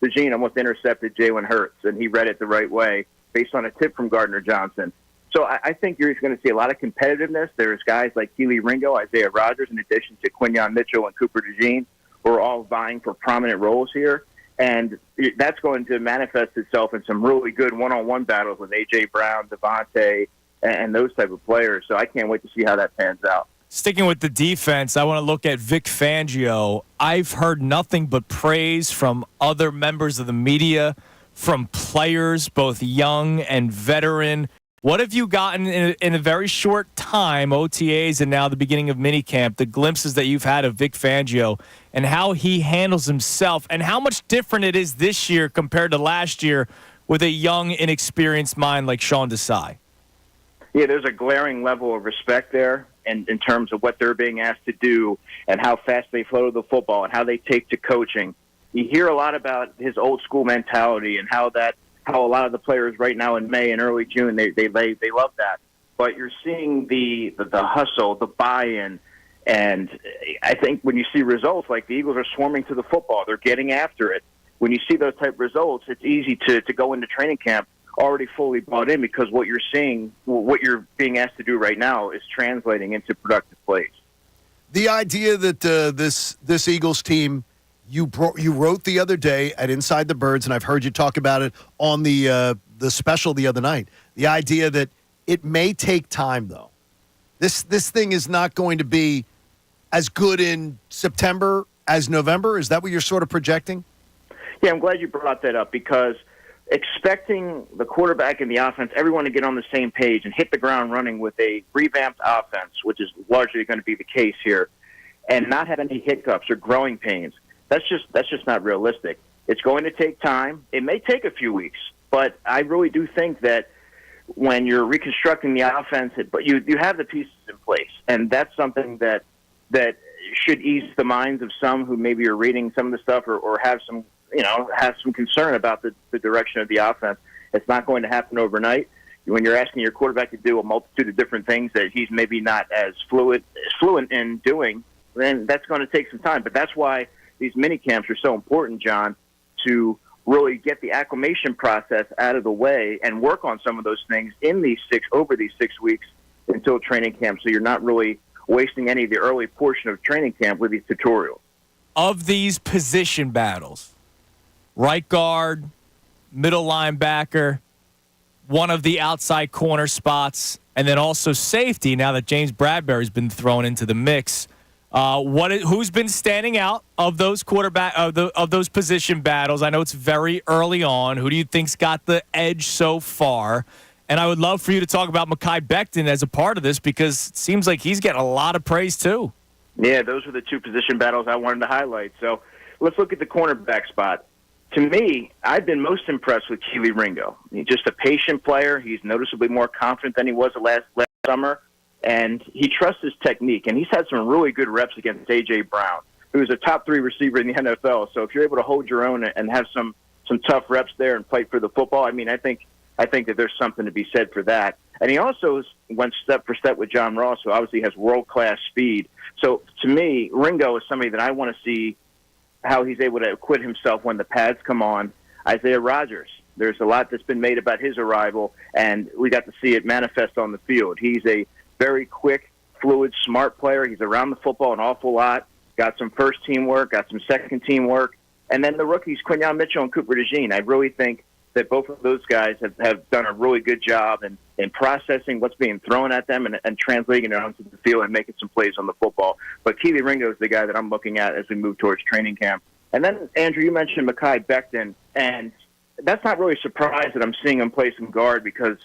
DeJean almost intercepted Jalen Hurts, and he read it the right way based on a tip from Gardner-Johnson. So I think you're going to see a lot of competitiveness. There's guys like Keely Ringo, Isaiah Rodgers, in addition to Quinyon Mitchell and Cooper DeJean, who are all vying for prominent roles here. And that's going to manifest itself in some really good one-on-one battles with A.J. Brown, Devontae, and those type of players. So I can't wait to see how that pans out. Sticking with the defense, I want to look at Vic Fangio. I've heard nothing but praise from other members of the media, from players, both young and veteran. What have you gotten in a very short time, OTAs and now the beginning of minicamp, the glimpses that you've had of Vic Fangio and how he handles himself and how much different it is this year compared to last year with a young, inexperienced mind like Sean Desai? Yeah, there's a glaring level of respect there in terms of what they're being asked to do and how fast they flow to the football and how they take to coaching. You hear a lot about his old school mentality and how a lot of the players right now in May and early June, they love that. But you're seeing the hustle, the buy-in, and I think when you see results like the Eagles are swarming to the football, they're getting after it. When you see those type of results, it's easy to go into training camp already fully bought in because what you're seeing, what you're being asked to do right now is translating into productive plays. The idea that this Eagles team, you wrote the other day at Inside the Birds, and I've heard you talk about it on the special the other night. The idea that it may take time, though. This thing is not going to be as good in September as November. Is that what you're sort of projecting? Yeah, I'm glad you brought that up because expecting the quarterback and the offense, everyone to get on the same page and hit the ground running with a revamped offense, which is largely going to be the case here, and not have any hiccups or growing pains. That's just not realistic. It's going to take time. It may take a few weeks, but I really do think that when you're reconstructing the offense, but you have the pieces in place, and that's something that should ease the minds of some who maybe are reading some of the stuff or have some concern about the direction of the offense. It's not going to happen overnight. When you're asking your quarterback to do a multitude of different things that he's maybe not as fluent in doing, then that's going to take some time. But that's why these mini camps are so important, John, to really get the acclimation process out of the way and work on some of those things over these 6 weeks until training camp, so you're not really wasting any of the early portion of training camp with these tutorials. Of these position battles, right guard, middle linebacker, one of the outside corner spots, and then also safety, now that James Bradbury's been thrown into the mix. Who's been standing out of those of those position battles? I know it's very early on. Who do you think's got the edge so far? And I would love for you to talk about McKai Becton as a part of this because it seems like he's getting a lot of praise too. Yeah, those were the two position battles I wanted to highlight. So let's look at the cornerback spot. To me, I've been most impressed with Keely Ringo. He's just a patient player. He's noticeably more confident than he was last summer, and he trusts his technique. And he's had some really good reps against A.J. Brown, who's a top 3 receiver in the NFL. So if you're able to hold your own and have some tough reps there and fight for the football, I mean, I think that there's something to be said for that. And he also went step for step with John Ross, who obviously has world-class speed. So to me, Ringo is somebody that I want to see how he's able to acquit himself when the pads come on. Isaiah Rodgers, there's a lot that's been made about his arrival, and we got to see it manifest on the field. He's a very quick, fluid, smart player. He's around the football an awful lot, got some first-team work, got some second-team work. And then the rookies, Quinyon Mitchell and Cooper DeJean, I really think that both of those guys have done a really good job in processing what's being thrown at them and translating it onto the field and making some plays on the football. But Keely Ringo is the guy that I'm looking at as we move towards training camp. And then, Andrew, you mentioned McKai Becton, and that's not really a surprise that I'm seeing him play some guard because,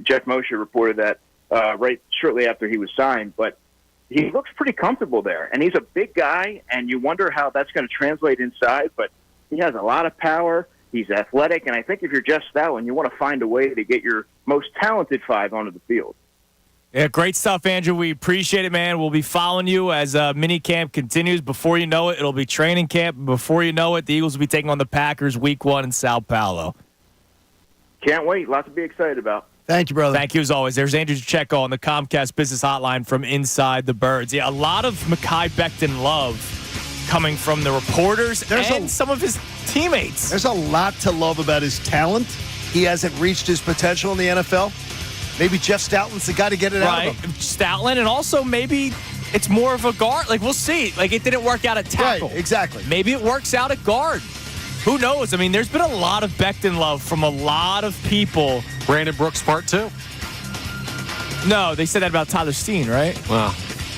Jeff Mosher reported that right shortly after he was signed. But he looks pretty comfortable there. And he's a big guy, and you wonder how that's going to translate inside, but he has a lot of power. He's athletic, and I think if you're Jeff Stalin, you want to find a way to get your most talented 5 onto the field. Yeah, great stuff, Andrew. We appreciate it, man. We'll be following you as mini camp continues. Before you know it, it'll be training camp. Before you know it, the Eagles will be taking on the Packers week 1 in Sao Paulo. Can't wait. Lots to be excited about. Thank you, brother. Thank you, as always. There's Andrew DiCecco on the Comcast Business Hotline from Inside the Birds. Yeah, a lot of McKai Becton love coming from the reporters and some of his teammates. There's a lot to love about his talent. He hasn't reached his potential in the NFL. Maybe Jeff Stoutland's the guy to get it out of him. Stoutland, and also maybe it's more of a guard. Like, we'll see. Like, it didn't work out at tackle. Right, exactly. Maybe it works out at guard. Who knows? I mean, there's been a lot of Becton love from a lot of people. Brandon Brooks part 2. No, they said that about Tyler Steen, right? Well,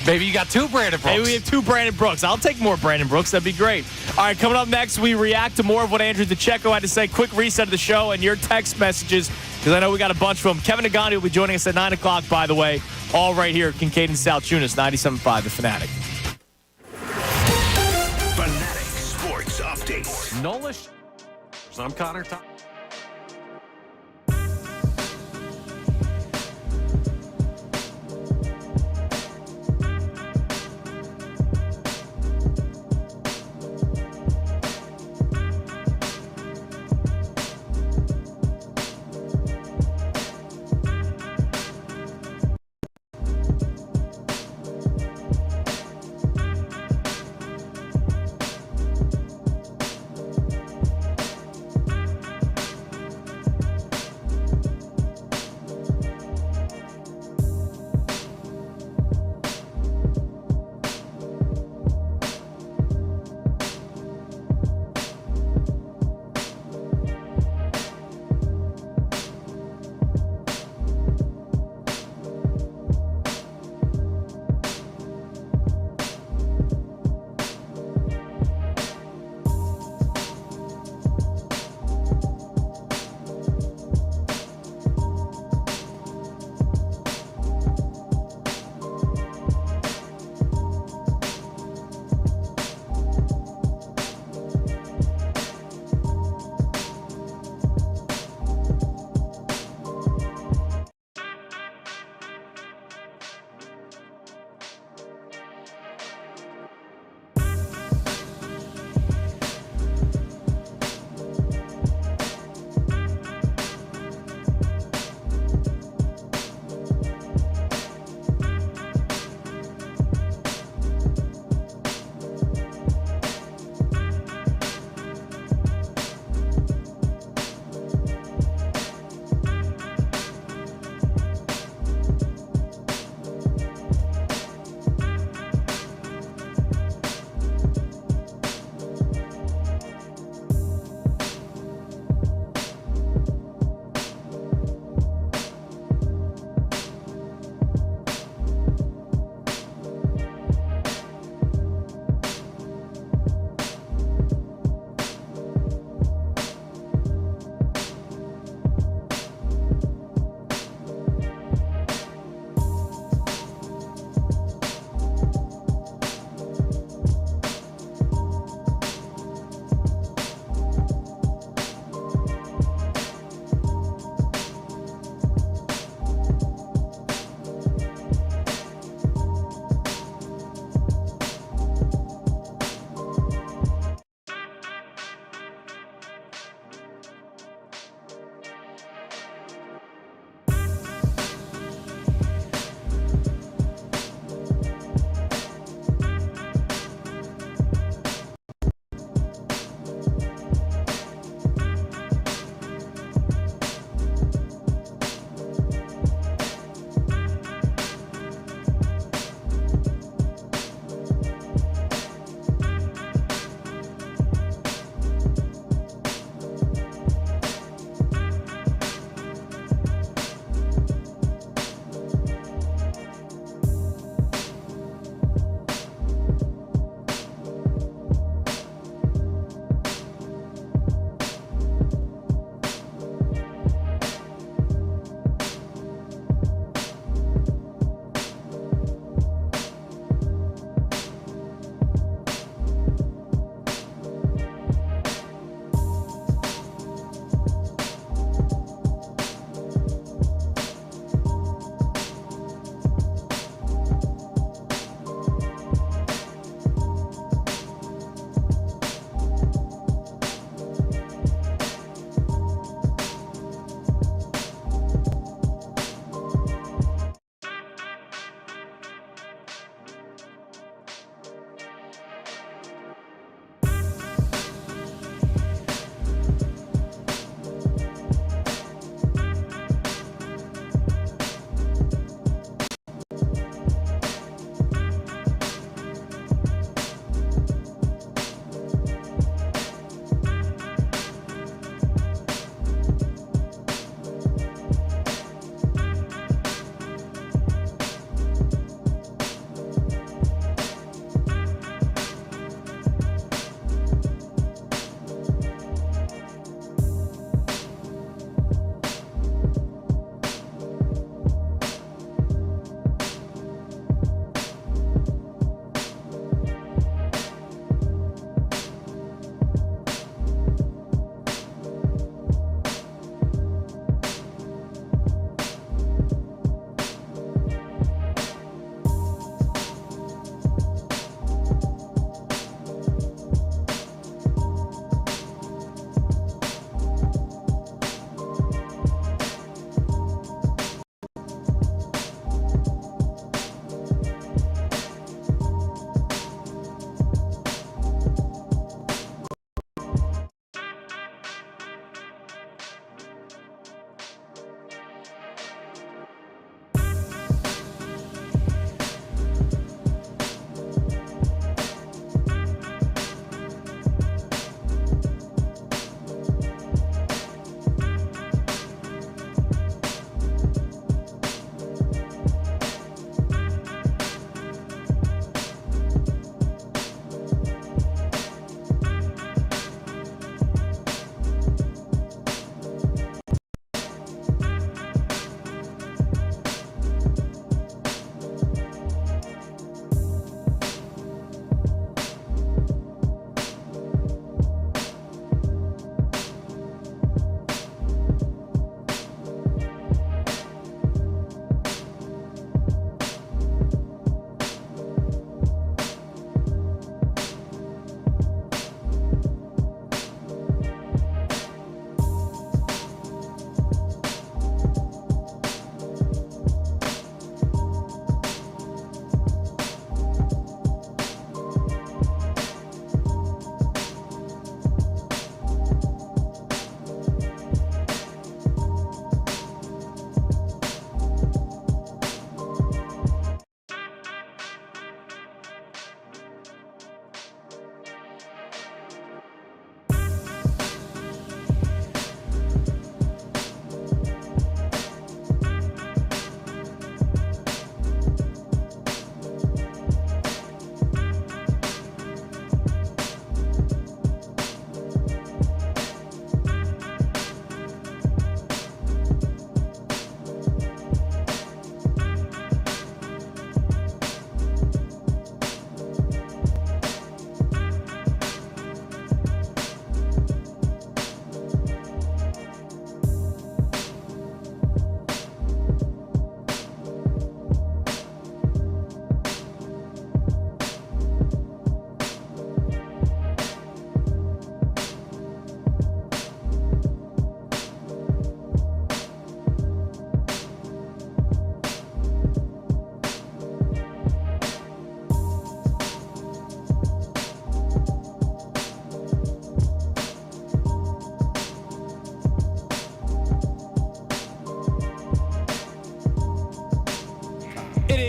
maybe you got 2 Brandon Brooks. Maybe we have 2 Brandon Brooks. I'll take more Brandon Brooks. That'd be great. All right, coming up next, we react to more of what Andrew DiCecco had to say. Quick reset of the show and your text messages, because I know we got a bunch of them. Kevin Nagani will be joining us at 9 o'clock, by the way, all right here at Kincade Salciunas, 97.5 The Fanatic. Fanatic Sports Update. Nolan. I'm Connor Thompson.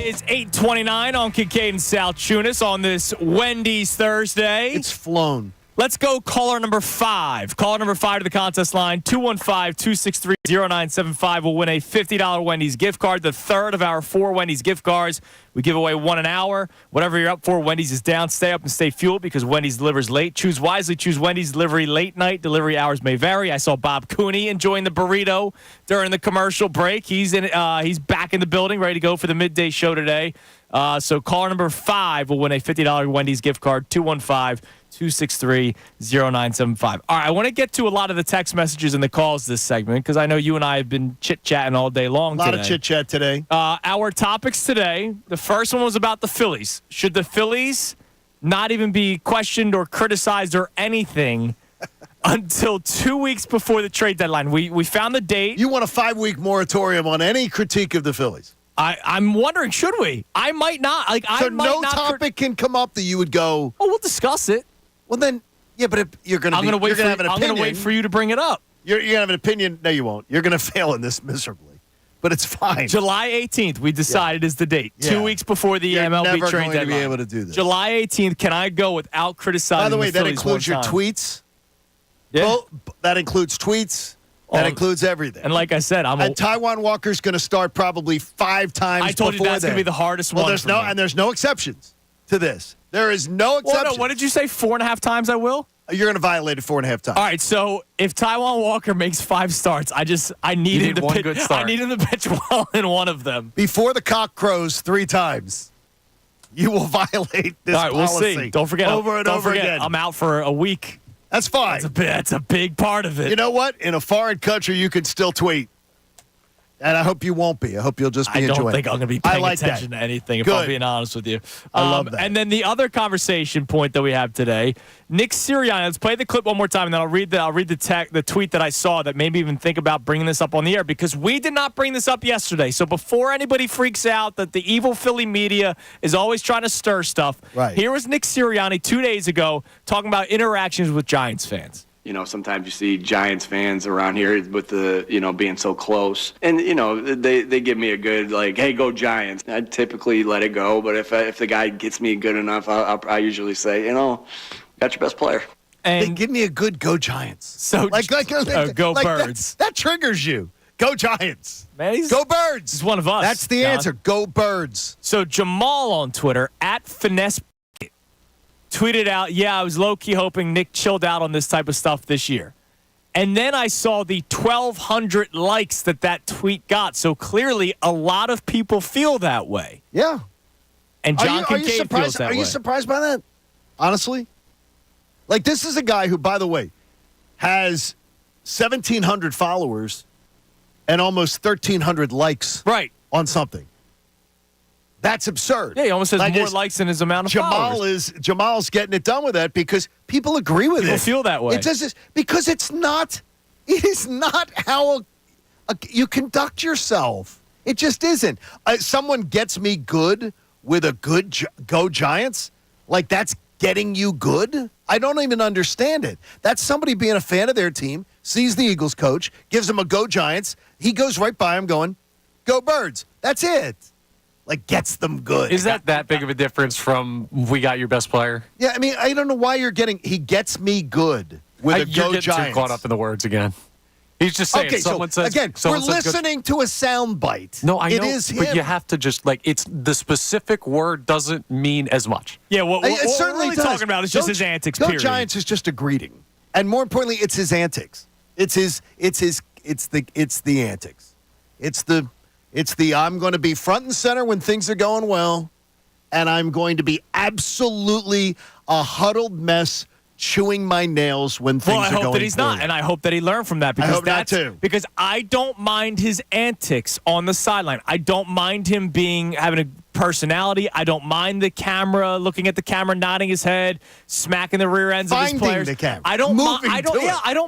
is 8:29 on Kincade Salciunas on this Wendy's Thursday. It's flown. Let's go caller number 5. Caller number 5 to the contest line, 215-263-0975 will win a $50 Wendy's gift card, the third of our 4 Wendy's gift cards. We give away one an hour. Whatever you're up for, Wendy's is down. Stay up and stay fueled because Wendy's delivers late. Choose wisely. Choose Wendy's delivery late night. Delivery hours may vary. I saw Bob Cooney enjoying the burrito during the commercial break. He's back in the building, ready to go for the midday show today. So caller number 5 will win a $50 Wendy's gift card, 215-263-0975. All right, I want to get to a lot of the text messages and the calls this segment because I know you and I have been chit-chatting all day long today. A lot of chit-chat today. Our topics today, the first one was about the Phillies. Should the Phillies not even be questioned or criticized or anything until 2 weeks before the trade deadline? We found the date. You want a 5-week moratorium on any critique of the Phillies? I'm wondering, should we? I might not. No topic can come up that you would go, oh, we'll discuss it. Well, then, yeah, but if you're going to have an opinion. I'm going to wait for you to bring it up. You're going to have an opinion. No, you won't. You're going to fail in this miserably. But it's fine. July 18th, we decided is the date. Yeah. 2 weeks before the MLB trade deadline. You're never going to be able to do this. July 18th, can I go without criticizing By the way, that includes your tweets. Yeah. Well, that includes tweets. That includes everything. And like I said, Taijuan Walker's going to start probably 5 times before I told you that's going to be the hardest one. There's no exceptions to this. There is no exception. Well, no, what did you say? 4.5 times I will? You're going to violate it 4.5 times. All right, so if Taijuan Walker makes 5 starts, I need him to one pitch. good start. I need him to pitch well in one of them. Before the cock crows 3 times, you will violate this policy. We'll see. Don't forget. Over again. I'm out for a week. That's fine. That's a big part of it. You know what? In a foreign country, you can still tweet. And I hope you won't be. I hope you'll just be enjoying it. I don't think I'm going to be paying attention to anything, if I'm being honest with you. I love that. And then the other conversation point that we have today, Nick Sirianni. Let's play the clip one more time, and then I'll read the tweet that I saw that made me even think about bringing this up on the air because we did not bring this up yesterday. So before anybody freaks out that the evil Philly media is always trying to stir stuff, right. Here was Nick Sirianni 2 days ago talking about interactions with Giants fans. You know, sometimes you see Giants fans around here with the, being so close. And, they give me a good, hey, go Giants. I typically let it go, but if the guy gets me good enough, I usually say, got your best player. And they give me a good go Giants. So, go Birds. That triggers you. Go Giants. Man, go Birds. He's one of us. That's the answer. Go Birds. So Jamal on Twitter, @finesse, tweeted out, I was low-key hoping Nick chilled out on this type of stuff this year. And then I saw the 1,200 likes that tweet got. So clearly a lot of people feel that way. Yeah. And John Kincade feels that way. Are you surprised by that? Honestly? This is a guy who, by the way, has 1,700 followers and almost 1,300 likes on something. That's absurd. Yeah, he almost has more likes than his amount of followers. Jamal's getting it done with that because people agree with it. People feel that way. It is not how you conduct yourself. It just isn't. Someone gets me good with a good go Giants, that's getting you good? I don't even understand it. That's somebody being a fan of their team, sees the Eagles coach, gives them a go Giants. He goes right by him going, go Birds. That's it. Gets them good. Is that big of a difference from we got your best player? Yeah, I mean, I don't know why he gets me good with a go Giants. You're getting too caught up in the words again. He's just saying someone says. Again, we're listening to a sound bite. No, I know. It is him. But you have to just, it's the specific word doesn't mean as much. Yeah, what it certainly we're really talking about is just his antics, period. Go Giants is just a greeting. And more importantly, it's his antics. It's the antics. It's the I'm going to be front and center when things are going well, and I'm going to be absolutely a huddled mess chewing my nails when things are going I hope that he's poorly. not, and I hope that he learned from that. Because I hope that too. Because I don't mind his antics on the sideline. I don't mind him having a personality. I don't mind the camera, looking at the camera, nodding his head, smacking the rear ends of his players. The camera. I don't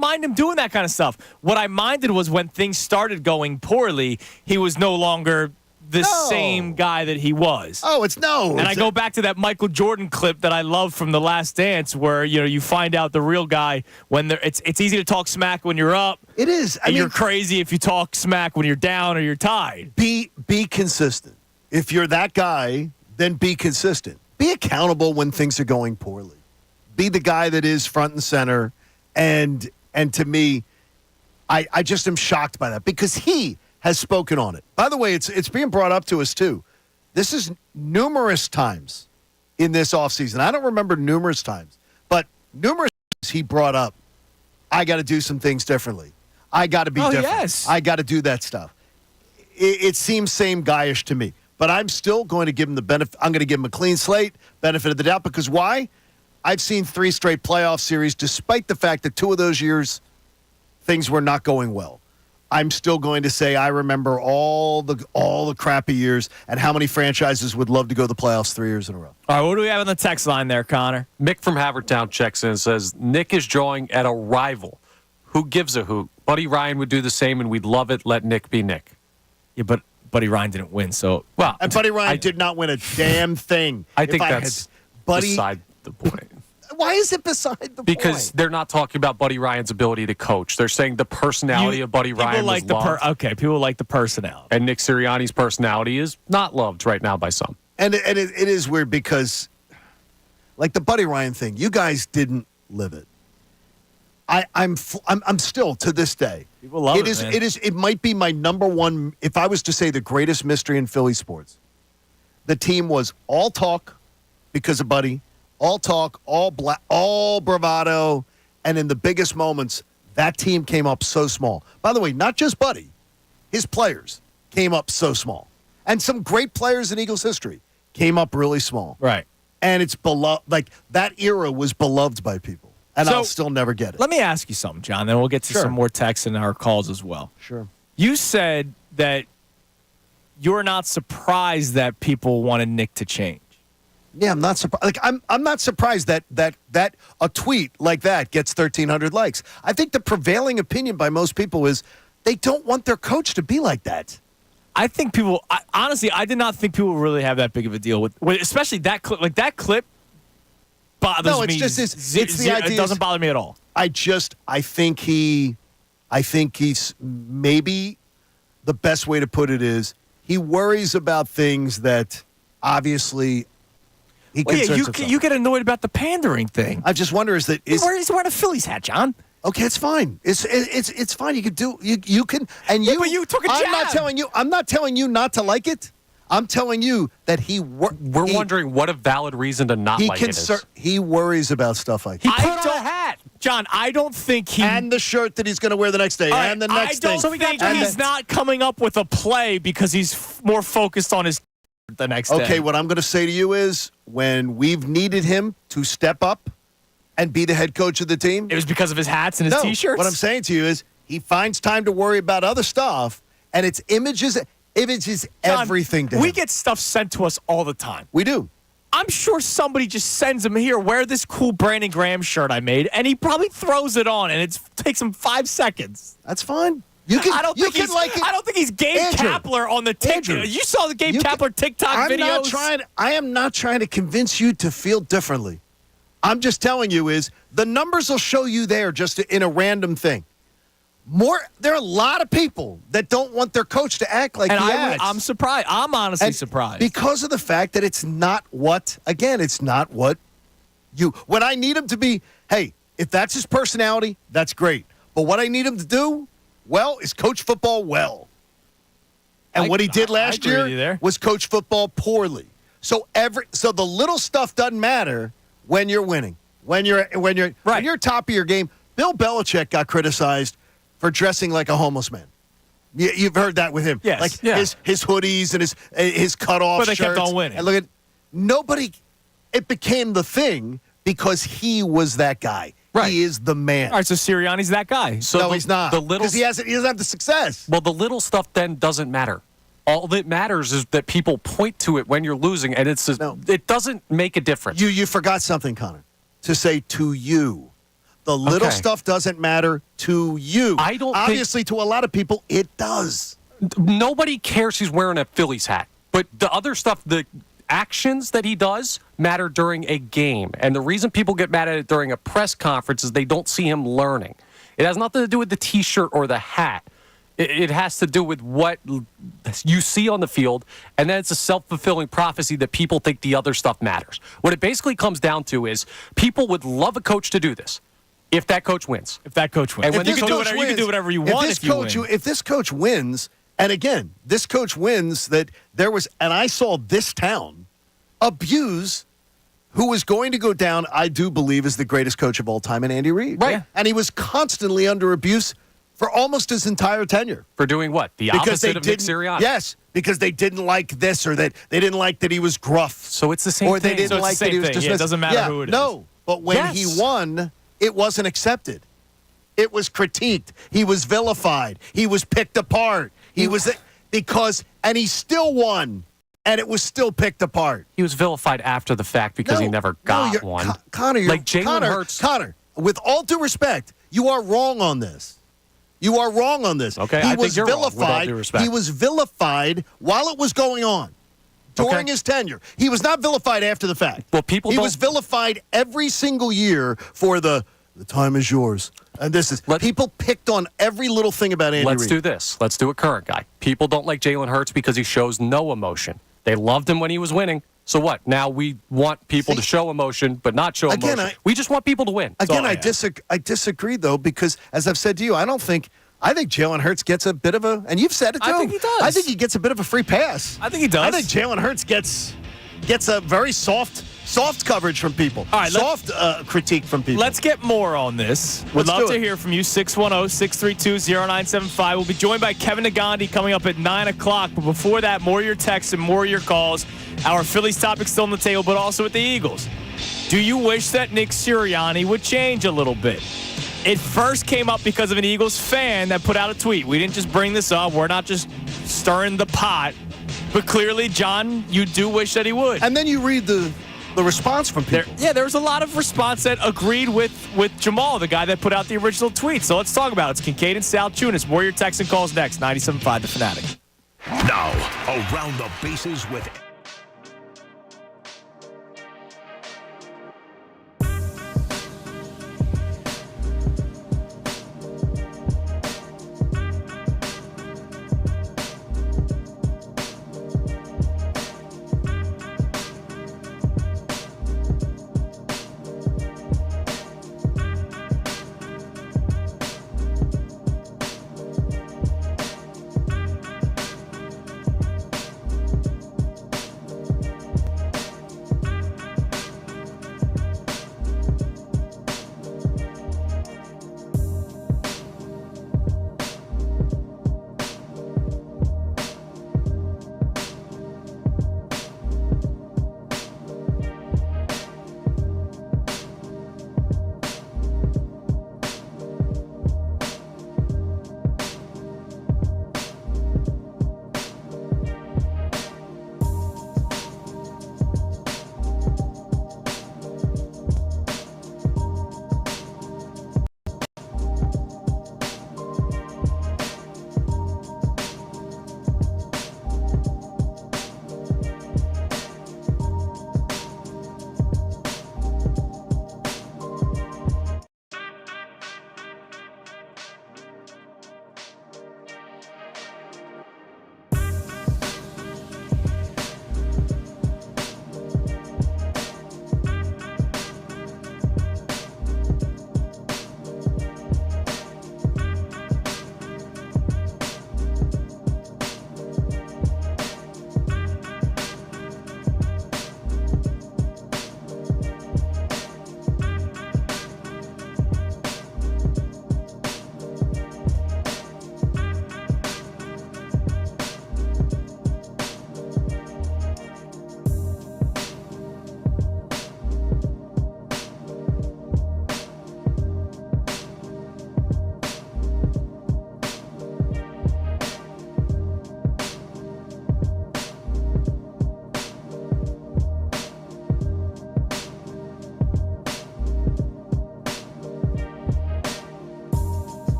mind him doing that kind of stuff. What I minded was when things started going poorly, he was no longer the same guy that he was. And I go back to that Michael Jordan clip that I love from The Last Dance where, you find out the real guy when it's easy to talk smack when you're up. It is. You're crazy if you talk smack when you're down or you're tied. Be consistent If you're that guy, then be consistent. Be accountable when things are going poorly. Be the guy that is front and center. And to me, I just am shocked by that because he has spoken on it. By the way, it's being brought up to us, too. This is numerous times in this offseason. I don't remember numerous times, but numerous times he brought up, I got to do some things differently. I got to be different. Yes. I got to do that stuff. It seems same guyish to me. But I'm still going to give him the benefit. I'm going to give him a clean slate, benefit of the doubt, because why? I've seen 3 straight playoff series, despite the fact that 2 of those years, things were not going well. I'm still going to say I remember all the crappy years and how many franchises would love to go to the playoffs 3 years in a row. All right, what do we have on the text line there, Connor? Mick from Havertown checks in and says, Nick is drawing at a rival. Who gives a hoot? Buddy Ryan would do the same, and we'd love it. Let Nick be Nick. Yeah, but Buddy Ryan didn't win, so... Well, and Buddy Ryan did not win a damn thing. I think that's beside the point. Why is it beside the point? Because they're not talking about Buddy Ryan's ability to coach. They're saying the personality of Buddy Ryan was loved. People like the personality. And Nick Sirianni's personality is not loved right now by some. And it is weird because, like the Buddy Ryan thing, you guys didn't live it. I'm still to this day. People love it. Man. It might be my number one. If I was to say the greatest mystery in Philly sports, the team was all talk because of Buddy, all talk, all bravado, and in the biggest moments, that team came up so small. By the way, not just Buddy, his players came up so small, and some great players in Eagles history came up really small. Right, and it's beloved. Like that era was beloved by people. And I'll still never get it. Let me ask you something, John, then we'll get to some more texts and our calls as well. Sure. You said that you're not surprised that people wanted Nick to change. Yeah, I'm not surprised. Like I'm not surprised that a tweet like that gets 1,300 likes. I think the prevailing opinion by most people is they don't want their coach to be like that. I think people honestly, I did not think people really have that big of a deal with especially that clip. Like that clip bothers me. It's the idea. It doesn't bother me at all. I think he's maybe the best way to put it is he worries about things that obviously he concerns himself. You get annoyed about the pandering thing. I just wonder he's wearing a Phillies hat, John. Okay, it's fine. It's fine. You can do you can and you. But you took a jab. I'm not telling you not to like it. I'm telling you that we're wondering what a valid reason to not like it is. He worries about stuff like that. He put on a hat. John, I don't think he... And the shirt that he's going to wear the next day, and the next thing. I don't think he's not coming up with a play because he's more focused on his the next day. Okay, what I'm going to say to you is when we've needed him to step up and be the head coach of the team... It was because of his hats and his T-shirts? What I'm saying to you is he finds time to worry about other stuff, and it's images... John, everything to him. We get stuff sent to us all the time. We do. I'm sure somebody just sends him here, wear this cool Brandon Graham shirt I made, and he probably throws it on, and it takes him 5 seconds. That's fine. I don't think he's Gabe Kapler on the TikTok. You saw the Gabe Kapler TikTok videos? I am not trying to convince you to feel differently. I'm just telling you is the numbers will show you there just in a random thing. There are a lot of people that don't want their coach to act like he acts. I'm surprised. I'm honestly surprised. Because of the fact that it's not what when I need him to be, hey, if that's his personality, that's great. But what I need him to do, is coach football well. And what he did last year was coach football poorly. So the little stuff doesn't matter when you're winning. When you're top of your game. Bill Belichick got criticized for dressing like a homeless man. You've heard that with him. Yes. Like his hoodies and his cutoff shirts. But they kept on winning. And look at nobody. It became the thing because he was that guy. Right. He is the man. All right, so Sirianni's that guy. No, he's not. Because he doesn't have the success. Well, the little stuff then doesn't matter. All that matters is that people point to it when you're losing, and it doesn't make a difference. You forgot something, Connor, to say to you. The little stuff doesn't matter to you. Obviously, to a lot of people, it does. Nobody cares he's wearing a Phillies hat. But the other stuff, the actions that he does matter during a game. And the reason people get mad at it during a press conference is they don't see him learning. It has nothing to do with the T-shirt or the hat. It has to do with what you see on the field, and then it's a self-fulfilling prophecy that people think the other stuff matters. What it basically comes down to is people would love a coach to do this if that coach wins. If that coach wins. And when you can do whatever you want if you win. If this coach wins, and again, this coach wins, that there was, and I saw this town abuse who was going to go down, I do believe, is the greatest coach of all time in Andy Reid. Right. Yeah. And he was constantly under abuse for almost his entire tenure. For doing what? The opposite of Nick Sirianni? Yes, because they didn't like this, or that they didn't like that he was gruff. So it's the same or thing. Or they didn't like that he was dismissed. Yeah, it doesn't matter who it is. No, but when he won, it wasn't accepted. It was critiqued. He was vilified. He was picked apart. He still won, and it was still picked apart. He was vilified after the fact because he never got one. Connor, like Jalen Hurts. Connor, with all due respect, you are wrong on this. You are wrong on this. Okay, I think you're wrong, with all due respect. He was vilified while it was going on. During his tenure. He was not vilified after the fact. Well, he was vilified every single year for the time is yours. And people picked on every little thing about Andy Reid. Let's do this. Let's do a current guy. People don't like Jalen Hurts because he shows no emotion. They loved him when he was winning. So what? Now we want people to show emotion, but not show emotion. We just want people to win. Again, I disagree, though, because as I've said to you, I think Jalen Hurts gets a bit of a, and you've said it too. I think he does. I think he gets a bit of a free pass. I think he does. I think Jalen Hurts gets a very soft coverage from people. All right, soft critique from people. Let's get more on this. We'd love to hear from you. 610-632-0975. We'll be joined by Kevin Nagandi coming up at 9 o'clock. But before that, more of your texts and more of your calls. Our Phillies topic still on the table, but also with the Eagles. Do you wish that Nick Sirianni would change a little bit? It first came up because of an Eagles fan that put out a tweet. We didn't just bring this up. We're not just stirring the pot. But clearly, John, you do wish that he would. And then you read the response from people. There was a lot of response that agreed with Jamal, the guy that put out the original tweet. So let's talk about it. It's Kincade and Salciunas. More of your texts and calls next. 97.5 The Fanatic. Now, around the bases with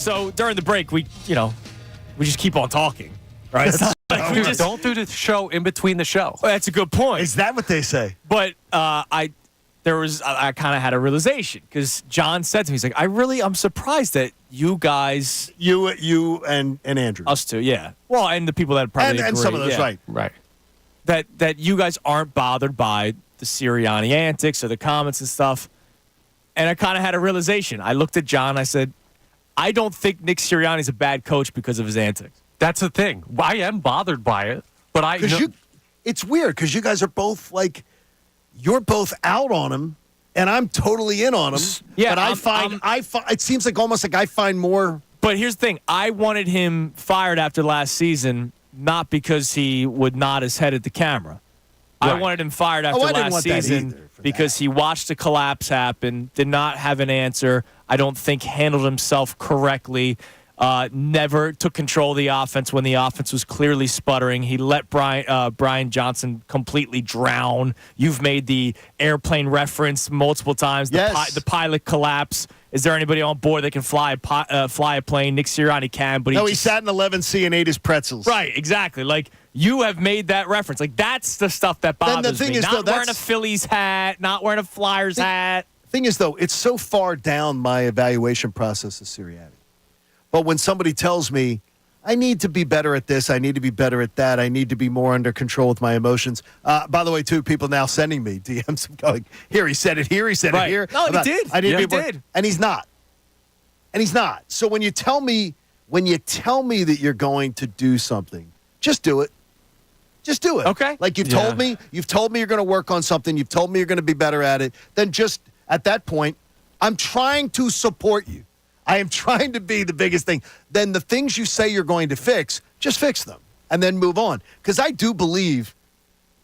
So during the break, we just keep on talking, right? It's not like we just don't do the show in between the show. Well, that's a good point. Is that what they say? But I kind of had a realization because John said to me, he's like, I'm surprised that you guys, you and Andrew, us two, yeah. Well, and the people that probably and agree, some of those, yeah. right. That you guys aren't bothered by the Sirianni antics or the comments and stuff. And I kind of had a realization. I looked at John. I said, I don't think Nick Sirianni's a bad coach because of his antics. That's the thing. I am bothered by it, but it's weird because you guys are both like, you're both out on him, and I'm totally in on him. Yeah, but I find it seems like almost like I find more. But here's the thing: I wanted him fired after last season, not because he would nod his head at the camera. Right. I wanted him fired after last season because he watched the collapse happen, did not have an answer. I don't think handled himself correctly. Never took control of the offense when the offense was clearly sputtering. He let Brian Johnson completely drown. You've made the airplane reference multiple times. The pilot collapse. Is there anybody on board that can fly a plane? Nick Sirianni can, but he sat in 11C and ate his pretzels. Right, exactly. Like, you have made that reference. Like, that's the stuff that bothers me. Not wearing a Phillies hat, not wearing a Flyers hat. Thing is, though, it's so far down my evaluation process of Sirianni. But when somebody tells me, I need to be better at this, I need to be better at that, I need to be more under control with my emotions. By the way, too, people now sending me DMs going, here, he said it here, he said it here. No, he did. He did. And he's not. So when you tell me that you're going to do something, just do it. Just do it. Okay. Like you've told me you're going to work on something, you've told me you're going to be better at it, then just at that point, I'm trying to support you. I am trying to be the biggest thing. Then the things you say you're going to fix, just fix them and then move on. Because I do believe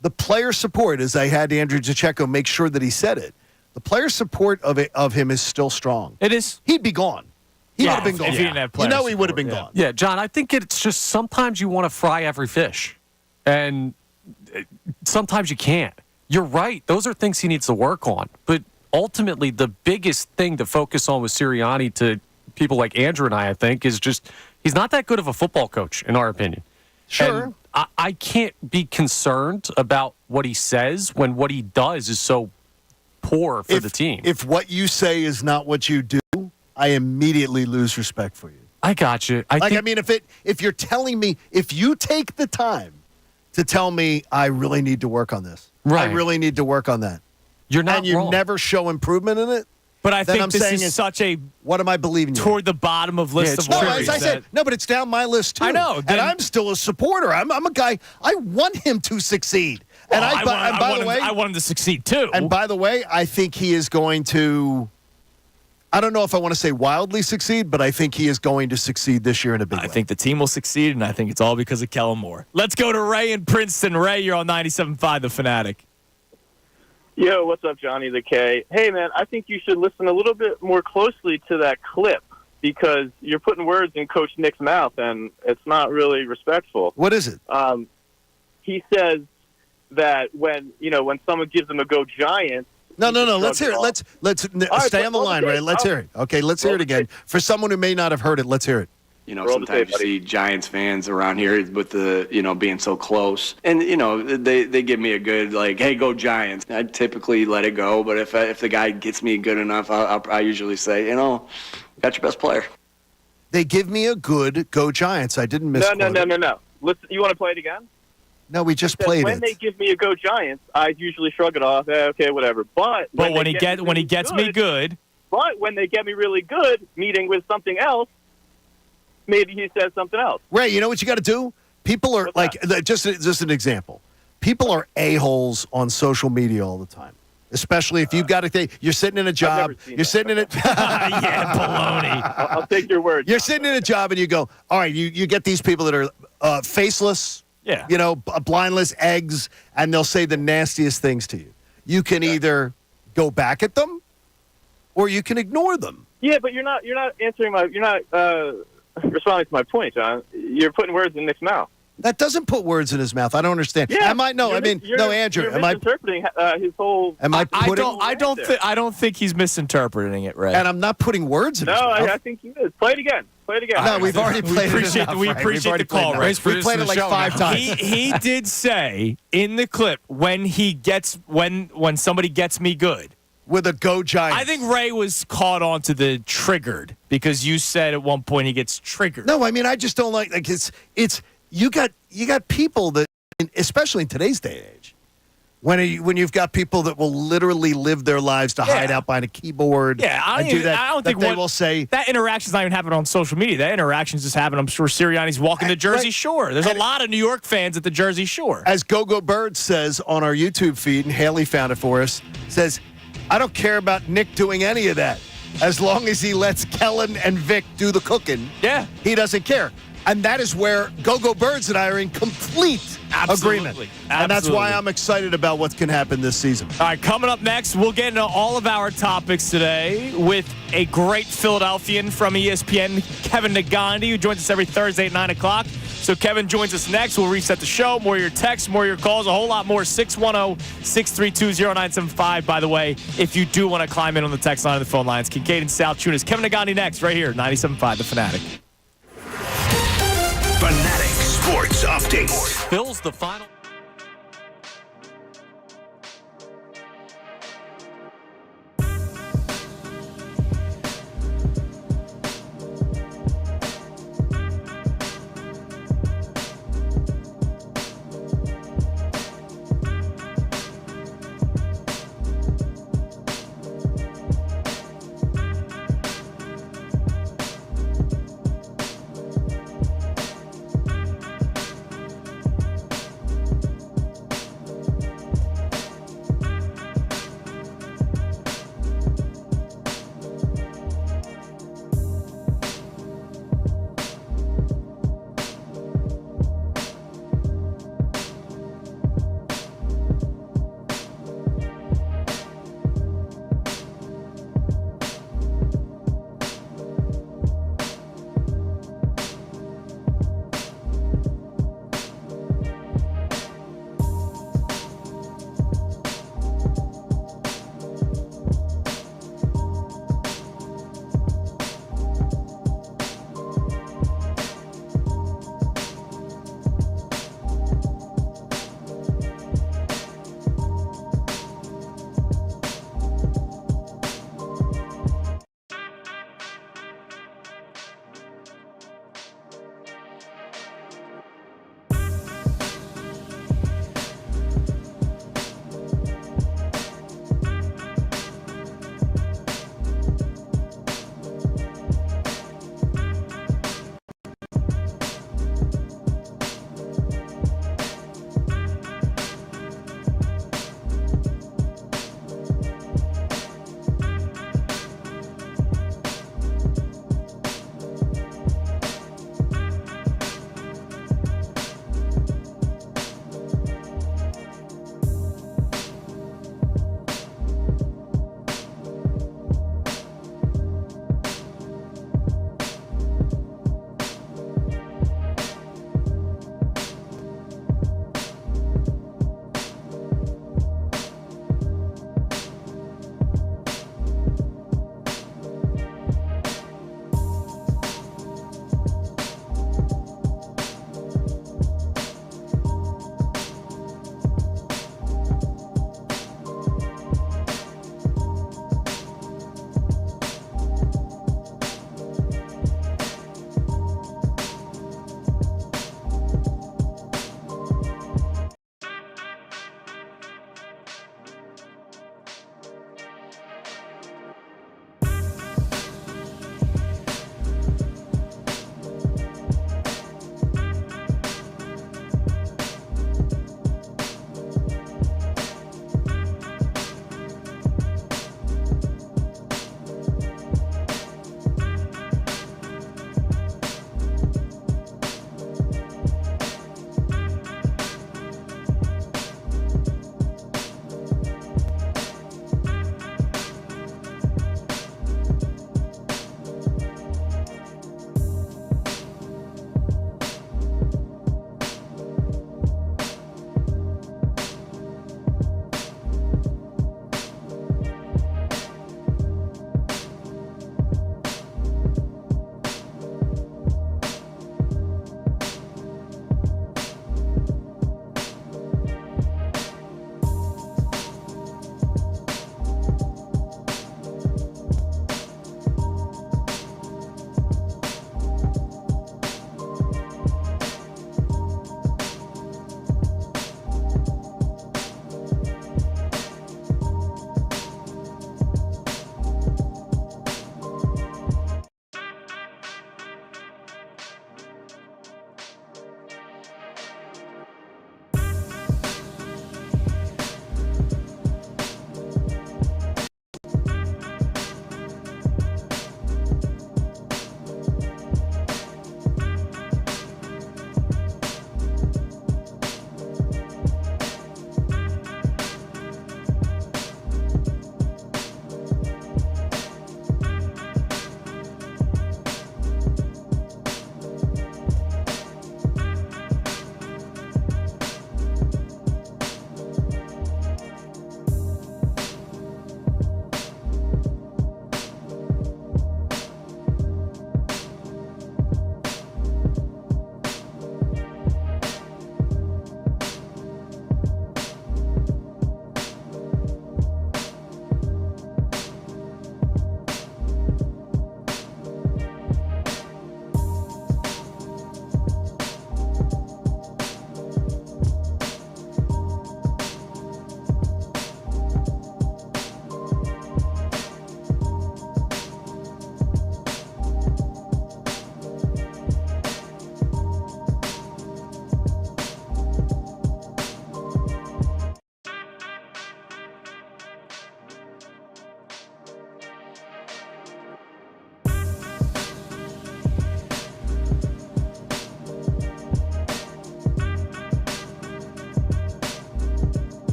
the player support, as I had Andrew DiCecco make sure that he said it, the player support of him is still strong. It is. He'd be gone. He would have been gone. If he didn't have player he would have been gone. Yeah, John, I think it's just sometimes you want to fry every fish. And sometimes you can't. You're right. Those are things he needs to work on. But ultimately, the biggest thing to focus on with Sirianni to people like Andrew and I think, is just he's not that good of a football coach, in our opinion. Sure. And I can't be concerned about what he says when what he does is so poor for the team. If what you say is not what you do, I immediately lose respect for you. I got you. If you're telling me, if you take the time to tell me I really need to work on this, right. I really need to work on that, you're not and you wrong. never show improvement in it. But I think this is such a what am I believing you? Toward the bottom of list of worries. As I said, but it's down my list too. I know, and I'm still a supporter. I'm a guy. I want him to succeed. Well, and I want him to succeed too. And by the way, I think he is going to. I don't know if I want to say wildly succeed, but I think he is going to succeed this year in a big way. I think the team will succeed, and I think it's all because of Kellen Moore. Let's go to Ray in Princeton. Ray, you're on 97.5 The Fanatic. Yo, what's up, Johnny the K? Hey, man, I think you should listen a little bit more closely to that clip because you're putting words in Coach Nick's mouth, and it's not really respectful. What is it? He says that when someone gives him a go Giants. No. Let's hear it. Let's stay on the line, Ray. Let's hear it. Okay, let's hear it again. For someone who may not have heard it, let's hear it. Sometimes you see Giants fans around here with the, being so close. And, they give me a good, hey, go Giants. I typically let it go, but if the guy gets me good enough, I usually say, got your best player. They give me a good go Giants. I didn't miss No. Listen, you want to play it again? No, we just played when it. When they give me a go Giants, I usually shrug it off. Okay, whatever. But when he gets me good. But when they get me really good, meeting with something else, maybe he says something else. Ray, you know what you got to do? People are just an example. People are a-holes on social media all the time, especially if you've got you're sitting in a job. You're sitting in it. Yeah, baloney. I'll take your word. You're sitting in a job and you go, all right, you get these people that are faceless, blindless eggs, and they'll say the nastiest things to you. You can either go back at them or you can ignore them. Yeah, but you're not answering you're not responding to my point, John. You're putting words in Nick's mouth. That doesn't put words in his mouth. I don't understand. Yeah, Andrew. You're misinterpreting his whole. I don't think he's misinterpreting it, Ray. And I'm not putting words in his mouth. No, I think he is. Play it again. No, we've already played it enough. We appreciate the call, Ray. We played it like 5 times. He did say in the clip when somebody gets me good. With a go Giants. I think Ray was caught on to the triggered because you said at one point he gets triggered. No, I mean I just don't like it's you got people that, especially in today's day and age, when you've got people that will literally live their lives to hide out behind a keyboard. Yeah, I don't think they will say that interaction's not even happening on social media. That interaction's just happening. I'm sure Sirianni's walking the Jersey Shore. There's a lot of New York fans at the Jersey Shore. As Go-Go Bird says on our YouTube feed, and Haley found it for us, says, I don't care about Nick doing any of that. As long as he lets Kellen and Vic do the cooking, he doesn't care. And that is where Go-Go Birds and I are in complete agreement. And that's why I'm excited about what can happen this season. All right, coming up next, we'll get into all of our topics today with a great Philadelphian from ESPN, Kevin Negandhi, who joins us every Thursday at 9 o'clock. So Kevin joins us next. We'll reset the show. More of your texts, more of your calls, a whole lot more. 610-632-0975, by the way, if you do want to climb in on the text line of the phone lines. Kincade Salciunas. Kevin Negandhi next, right here, 97.5 The Fanatic. Fanatic Sports Update. Phil's the final.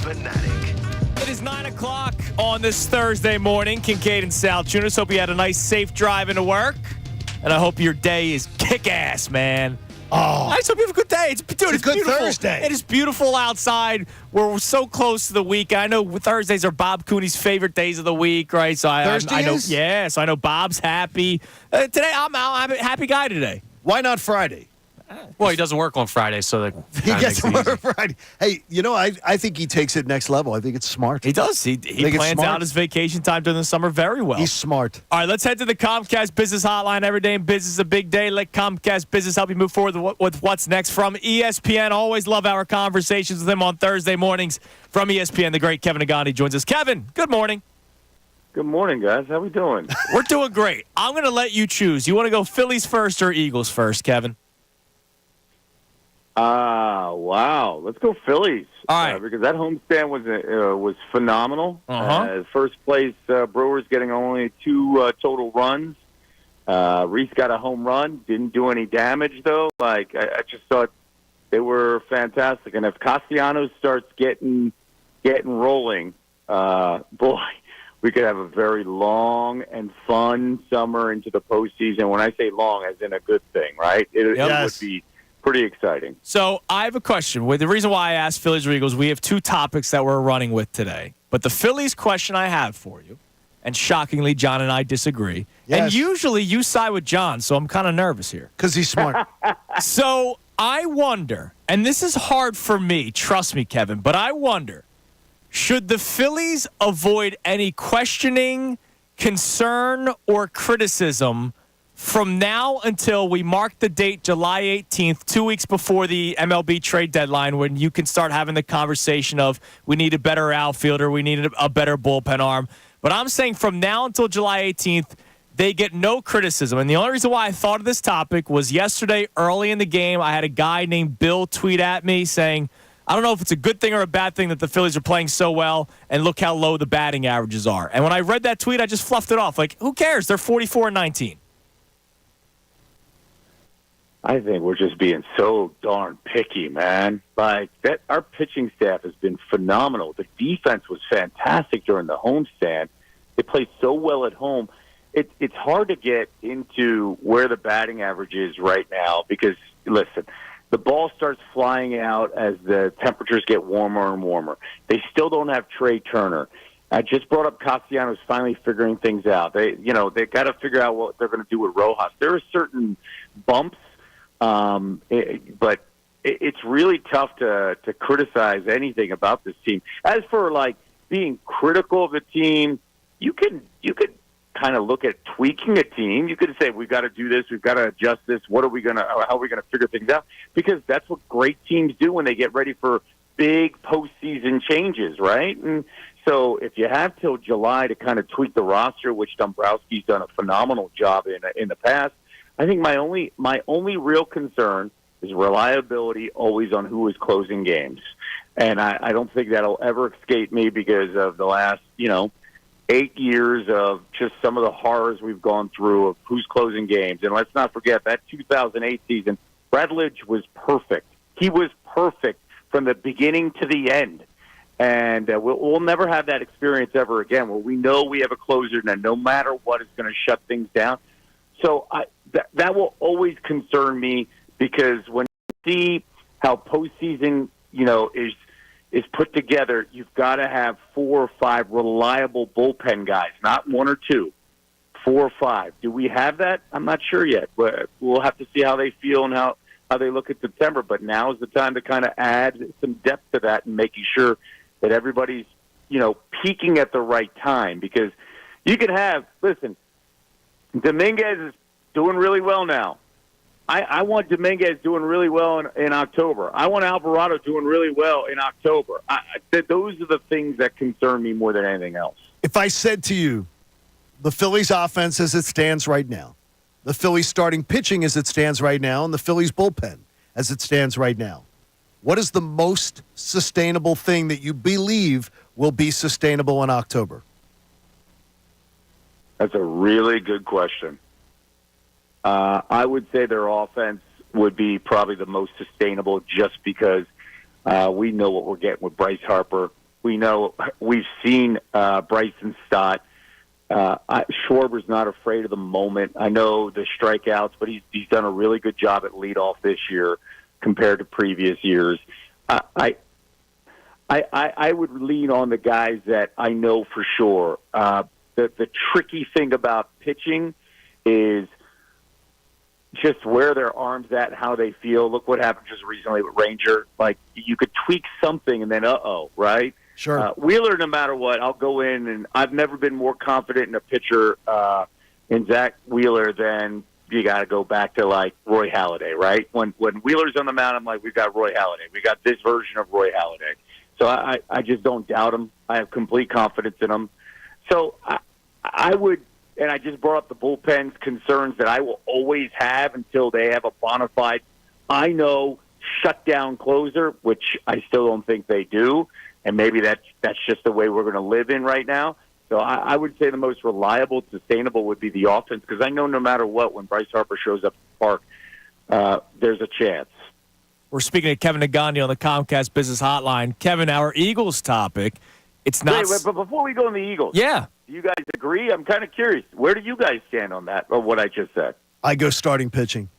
Fanatic. It is 9 o'clock on this Thursday morning. Kincade and Salciunas. Hope you had a nice, safe drive into work. And I hope your day is kick-ass, man. Oh, I just hope you have a good day. It's a good beautiful. Thursday. It is beautiful outside. We're so close to the week. I know Thursdays are Bob Cooney's favorite days of the week, right? So I know. is? Yeah, so I know Bob's happy. Today, I'm a happy guy today. Why not Friday? Well, he doesn't work on Friday, so that He gets to work Friday. Hey, I think he takes it next level. I think it's smart. He does. He plans out his vacation time during the summer very well. He's smart. All right, let's head to the Comcast Business Hotline. Every day in business is a big day. Let Comcast Business help you move forward with what's next from ESPN. Always love our conversations with him on Thursday mornings from ESPN. The great Kevin Agani joins us. Kevin, good morning. Good morning, guys. How we doing? We're doing great. I'm going to let you choose. You want to go Phillies first or Eagles first, Kevin? Wow. Let's go Phillies. All right. Because that homestand was phenomenal. First place, Brewers getting only 2 total runs. Reese got a home run. Didn't do any damage, though. I just thought they were fantastic. And if Castellanos starts getting rolling, boy, we could have a very long and fun summer into the postseason. When I say long, as in a good thing, right? It would be pretty exciting. So I have a question. The reason why I asked Phillies or Eagles, we have 2 topics that we're running with today. But the Phillies question I have for you, and shockingly, John and I disagree. Yes. And usually you side with John, so I'm kind of nervous here. Because he's smart. So I wonder, and this is hard for me, trust me, Kevin, but I wonder, should the Phillies avoid any questioning, concern, or criticism from now until we mark the date July 18th, 2 weeks before the MLB trade deadline, when you can start having the conversation of we need a better outfielder, we need a better bullpen arm. But I'm saying from now until July 18th, they get no criticism. And the only reason why I thought of this topic was yesterday early in the game, I had a guy named Bill tweet at me saying, I don't know if it's a good thing or a bad thing that the Phillies are playing so well, and look how low the batting averages are. And when I read that tweet, I just fluffed it off. Like, who cares? They're 44-19. I think we're just being so darn picky, man. Our pitching staff has been phenomenal. The defense was fantastic during the homestand. They play so well at home. It's hard to get into where the batting average is right now because, listen, the ball starts flying out as the temperatures get warmer and warmer. They still don't have Trey Turner. I just brought up Castellanos finally figuring things out. They got to figure out what they're going to do with Rojas. There are certain bumps, but it's really tough to criticize anything about this team. As for being critical of the team, you could kind of look at tweaking a team. You could say we've got to do this, we've got to adjust this. How are we going to figure things out? Because that's what great teams do when they get ready for big postseason changes, right? And so if you have till July to kind of tweak the roster, which Dombrowski's done a phenomenal job in the past, I think my only real concern is reliability always on who is closing games. And I don't think that'll ever escape me because of the last, 8 years of just some of the horrors we've gone through of who's closing games. And let's not forget that 2008 season, Bradledge was perfect. He was perfect from the beginning to the end. And we'll never have that experience ever again where we know we have a closer that no matter what is going to shut things down. So that will always concern me because when you see how postseason, is put together, you've got to have 4 or 5 reliable bullpen guys, not 1 or 2, 4 or 5. Do we have that? I'm not sure yet. We'll have to see how they feel and how they look at September. But now is the time to kind of add some depth to that and making sure that everybody's, peaking at the right time. Because you could have, listen, Dominguez is doing really well now. I want Dominguez doing really well in October. I want Alvarado doing really well in October. Those are the things that concern me more than anything else. If I said to you, the Phillies offense as it stands right now, the Phillies starting pitching as it stands right now, and the Phillies bullpen as it stands right now, what is the most sustainable thing that you believe will be sustainable in October? That's a really good question. I would say their offense would be probably the most sustainable just because we know what we're getting with Bryce Harper. we've seen Bryson Stott. Schwarber's not afraid of the moment. I know the strikeouts, but he's done a really good job at leadoff this year compared to previous years. I would lean on the guys that I know for sure. The tricky thing about pitching is just where their arms at, how they feel. Look what happened just recently with Ranger. Like, you could tweak something and then right? Sure. Wheeler, no matter what, I'll go in, and I've never been more confident in a pitcher in Zach Wheeler than you got to go back to, like, Roy Halladay, right? When Wheeler's on the mound, I'm like, we've got Roy Halladay. We got this version of Roy Halladay. So I just don't doubt him. I have complete confidence in him. So I would, and I just brought up the bullpen's concerns that I will always have until they have a bona fide, I know, shutdown closer, which I still don't think they do. And maybe that's just the way we're going to live in right now. So I would say the most reliable, sustainable would be the offense, because I know no matter what, when Bryce Harper shows up at the park, there's a chance. We're speaking to Kevin Nagandi on the Comcast Business Hotline. Kevin, our Eagles topic, it's not... Wait, but before we go on the Eagles, yeah, do you guys agree? I'm kind of curious. Where do you guys stand on that, or what I just said? I go starting pitching.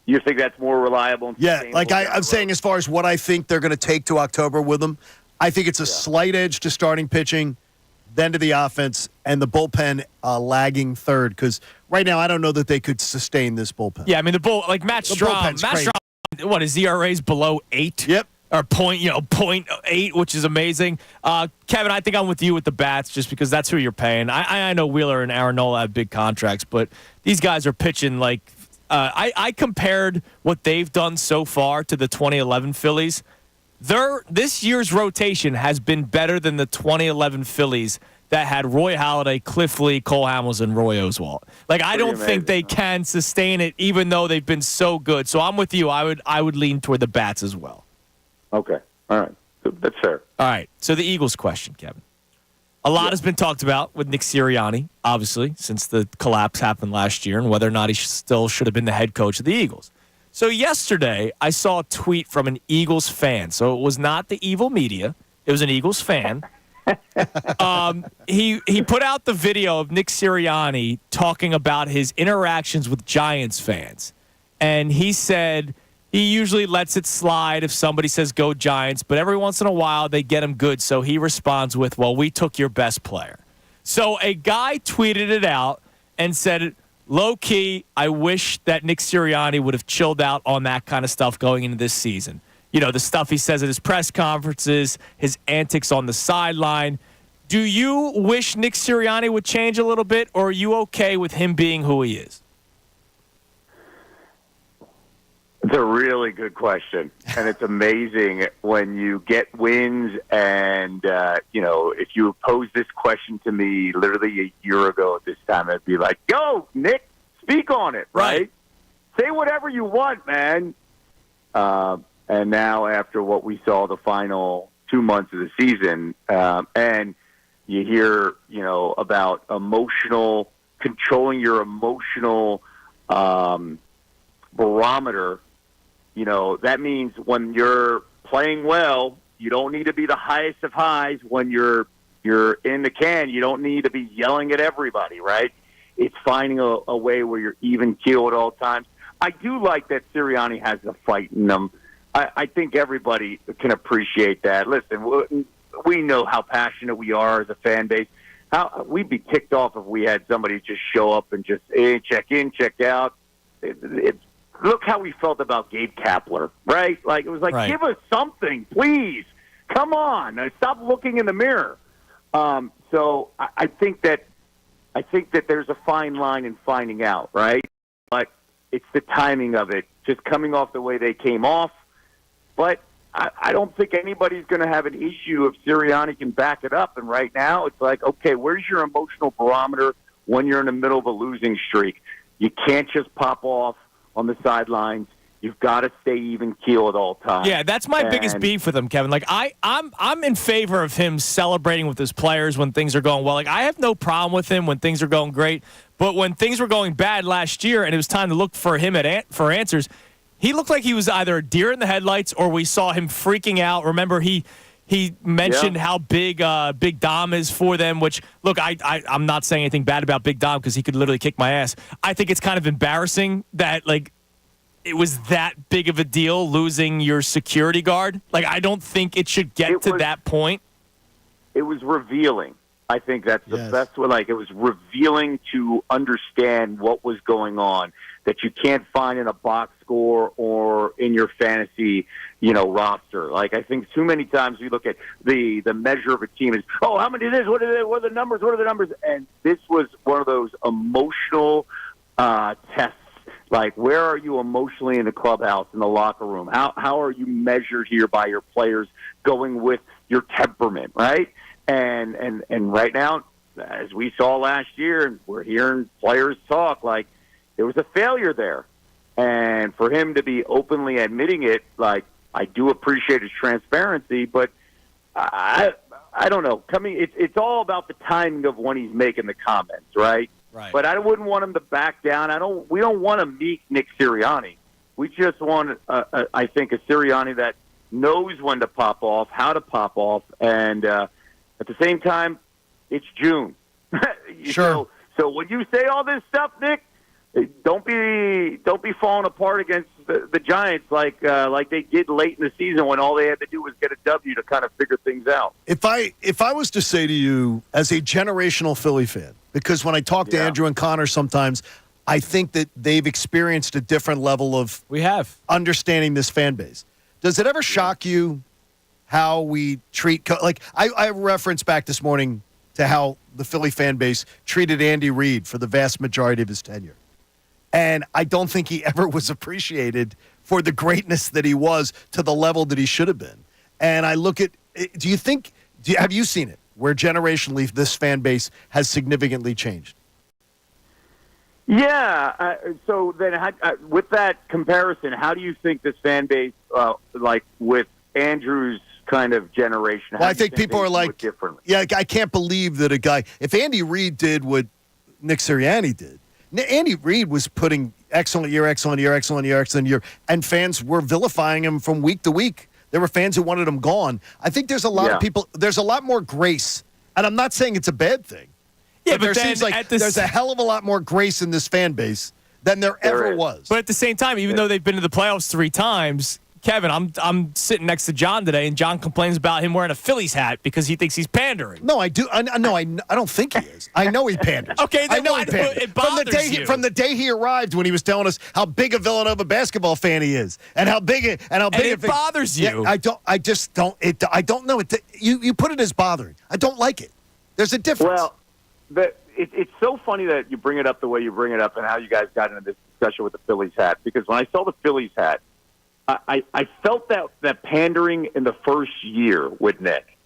You think that's more reliable and sustainable? Yeah, like I'm saying, as far as what I think they're going to take to October with them, I think it's a slight edge to starting pitching, then to the offense, and the bullpen lagging third. Because right now, I don't know that they could sustain this bullpen. Yeah, I mean Matt Strahm, what, his ERA's below 8? Yep. Or 0.8, which is amazing. Kevin, I think I'm with you with the bats, just because that's who you're paying. I know Wheeler and Aaron Nola have big contracts, but these guys are pitching like. I compared what they've done so far to the 2011 Phillies. This year's rotation has been better than the 2011 Phillies that had Roy Halladay, Cliff Lee, Cole Hamels, and Roy Oswalt. Like, I don't think they can sustain it, even though they've been so good. So I'm with you. I would lean toward the bats as well. Okay. All right. That's fair. All right. So the Eagles question, Kevin. A lot has been talked about with Nick Sirianni, obviously, since the collapse happened last year, and whether or not he still should have been the head coach of the Eagles. So yesterday, I saw a tweet from an Eagles fan. So it was not the evil media. It was an Eagles fan. He put out the video of Nick Sirianni talking about his interactions with Giants fans. And he said he usually lets it slide if somebody says go Giants, but every once in a while they get him good. So he responds with, well, we took your best player. So a guy tweeted it out and said, low-key, I wish that Nick Sirianni would have chilled out on that kind of stuff going into this season. You know, the stuff he says at his press conferences, his antics on the sideline. Do you wish Nick Sirianni would change a little bit, or are you okay with him being who he is? It's a really good question, and it's amazing when you get wins and, if you posed this question to me literally a year ago at this time, I'd be like, go, Nick, speak on it, right? Say whatever you want, man. And now after what we saw the final 2 months of the season, and you hear, about controlling your emotional barometer, that means when you're playing well, you don't need to be the highest of highs. When you're in the can, you don't need to be yelling at everybody, right? It's finding a way where you're even keel at all times. I do like that Sirianni has the fight in them. I think everybody can appreciate that. Listen, we know how passionate we are as a fan base. We'd be ticked off if we had somebody just show up and just check in, check out. Look how we felt about Gabe Kapler, right? Like, it was like, give us something, please. Come on. Stop looking in the mirror. So I think that there's a fine line in finding out, right? But it's the timing of it, just coming off the way they came off. But I don't think anybody's going to have an issue if Sirianni can back it up. And right now, it's like, okay, where's your emotional barometer when you're in the middle of a losing streak? You can't just pop off on the sidelines. You've got to stay even keel at all times. Yeah, that's my biggest beef with him, Kevin. Like, I'm in favor of him celebrating with his players when things are going well. Like, I have no problem with him when things are going great. But when things were going bad last year and it was time to look for him for answers, he looked like he was either a deer in the headlights or we saw him freaking out. Remember, he He mentioned how big Dom is for them, which, look, I'm not saying anything bad about Big Dom because he could literally kick my ass. I think it's kind of embarrassing that, like, it was that big of a deal losing your security guard. Like, I don't think it should get to that point. It was revealing. I think that's the best way. Like, it was revealing to understand what was going on that you can't find in a box score or in your fantasy, roster. Like, I think too many times we look at the measure of a team is, how many is this? What are the numbers? What are the numbers? And this was one of those emotional tests. Like, where are you emotionally in the clubhouse, in the locker room? How are you measured here by your players going with your temperament, right? And right now, as we saw last year, and we're hearing players talk, like, there was a failure there. And for him to be openly admitting it, like, I do appreciate his transparency, but I don't know. It's all about the timing of when he's making the comments, right? Right. But I wouldn't want him to back down. We don't want to meet Nick Sirianni. We just want, I think, a Sirianni that knows when to pop off, how to pop off, and at the same time, it's June. Sure. So when you say all this stuff, Nick, don't be falling apart against the Giants like they did late in the season when all they had to do was get a W to kind of figure things out. If I was to say to you as a generational Philly fan, because when I talk to Andrew and Connor sometimes, I think that they've experienced a different level of understanding this fan base. Does it ever shock you how we treat I referenced back this morning to how the Philly fan base treated Andy Reid for the vast majority of his tenure. And I don't think he ever was appreciated for the greatness that he was to the level that he should have been. And I look at, have you seen it, where generationally this fan base has significantly changed? Yeah. So then with that comparison, how do you think this fan base, like with Andrew's kind of generation, well, I think people are like, I can't believe that a guy, if Andy Reid did what Nick Sirianni did, Andy Reid was putting excellent year, and fans were vilifying him from week to week. There were fans who wanted him gone. I think there's a lot of people, there's a lot more grace, and I'm not saying it's a bad thing. Yeah, but there seems like there's a hell of a lot more grace in this fan base than there ever was. But at the same time, even though they've been to the playoffs 3 times, Kevin, I'm sitting next to John today, and John complains about him wearing a Phillies hat because he thinks he's pandering. No, I do. I don't think he is. I know he panders. Okay, then I know why he panders. It bothers you. From the day he arrived, when he was telling us how big a Villanova basketball fan he is, and how big it bothers you. Yeah, I just don't. I don't know it. You put it as bothering. I don't like it. There's a difference. Well, it's so funny that you bring it up the way you bring it up, and how you guys got into this discussion with the Phillies hat. Because when I saw the Phillies hat, I felt that pandering in the first year with Nick.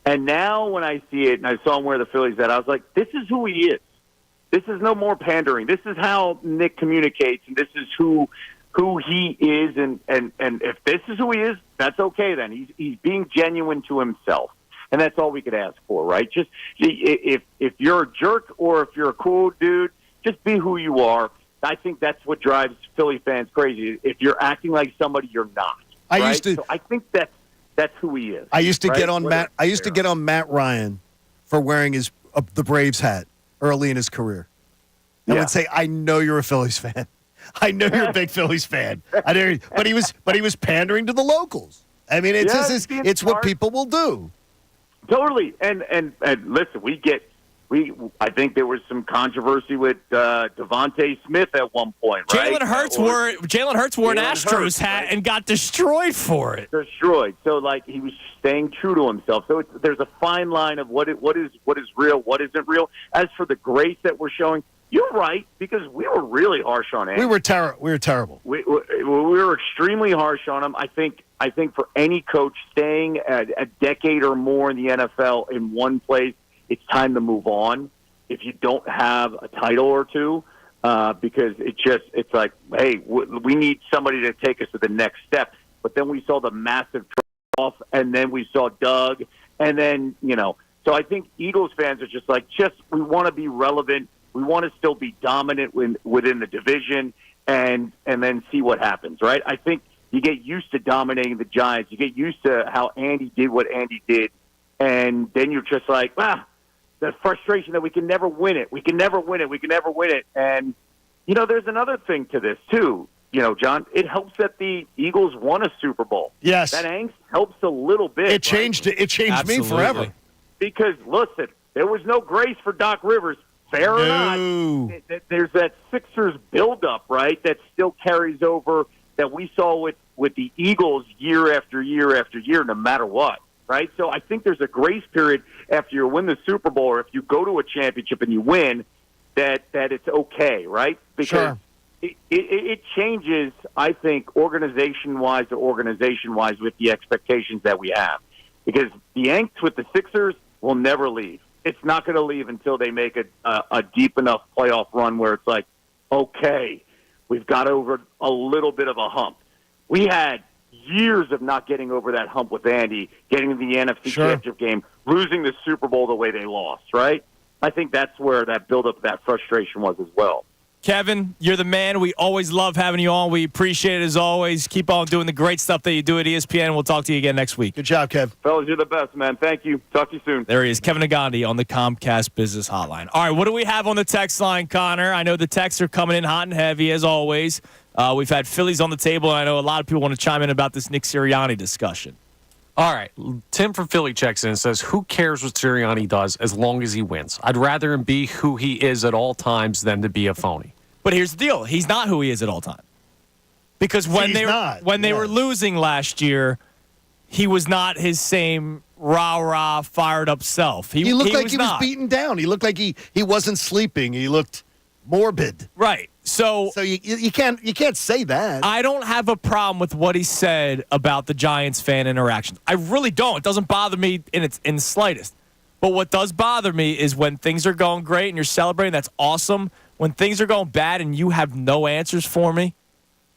And now when I see it and I saw him wear the Phillies hat, I was like, this is who he is. This is no more pandering. This is how Nick communicates, and this is who he is. And if this is who he is, that's okay then. He's being genuine to himself. And that's all we could ask for, right? Just if you're a jerk or if you're a cool dude, just be who you are. I think that's what drives Philly fans crazy. If you're acting like somebody you're not. So I think that's who he is. I used to get on Matt. I used to get on Matt Ryan for wearing the Braves hat early in his career. I would say, "I know you're a Phillies fan. I know you're a big Phillies fan." But he was pandering to the locals. I mean, it's what people will do. Totally. And listen, I think there was some controversy with Devontae Smith at one point, right? Jalen Hurts wore an Astros hat and got destroyed for it. Destroyed. So, like, he was staying true to himself. So there's a fine line of what is real, what isn't real. As for the grace that we're showing, you're right, because we were really harsh on him. We were terrible. We were extremely harsh on him. I think for any coach staying a decade or more in the NFL in one place, it's time to move on if you don't have a title or two, because it's like, hey, we need somebody to take us to the next step. But then we saw the massive drop-off, and then we saw Doug, and then, So I think Eagles fans are just like, we want to be relevant. We want to still be dominant within the division, and then see what happens, right? I think, You get used to dominating the Giants. You get used to how Andy did what Andy did. And then you're just like, the frustration that we can never win it. We can never win it. We can never win it. And, there's another thing to this, too. John, it helps that the Eagles won a Super Bowl. Yes. That angst helps a little bit. It changed me forever. Because, listen, there was no grace for Doc Rivers. Fair or not. There's that Sixers buildup, right, that still carries over that we saw with the Eagles year after year after year, no matter what, right? So I think there's a grace period after you win the Super Bowl or if you go to a championship and you win that it's okay, right? Because it changes, I think, organization-wise to organization-wise with the expectations that we have. Because the angst with the Sixers will never leave. It's not going to leave until they make a deep enough playoff run where it's like, okay, we've got over a little bit of a hump. We had years of not getting over that hump with Andy, getting to the NFC Championship game, losing the Super Bowl the way they lost, right? I think that's where that buildup, that frustration was as well. Kevin, you're the man. We always love having you on. We appreciate it as always. Keep on doing the great stuff that you do at ESPN. We'll talk to you again next week. Good job, Kev. Fellas, you're the best, man. Thank you. Talk to you soon. There he is, Kevin Nagandi on the Comcast Business Hotline. All right, what do we have on the text line, Connor? I know the texts are coming in hot and heavy, as always. We've had Phillies on the table, and I know a lot of people want to chime in about this Nick Sirianni discussion. All right. Tim from Philly checks in and says, who cares what Sirianni does as long as he wins? I'd rather him be who he is at all times than to be a phony. But here's the deal. He's not who he is at all times. Because when they were losing last year, he was not his same rah-rah, fired-up self. He looked like he was beaten down. He looked like he wasn't sleeping. He looked morbid. Right. So you can't say that. I don't have a problem with what he said about the Giants fan interactions. I really don't. It doesn't bother me in the slightest. But what does bother me is when things are going great and you're celebrating, that's awesome. When things are going bad and you have no answers for me,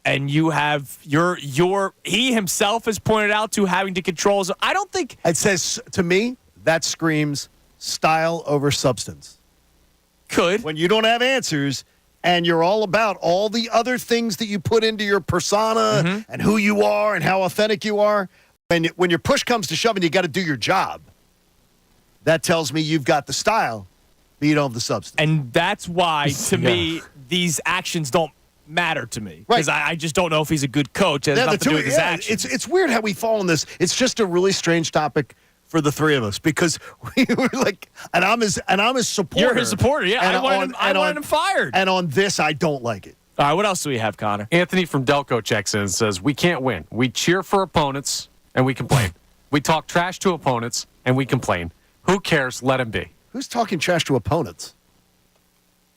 and you have he himself has pointed out to having to control. I don't think it says to me that screams style over substance. Could when you don't have answers and you're all about all the other things that you put into your persona and who you are and how authentic you are. When your push comes to shove and you got to do your job, that tells me you've got the style, but you don't have the substance. And that's why, to me, these actions don't matter to me. Because I just don't know if he's a good coach. It has nothing to do with his actions. It's weird how we fall in this. It's just a really strange topic for the three of us because we were like, and I'm his supporter. You're his supporter, yeah. I wanted him fired. And on this, I don't like it. All right, what else do we have, Connor? Anthony from Delco checks in and says, we can't win. We cheer for opponents, and we complain. We talk trash to opponents, and we complain. Who cares? Let him be. Who's talking trash to opponents?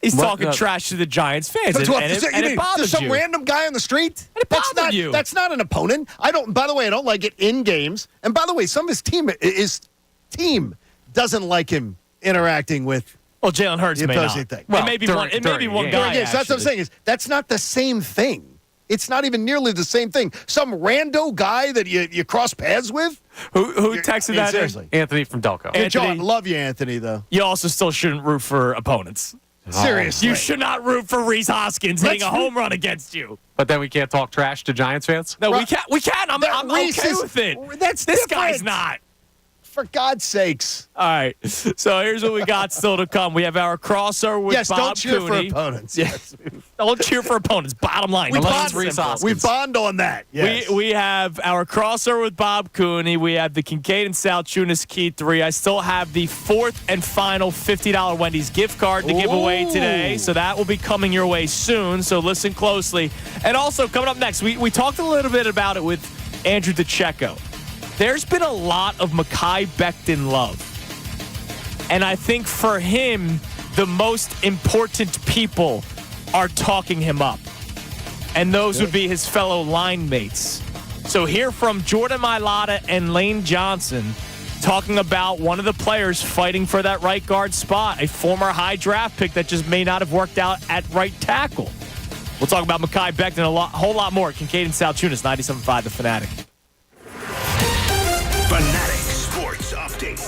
He's talking trash to the Giants fans, and it bothers some random guy on the street? And it bothers you. That's not an opponent. By the way, I don't like it in games. And by the way, some of his team doesn't like him interacting with. Well, Jalen Hurts may not. Well, it may be one guy. That's what I'm saying. That's not the same thing. It's not even nearly the same thing. Some rando guy that you cross paths with. Who texted that? Seriously. Anthony from Delco. Good job. Love you, Anthony. Though you also still shouldn't root for opponents. Seriously. You should not root for Reese Hoskins hitting a home run against you. But then we can't talk trash to Giants fans? No, we can. I'm okay with it. This guy's not. For God's sakes. All right. So here's what we got still to come. We have our crossover with Bob don't cheer Cooney. for opponents. Yes. Don't cheer for opponents. Bottom line. We bond on that. Yes. We have our crossover with Bob Cooney. We have the Kincade and Salciunas Key 3. I still have the fourth and final $50 Wendy's gift card to give away today. So that will be coming your way soon. So listen closely. And also coming up next, we talked a little bit about it with Andrew DiCecco. There's been a lot of McKai Becton love. And I think for him, the most important people are talking him up. And those would be his fellow line mates. So hear from Jordan Mailata and Lane Johnson talking about one of the players fighting for that right guard spot, a former high draft pick that just may not have worked out at right tackle. We'll talk about McKai Becton a whole lot more. Kincade and Salciunas, 97.5 The Fanatic. Fanatic Sports Update.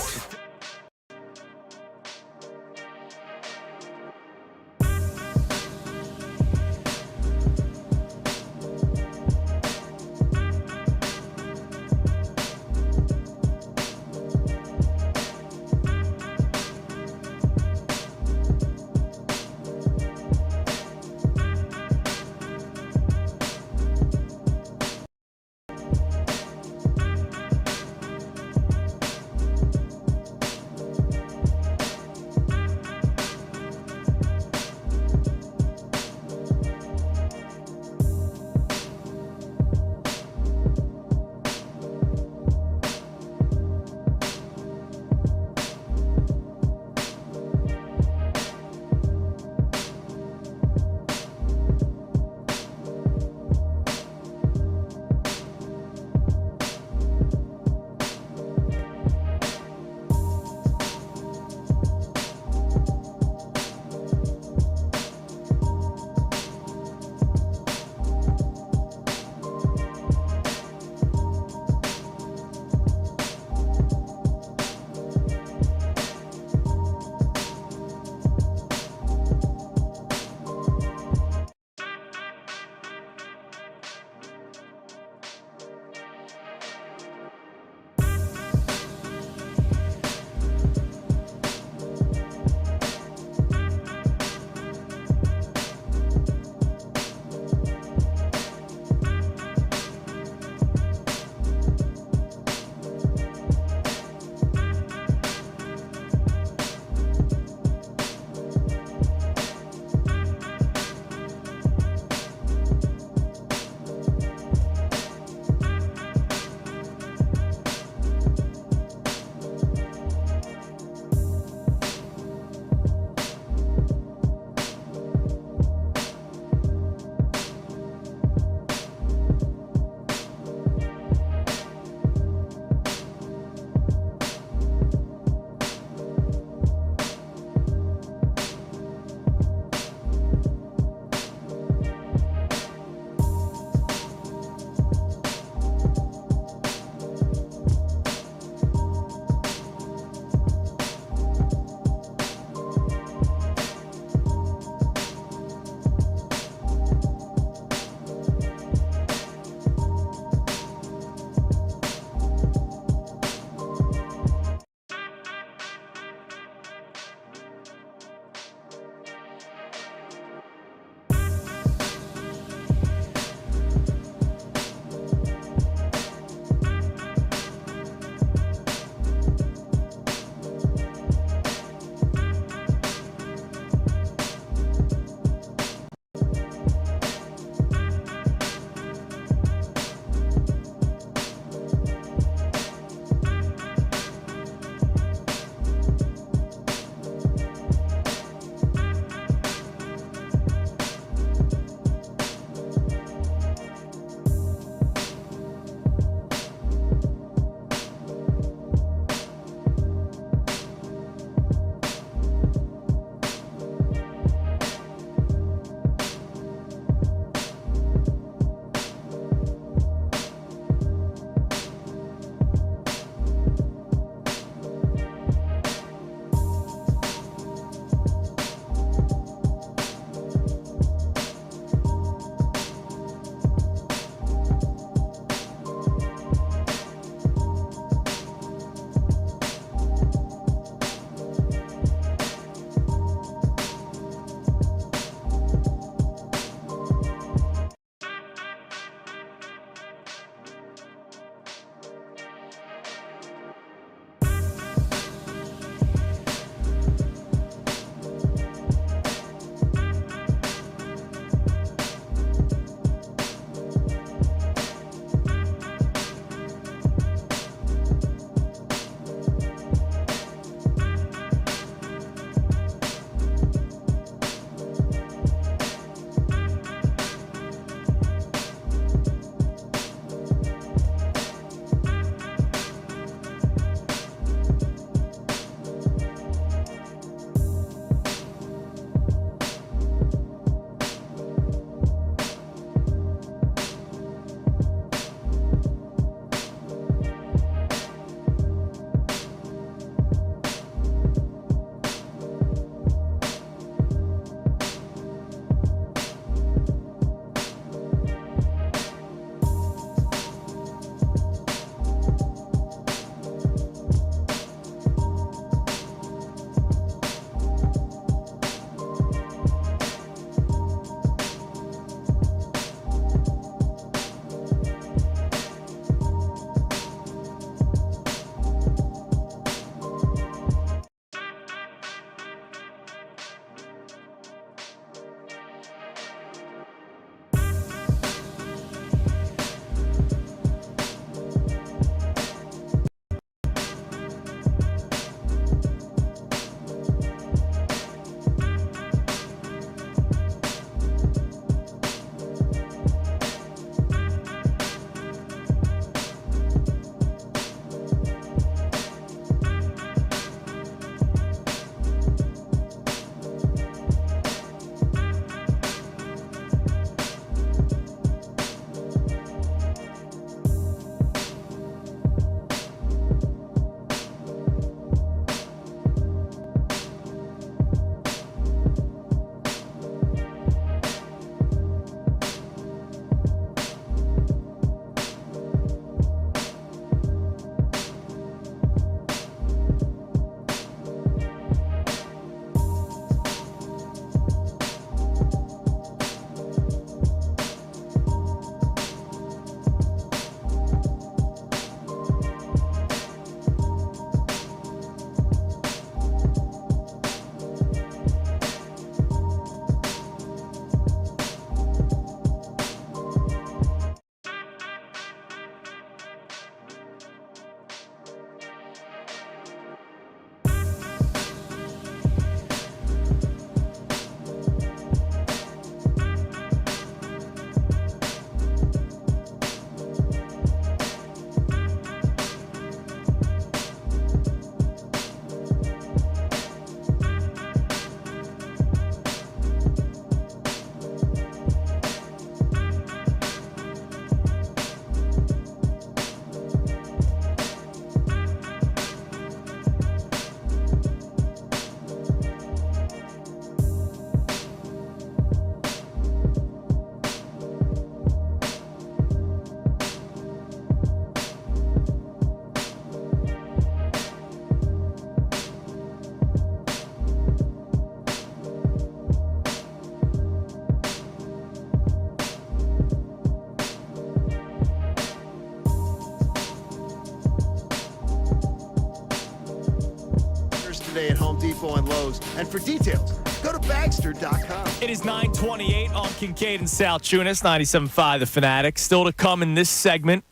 yesterday at Home Depot and Lowe's. And for details, go to Bagster.com. It is 9:28 on Kincade and Salciunas, 97.5 The Fanatic. Still to come in this segment.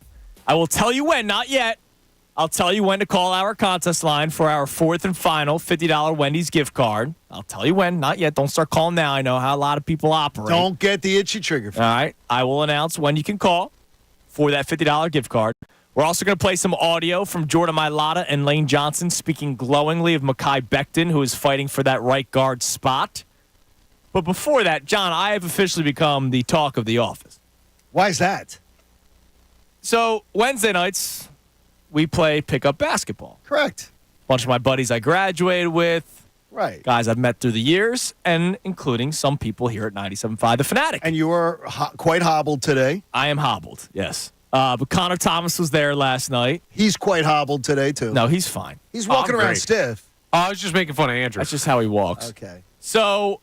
I will tell you when, not yet. I'll tell you when to call our contest line for our fourth and final $50 Wendy's gift card. I'll tell you when, not yet. Don't start calling now. I know how a lot of people operate. Don't get the itchy trigger. All right. I will announce when you can call for that $50 gift card. We're also going to play some audio from Jordan Mailata and Lane Johnson speaking glowingly of McKai Becton, who is fighting for that right guard spot. But before that, John, I have officially become the talk of the office. Why is that? So Wednesday nights, we play pickup basketball. Correct. A bunch of my buddies I graduated with. Right. Guys I've met through the years, and including some people here at 97.5 The Fanatic. And you were quite hobbled today. I am hobbled, yes. But Connor Thomas was there last night. He's quite hobbled today, too. No, he's fine. He's walking around stiff. I was just making fun of Andrew. That's just how he walks. Okay. So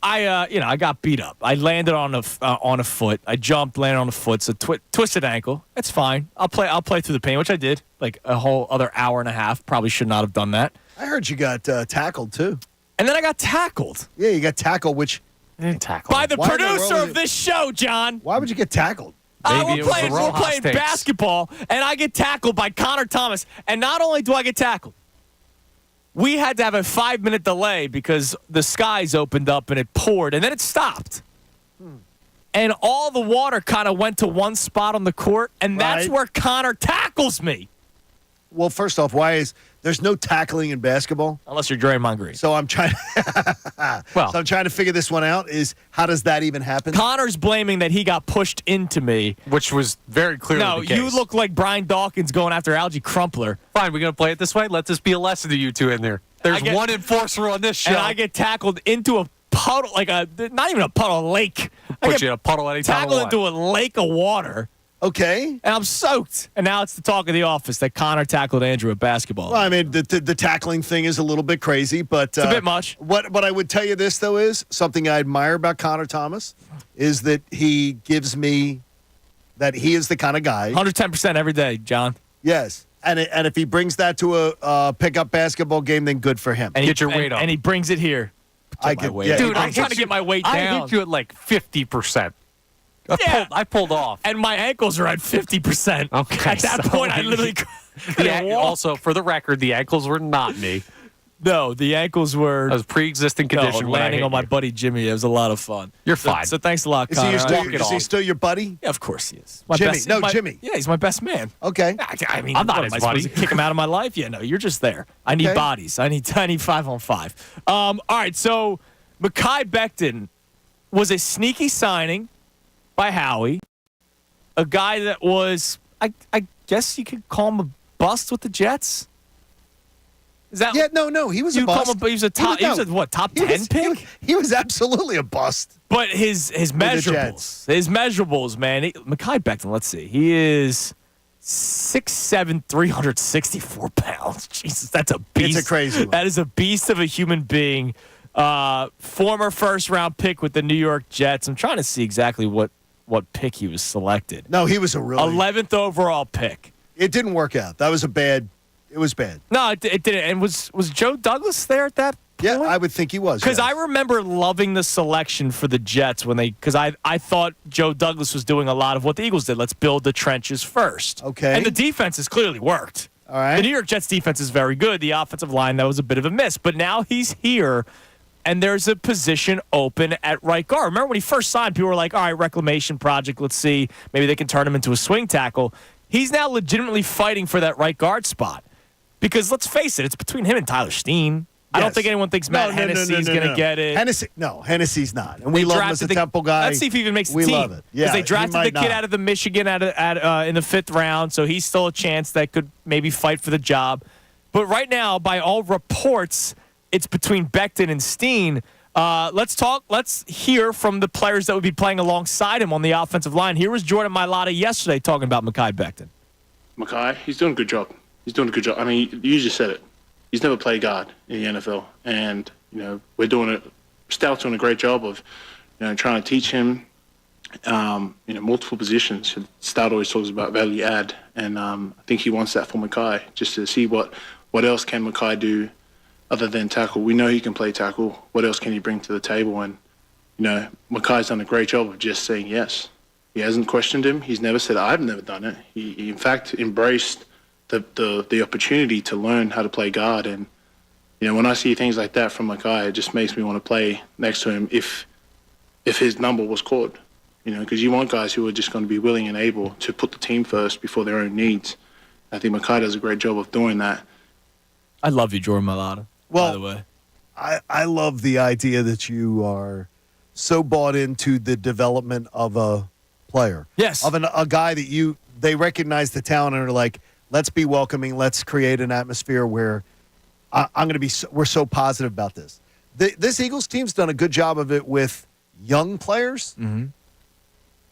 I got beat up. I landed on a foot. I jumped, landed on a foot. So twisted ankle. That's fine. I'll play through the pain, which I did. Like a whole other hour and a half. Probably should not have done that. I heard you got tackled too. And then I got tackled. Yeah, you got tackled, which by the producer of this show, John. Why would you get tackled? We're playing basketball, and I get tackled by Connor Thomas. And not only do I get tackled, we had to have a 5-minute delay because the skies opened up and it poured, and then it stopped. And all the water kind of went to one spot on the court, and that's where Connor tackles me. Well, first off, there's no tackling in basketball unless you're Draymond Green. So I'm trying. So I'm trying to figure this one out. Is how does that even happen? Connor's blaming that he got pushed into me, which was very clearly the case. You look like Brian Dawkins going after Algie Crumpler. Fine, we're gonna play it this way. Let this be a lesson to you two in there. There's one enforcer on this show, and I get tackled into a puddle, not even a puddle, a lake. Put you in a puddle anytime. Tackled into a lake of water. Okay. And I'm soaked. And now it's the talk of the office that Connor tackled Andrew at basketball. Well, I mean, the tackling thing is a little bit crazy, but it's a bit much. What I would tell you this, though, is something I admire about Connor Thomas is that he gives me that he is the kind of guy. 110% every day, John. Yes. And if he brings that to a pickup basketball game, then good for him. And get your weight up. And he brings it here. I get weight. Dude, I'm trying to get my weight down. I hit you at like 50%. I pulled off. And my ankles are at 50%. Okay. At that point, I literally couldn't walk. Also, for the record, the ankles were not me. No, the ankles were... That was pre-existing condition. Landing on my buddy Jimmy. It was a lot of fun. You're fine. So thanks a lot, Connor. Is he still your buddy? Yeah, of course he is. Jimmy. Jimmy. Yeah, he's my best man. Okay. I mean, I'm not his am I buddy. supposed to kick him out of my life? Yeah, no, you're just there. I need bodies. I need 5-on-5. All right, so McKai Becton was a sneaky signing by Howie. A guy that was, I guess you could call him a bust with the Jets. Is that? Yeah, no, he was a bust. He was a top. He was a what? Top 10 pick. He was absolutely a bust. But his measurables, man. McKai Becton. Let's see. He is 6'7", 364 pounds. Jesus, that's a beast. It's a crazy one. That is a beast of a human being. Former first-round pick with the New York Jets. I'm trying to see exactly what pick he was selected. No, he was a really 11th overall pick. It didn't work out. That was it was bad. No, it didn't. And was Joe Douglas there at that point? Yeah, I would think he was. Because yes. I remember loving the selection for the Jets because I thought Joe Douglas was doing a lot of what the Eagles did. Let's build the trenches first. Okay. And the defense has clearly worked. All right. The New York Jets defense is very good. The offensive line, that was a bit of a miss. But now he's here, and there's a position open at right guard. Remember when he first signed, people were like, all right, reclamation project, let's see. Maybe they can turn him into a swing tackle. He's now legitimately fighting for that right guard spot. Because let's face it, it's between him and Tyler Steen. I don't think anyone thinks Matt Hennessy's going to get it. Hennessy's not. And we love him as a Temple guy. Let's see if he even makes the team. We love it. Yeah, because they drafted the kid out of the Michigan in the 5th round, so he's still a chance that could maybe fight for the job. But right now, by all reports, it's between Becton and Steen. Let's hear from the players that would be playing alongside him on the offensive line. Here was Jordan Mailata yesterday talking about McKai Becton. McKai, he's doing a good job. I mean, you just said it. He's never played guard in the NFL, and Stout's doing a great job of, trying to teach him, multiple positions. Stout always talks about value add, and I think he wants that for McKai, just to see what else can McKai do other than tackle. We know he can play tackle. What else can he bring to the table? And, McKai's done a great job of just saying yes. He hasn't questioned him. He's never said, I've never done it. He in fact, embraced the opportunity to learn how to play guard. And, when I see things like that from McKai, it just makes me want to play next to him if his number was called. Because you want guys who are just going to be willing and able to put the team first before their own needs. I think McKai does a great job of doing that. I love you, Jordan Mailata, by the way. I love the idea that you are so bought into the development of a player. Yes. Of a guy that they recognize the talent and are like, let's be welcoming. Let's create an atmosphere where we're so positive about this. This Eagles team's done a good job of it with young players,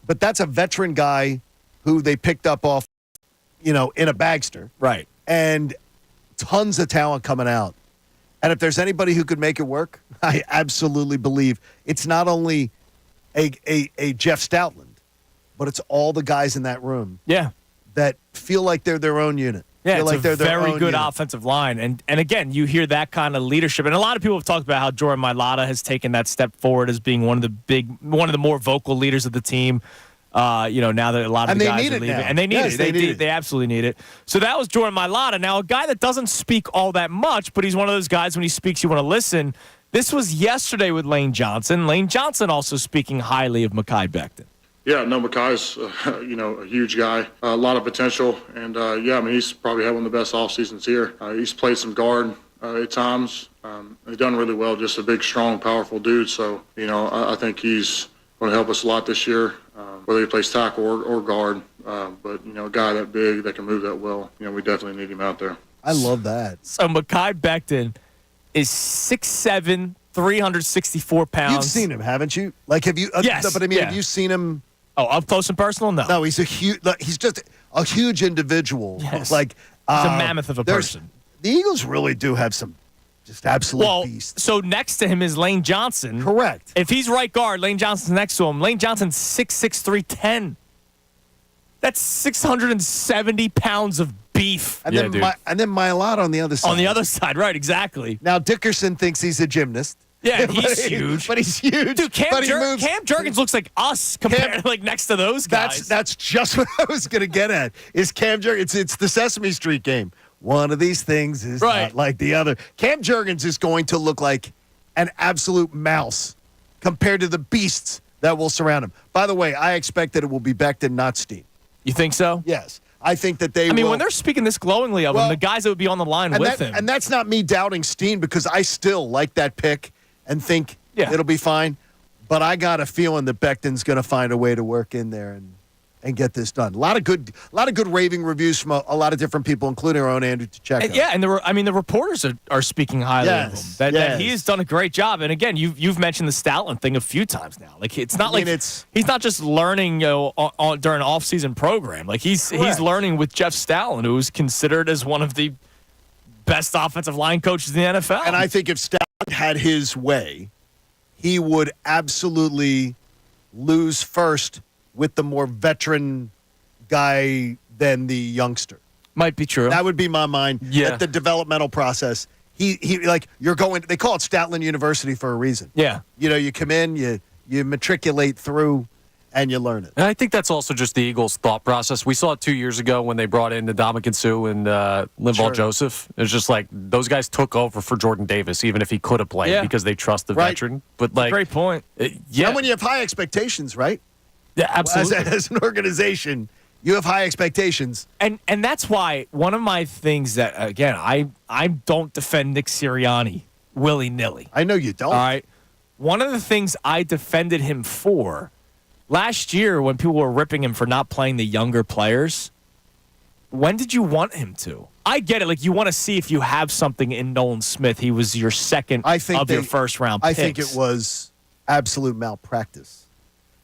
but that's a veteran guy who they picked up off, in a bagster. Right. And tons of talent coming out. And if there's anybody who could make it work, I absolutely believe it's not only a Jeff Stoutland, but it's all the guys in that room. Yeah. That feel like they're their own unit. Yeah, feel it's like they're a their very own good unit. offensive line. And again, you hear that kind of leadership. And a lot of people have talked about how Jordan Mailata has taken that step forward as being one of the more vocal leaders of the team. Now that a lot of the guys are leaving. Now. And they need Yes, it. They absolutely need it. So that was Jordan Mailata. Now, a guy that doesn't speak all that much, but he's one of those guys when he speaks, you want to listen. This was yesterday with Lane Johnson. Lane Johnson also speaking highly of McKai Becton. Yeah, no, McKai's, a huge guy, a lot of potential. And, he's probably had one of the best off seasons here. He's played some guard at times. He's done really well, just a big, strong, powerful dude. So, I think he's going to help us a lot this year, whether he plays tackle or guard. But, a guy that big that can move that well, we definitely need him out there. I love that. So McKai Becton is 6'7", 364 pounds. You've seen him, haven't you? Like, have you? Yes. But have you seen him? Oh, up close and personal? No. No, he's he's just a huge individual. Yes. Like, he's a mammoth of a person. The Eagles really do have some just absolute beasts. So next to him is Lane Johnson. Correct. If he's right guard, Lane Johnson's next to him. Lane Johnson's 6'6", 310. That's 670 pounds of beef. And then Mailata on the other side. On the other side, right, exactly. Now, Dickerson thinks he's a gymnast. Yeah, he's huge. But he's huge. Dude, Cam Jurgens looks like us compared to next to those guys. That's just what I was going to get at. Is Cam Jurgens? It's the Sesame Street game. One of these things is not like the other. Cam Jurgens is going to look like an absolute mouse compared to the beasts that will surround him. By the way, I expect that it will be Becton, not Steen. You think so? Yes. I think that they when they're speaking this glowingly of him, the guys that would be on the line with him. And that's not me doubting Steen because I still like that pick and think it'll be fine. But I got a feeling that Becton's going to find a way to work in there and get this done. A lot of good raving reviews from a lot of different people, including our own Andrew DiCecco. And the reporters are speaking highly of him. That he has done a great job. And again, you've mentioned the Stalin thing a few times now. Like it's not he's not just learning during an off-season program. Like he's learning with Jeff Stalin, who is considered as one of the best offensive line coaches in the NFL. And I think if Stalin had his way, he would absolutely lose first with the more veteran guy than the youngster. Might be true. That would be my mind. Yeah. At the developmental process, he like you're going. They call it Stalin University for a reason. Yeah. You come in, you matriculate through, and you learn it. And I think that's also just the Eagles' thought process. We saw it 2 years ago when they brought in Ndamukong Suh and Linval Joseph. It was just like those guys took over for Jordan Davis, even if he could have played because they trust the veteran. But great point. And when you have high expectations, right? Yeah, absolutely. As an organization, you have high expectations. And that's why one of my things that, again, I don't defend Nick Sirianni willy-nilly. I know you don't. All right? One of the things I defended him for last year when people were ripping him for not playing the younger players, when did you want him to? I get it. Like, you want to see if you have something in Nolan Smith. He was your second your first-round picks. I think it was absolute malpractice.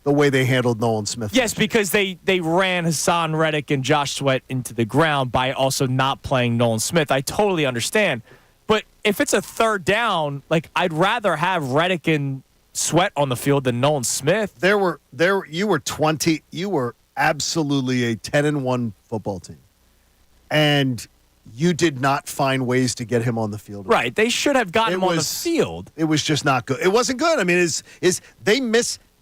The way they handled Nolan Smith. Yes, because they ran Hassan Reddick and Josh Sweat into the ground by also not playing Nolan Smith. I totally understand. But if it's a third down, like I'd rather have Reddick and Sweat on the field than Nolan Smith. You were absolutely a 10-1 football team. And you did not find ways to get him on the field. Right. They should have gotten him on the field. It was just not good. It wasn't good. I mean,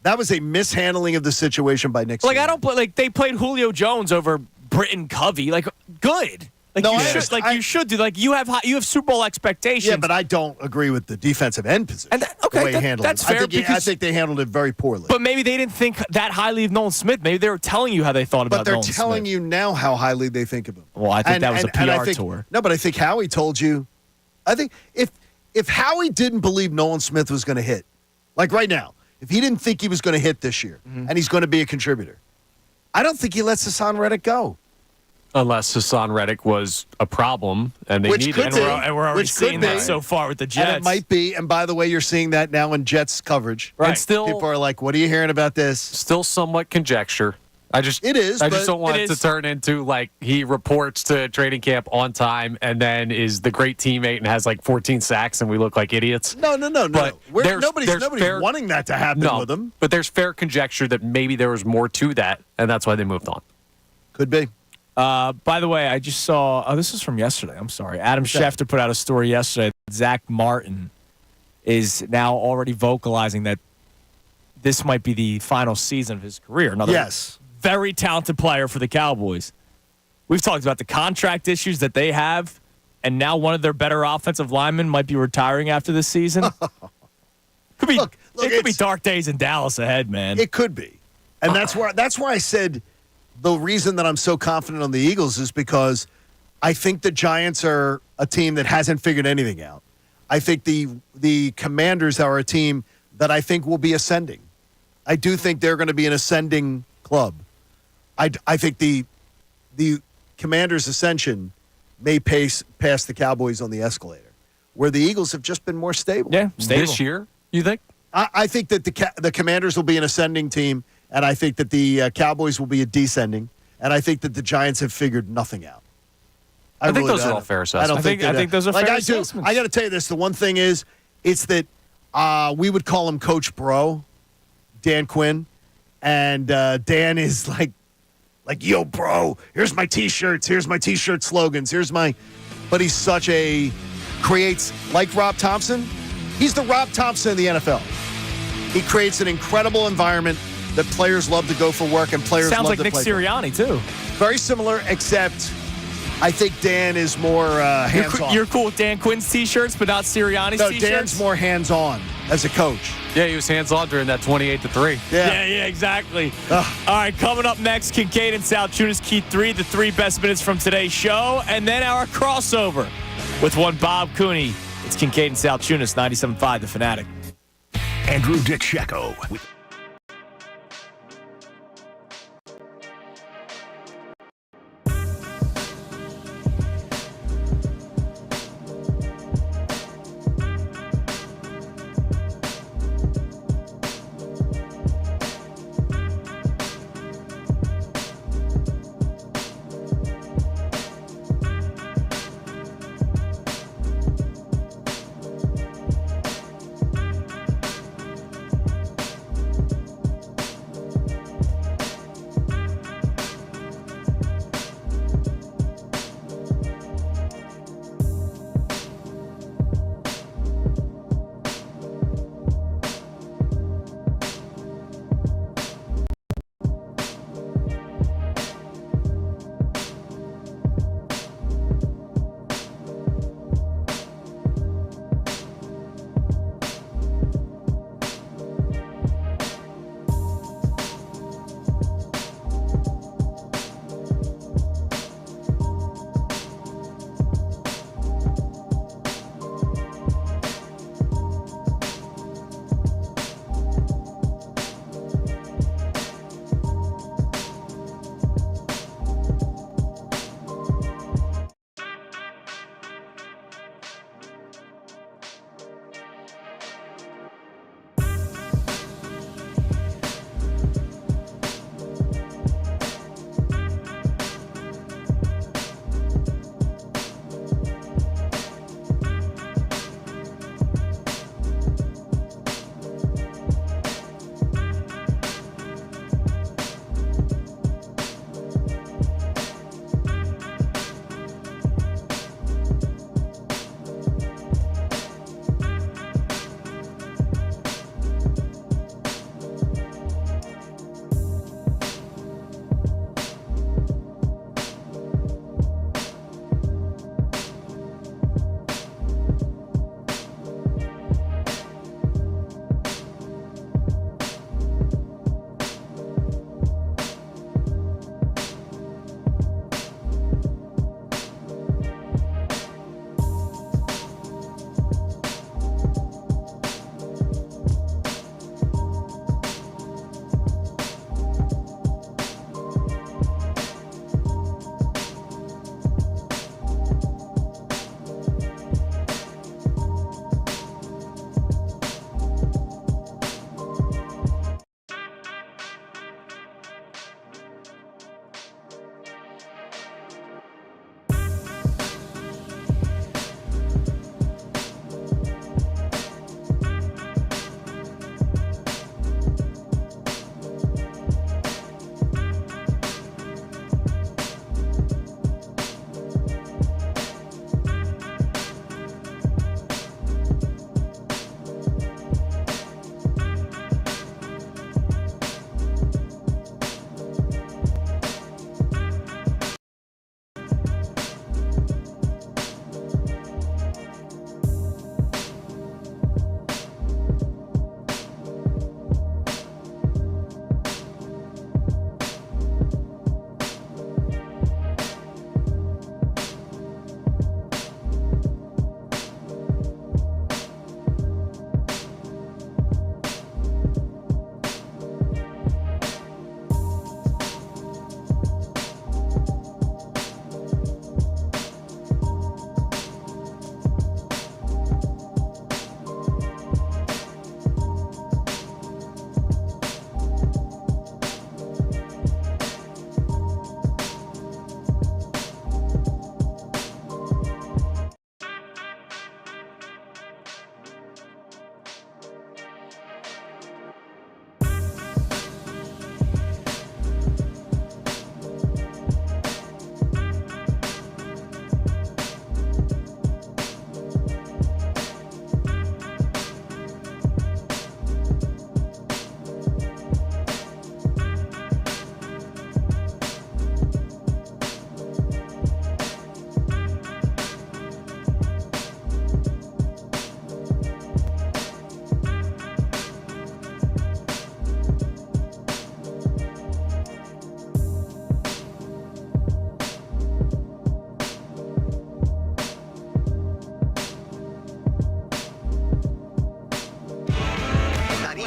that was a mishandling of the situation by Nick. Like, I don't play, they played Julio Jones over Britton Covey. Like, good. Like, no, you should do. Like, you have Super Bowl expectations. Yeah, but I don't agree with the defensive end position. And the way he handled it. Fair I think they handled it very poorly. But maybe they didn't think that highly of Nolan Smith. Maybe they were telling you how they thought about Nolan Smith. But they're telling you now how highly they think of him. Well, I think that was a PR tour. No, but I think Howie told you. I think if Howie didn't believe Nolan Smith was going to hit, like right now, if he didn't think he was going to hit this year and he's going to be a contributor, I don't think he lets Hassan Reddick go. Unless Hassan Reddick was a problem and they needed it. And we're already seeing that so far with the Jets. And it might be. And by the way, you're seeing that now in Jets coverage. Right. And still, people are like, what are you hearing about this? Still somewhat conjecture. I just don't want it to turn into like he reports to training camp on time and then is the great teammate and has like 14 sacks and we look like idiots. No. But nobody's wanting that to happen with him. But there's fair conjecture that maybe there was more to that, and that's why they moved on. Could be. By the way, I just saw. Oh, this was from yesterday. I'm sorry. Adam Schefter put out a story yesterday. Zach Martin is now already vocalizing that this might be the final season of his career. Another very talented player for the Cowboys. We've talked about the contract issues that they have, and now one of their better offensive linemen might be retiring after this season. Could be. Look, it could be dark days in Dallas ahead, man. It could be, and that's why I said. The reason that I'm so confident on the Eagles is because I think the Giants are a team that hasn't figured anything out. I think the Commanders are a team that I think will be ascending. I do think they're going to be an ascending club. I think the Commanders' ascension may pass the Cowboys on the escalator, where the Eagles have just been more stable. Yeah, stable. This year, you think? I think that the Commanders will be an ascending team. And I think that the Cowboys will be a descending. And I think that the Giants have figured nothing out. I think those are all fair assessments. I think those are fair assessments. I got to tell you this. The one thing is, it's that we would call him Coach Bro, Dan Quinn. And Dan is like, yo, bro, here's my T-shirts. Here's my T-shirt slogans. But he's creates, like Rob Thompson. He's the Rob Thompson of the NFL. He creates an incredible environment that players love to go for work and players sounds love like to play. Nick Sirianni too. Very similar, except I think Dan is more hands-on. You're cool with Dan Quinn's T-shirts, but not Sirianni's T-shirts? No, Dan's more hands-on as a coach. Yeah, he was hands-on during that 28-3. Yeah, exactly. All right, coming up next, Kincade and Salciunas Key 3, the 3 best minutes from today's show, and then our crossover with one Bob Cooney. It's Kincade and Salciunas, 97.5 The Fanatic. Andrew DiCecco.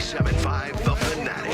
97.5 The Fanatic.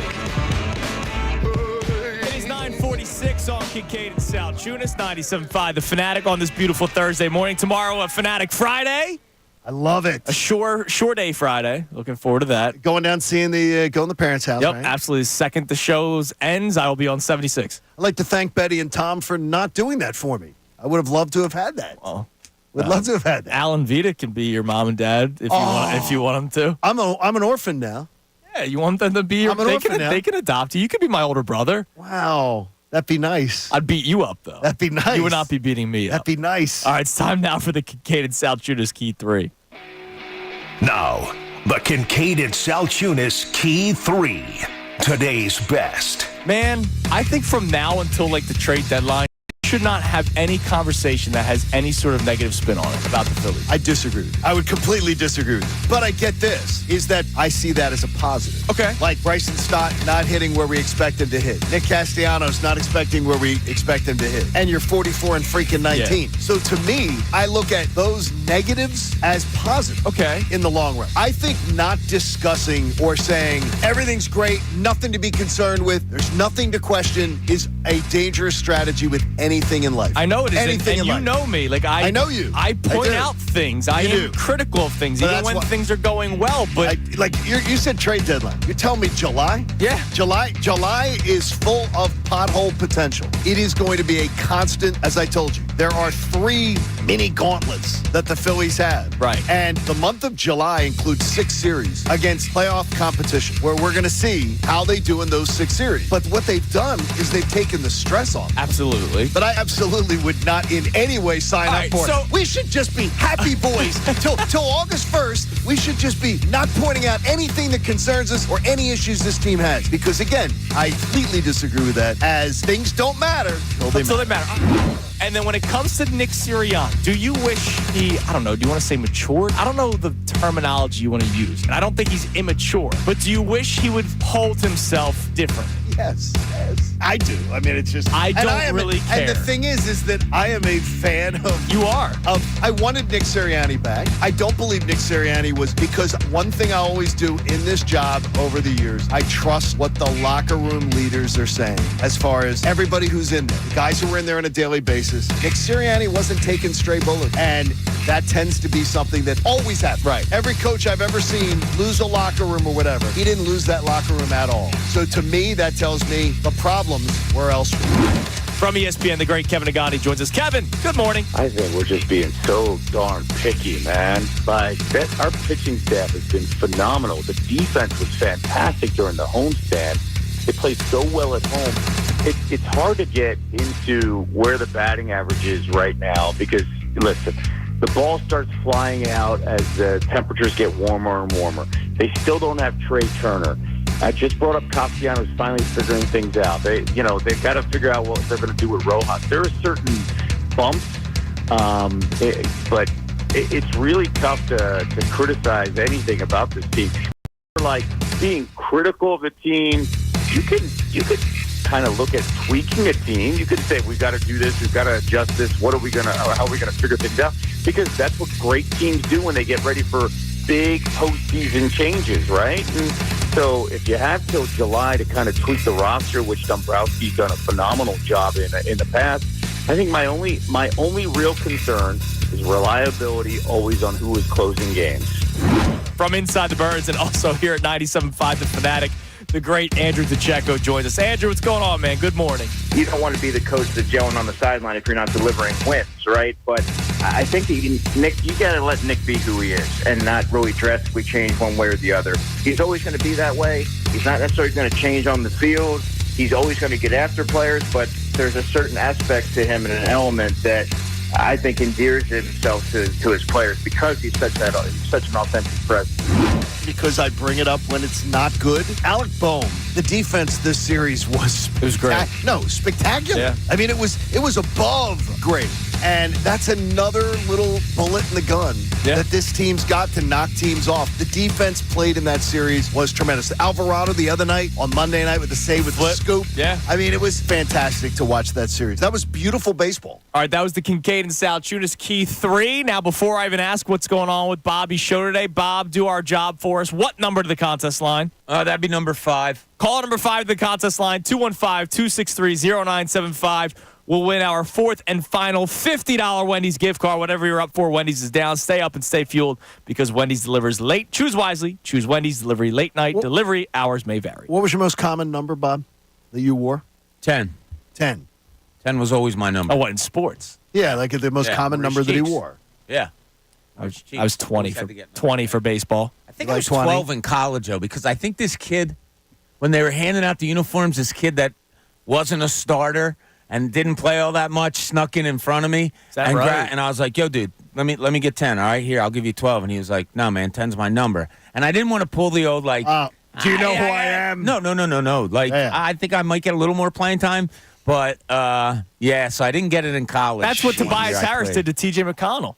It is 9:46 on Kincade and Salciunas, 97.5 The Fanatic on this beautiful Thursday morning. Tomorrow, a Fanatic Friday. I love it. A shore day Friday. Looking forward to that. Going down seeing going to the parents' house. Yep, right? absolutely. The second the show ends, I will be on 76. I'd like to thank Betty and Tom for not doing that for me. I would have loved to have had that. Well, would love to have had that. Alan Vita can be your mom and dad if you want them to. I'm an orphan now. Yeah, you want them to be your. I'm an orphan now. They can adopt you. You could be my older brother. Wow. That'd be nice. I'd beat you up, though. That'd be nice. You would not be beating me up. That'd be nice. All right, it's time now for the Kincade and Salciunas Key 3. Now, the Kincade and Salciunas Key 3. Today's best. Man, I think from now until the trade deadline, you should not have any conversation that has any sort of negative spin on it about the Phillies. I disagree. I would completely disagree. But I get this, is that I see that as a positive. Okay. Like Bryson Stott not hitting where we expect him to hit. Nick Castellanos not expecting where we expect him to hit. And you're 44 and freaking 19. Yeah. So to me, I look at those negatives as positive. Okay. In the long run. I think not discussing or saying everything's great, nothing to be concerned with, there's nothing to question is a dangerous strategy with anything in life. I know it is. Anything and in you life. know me. I know you. I point out things. I am critical of things, even when things are going well. But you said trade deadline. You're telling me July? Yeah. July is full of pothole potential. It is going to be a constant, as I told you. There are 3 mini gauntlets that the Phillies have. Right. And the month of July includes 6 series against playoff competition where we're going to see how they do in those 6 series. But what they've done is they've taken the stress off. Absolutely. But I absolutely would not in any way sign up for it. We should just be happy boys till August 1st. We should just be not pointing out anything that concerns us or any issues this team has. Because, again, I completely disagree with that, as things don't matter until they matter. And then when it comes to Nick Sirianni, do you wish he, I don't know, do you want to say matured? I don't know the terminology you want to use. And I don't think he's immature. But do you wish he would hold himself differently? Yes. I do. I mean, it's just... I don't really care. And the thing is that I am a fan of... You are. I wanted Nick Sirianni back. I don't believe Nick Sirianni was... Because one thing I always do in this job over the years, I trust what the locker room leaders are saying as far as everybody who's in there. The guys who are in there on a daily basis. Nick Sirianni wasn't taking stray bullets. And that tends to be something that always happens. Right. Every coach I've ever seen lose a locker room or whatever, he didn't lose that locker room at all. So to me, that tells me the problems were elsewhere. From ESPN, the great Kevin Agani joins us. Kevin, good morning. I think we're just being so darn picky, man. Our pitching staff has been phenomenal. The defense was fantastic during the homestand. They played so well at home. It's hard to get into where the batting average is right now because, listen, the ball starts flying out as the temperatures get warmer and warmer. They still don't have Trey Turner. I just brought up Castellanos finally figuring things out. They've got to figure out what they're going to do with Rojas. There are certain bumps, but it's really tough to criticize anything about this team. Like being critical of a team, you could kind of look at tweaking a team. You could say we've got to do this, we've got to adjust this. How are we going to figure things out? Because that's what great teams do when they get ready for big postseason changes, right? And so if you have till July to kind of tweak the roster, which Dombrowski's done a phenomenal job in the past, I think my only real concern is reliability always on who is closing games. From Inside the Birds and also here at 97.5 The Fanatic, the great Andrew DiCecco joins us. Andrew, what's going on, man? Good morning. You don't want to be the coach that's yelling on the sideline if you're not delivering wins, right? But I think that you got to let Nick be who he is and not really drastically change one way or the other. He's always going to be that way. He's not necessarily going to change on the field. He's always going to get after players, but there's a certain aspect to him and an element that I think endears himself to his players because he's such an authentic presence. Because I bring it up when it's not good. Alec Boehm, the defense this series was great. Spectacular. Yeah. I mean, it was above great. And that's another little bullet in the gun that this team's got to knock teams off. The defense played in that series was tremendous. Alvarado the other night on Monday night with the save with the scoop. Yeah. I mean, it was fantastic to watch that series. That was beautiful baseball. All right, that was the Kincade and Salciunas Key 3. Now, before I even ask what's going on with Bobby's show today, Bob, do our job for us. What number to the contest line? That'd be number 5. Call number 5 to the contest line, 215-263-0975. We'll win our 4th and final $50 Wendy's gift card. Whatever you're up for, Wendy's is down. Stay up and stay fueled because Wendy's delivers late. Choose wisely. Choose Wendy's delivery late night. Delivery hours may vary. What was your most common number, Bob, that you wore? 10. 10. 10 was always my number. Oh, what, in sports? Yeah, like the most common number that he wore. Yeah. I was 20 for baseball. I think I was 12 in college, though, because I think this kid, when they were handing out the uniforms, this kid that wasn't a starter and didn't play all that much snuck in front of me. Is that right? And I was like, yo, dude, let me get 10. All right, here, I'll give you 12. And he was like, no, man, 10's my number. And I didn't want to pull the old, like, do you know who I am? No. Like, I think I might get a little more playing time. But, so I didn't get it in college. That's what Tobias Harris did to T.J. McConnell.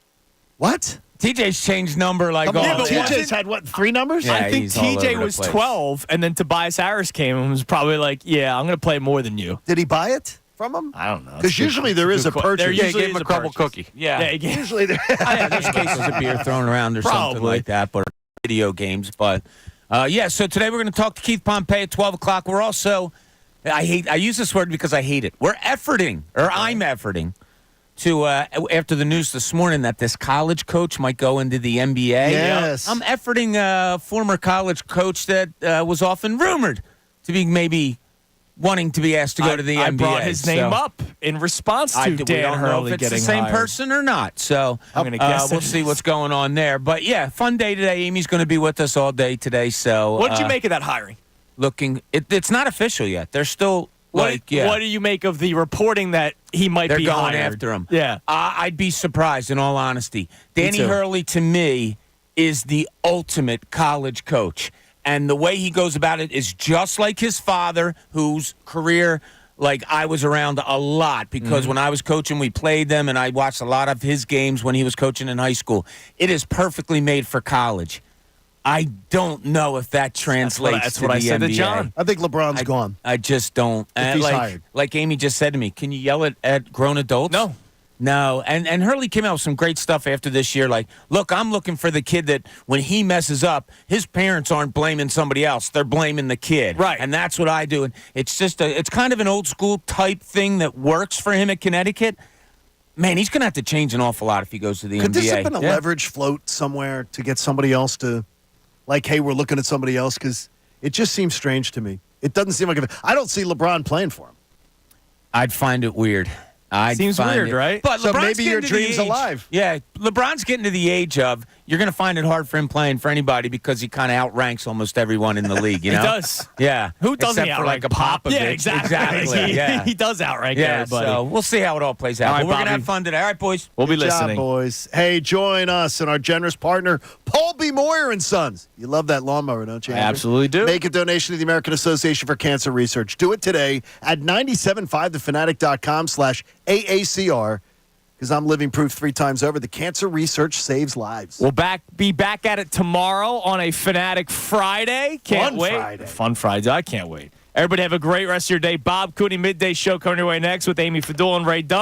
What? TJ's changed number like all but TJ's had, 3 numbers? Yeah, I think TJ was 12, and then Tobias Harris came and was probably like, yeah, I'm going to play more than you. Did he buy it from him? I don't know. Because usually there is a purchase. There usually gave him a crumble cookie. Yeah. Usually there there's cases of beer thrown around or something like that, but video games. But, so today we're going to talk to Keith Pompey at 12 o'clock. We're also, I use this word because I hate it. I'm efforting to, after the news this morning that this college coach might go into the NBA. Yes. I'm efforting a former college coach that was often rumored to be maybe wanting to be asked to go to the NBA. I brought his name up in response to Dan Hurley if it's getting the same hired. person or not. So I'm going to guess we'll see what's going on there. But, fun day today. Amy's going to be with us all day today. So what did you make of that hiring? It's not official yet. They're still... What do you make of the reporting that he might be going hired? after him? Yeah. I'd be surprised, in all honesty. Danny Hurley, to me, is the ultimate college coach. And the way he goes about it is just like his father, whose career, I was around a lot because when I was coaching, we played them, and I watched a lot of his games when he was coaching in high school. It is perfectly made for college. I don't know if that translates that's to what the I said NBA. to John. I think LeBron's gone. I just don't. If he's hired. Like Amy just said to me, can you yell at grown adults? No. And Hurley came out with some great stuff after this year. Like, look, I'm looking for the kid that when he messes up, his parents aren't blaming somebody else. They're blaming the kid. Right. And that's what I do. And it's just it's kind of an old school type thing that works for him at Connecticut. Man, he's going to have to change an awful lot if he goes to the NBA. Could this have been a leverage float somewhere to get somebody else to... hey, we're looking at somebody else, because it just seems strange to me. It doesn't seem like I don't see LeBron playing for him. I'd find it weird. Seems weird, right? But so LeBron's maybe your getting to the dream's age- alive. Yeah, LeBron's getting to the age of you're going to find it hard for him playing for anybody because he kind of outranks almost everyone in the league. You know, He does. Yeah, Who doesn't except for outrank a Popovich? Yeah, exactly. Yeah, He does outrank everybody. So we'll see how it all plays out. All right, But we're going to Bobby. have fun today. All right, boys. We'll be Good job, listening. boys. Hey, join us and our generous partner, Paul B. Moyer and Sons. You love that lawnmower, don't you? I Andrew? absolutely do. Make a donation to the American Association for Cancer Research. Do it today at 975thefanatic.com/AACR. Because I'm living proof 3 times over. The cancer research saves lives. We'll be back at it tomorrow on a Fanatic Friday. Can't wait. Fun Friday. I can't wait. Everybody have a great rest of your day. Bob Cooney Midday Show coming your way next with Amy Fadul and Ray Dunn.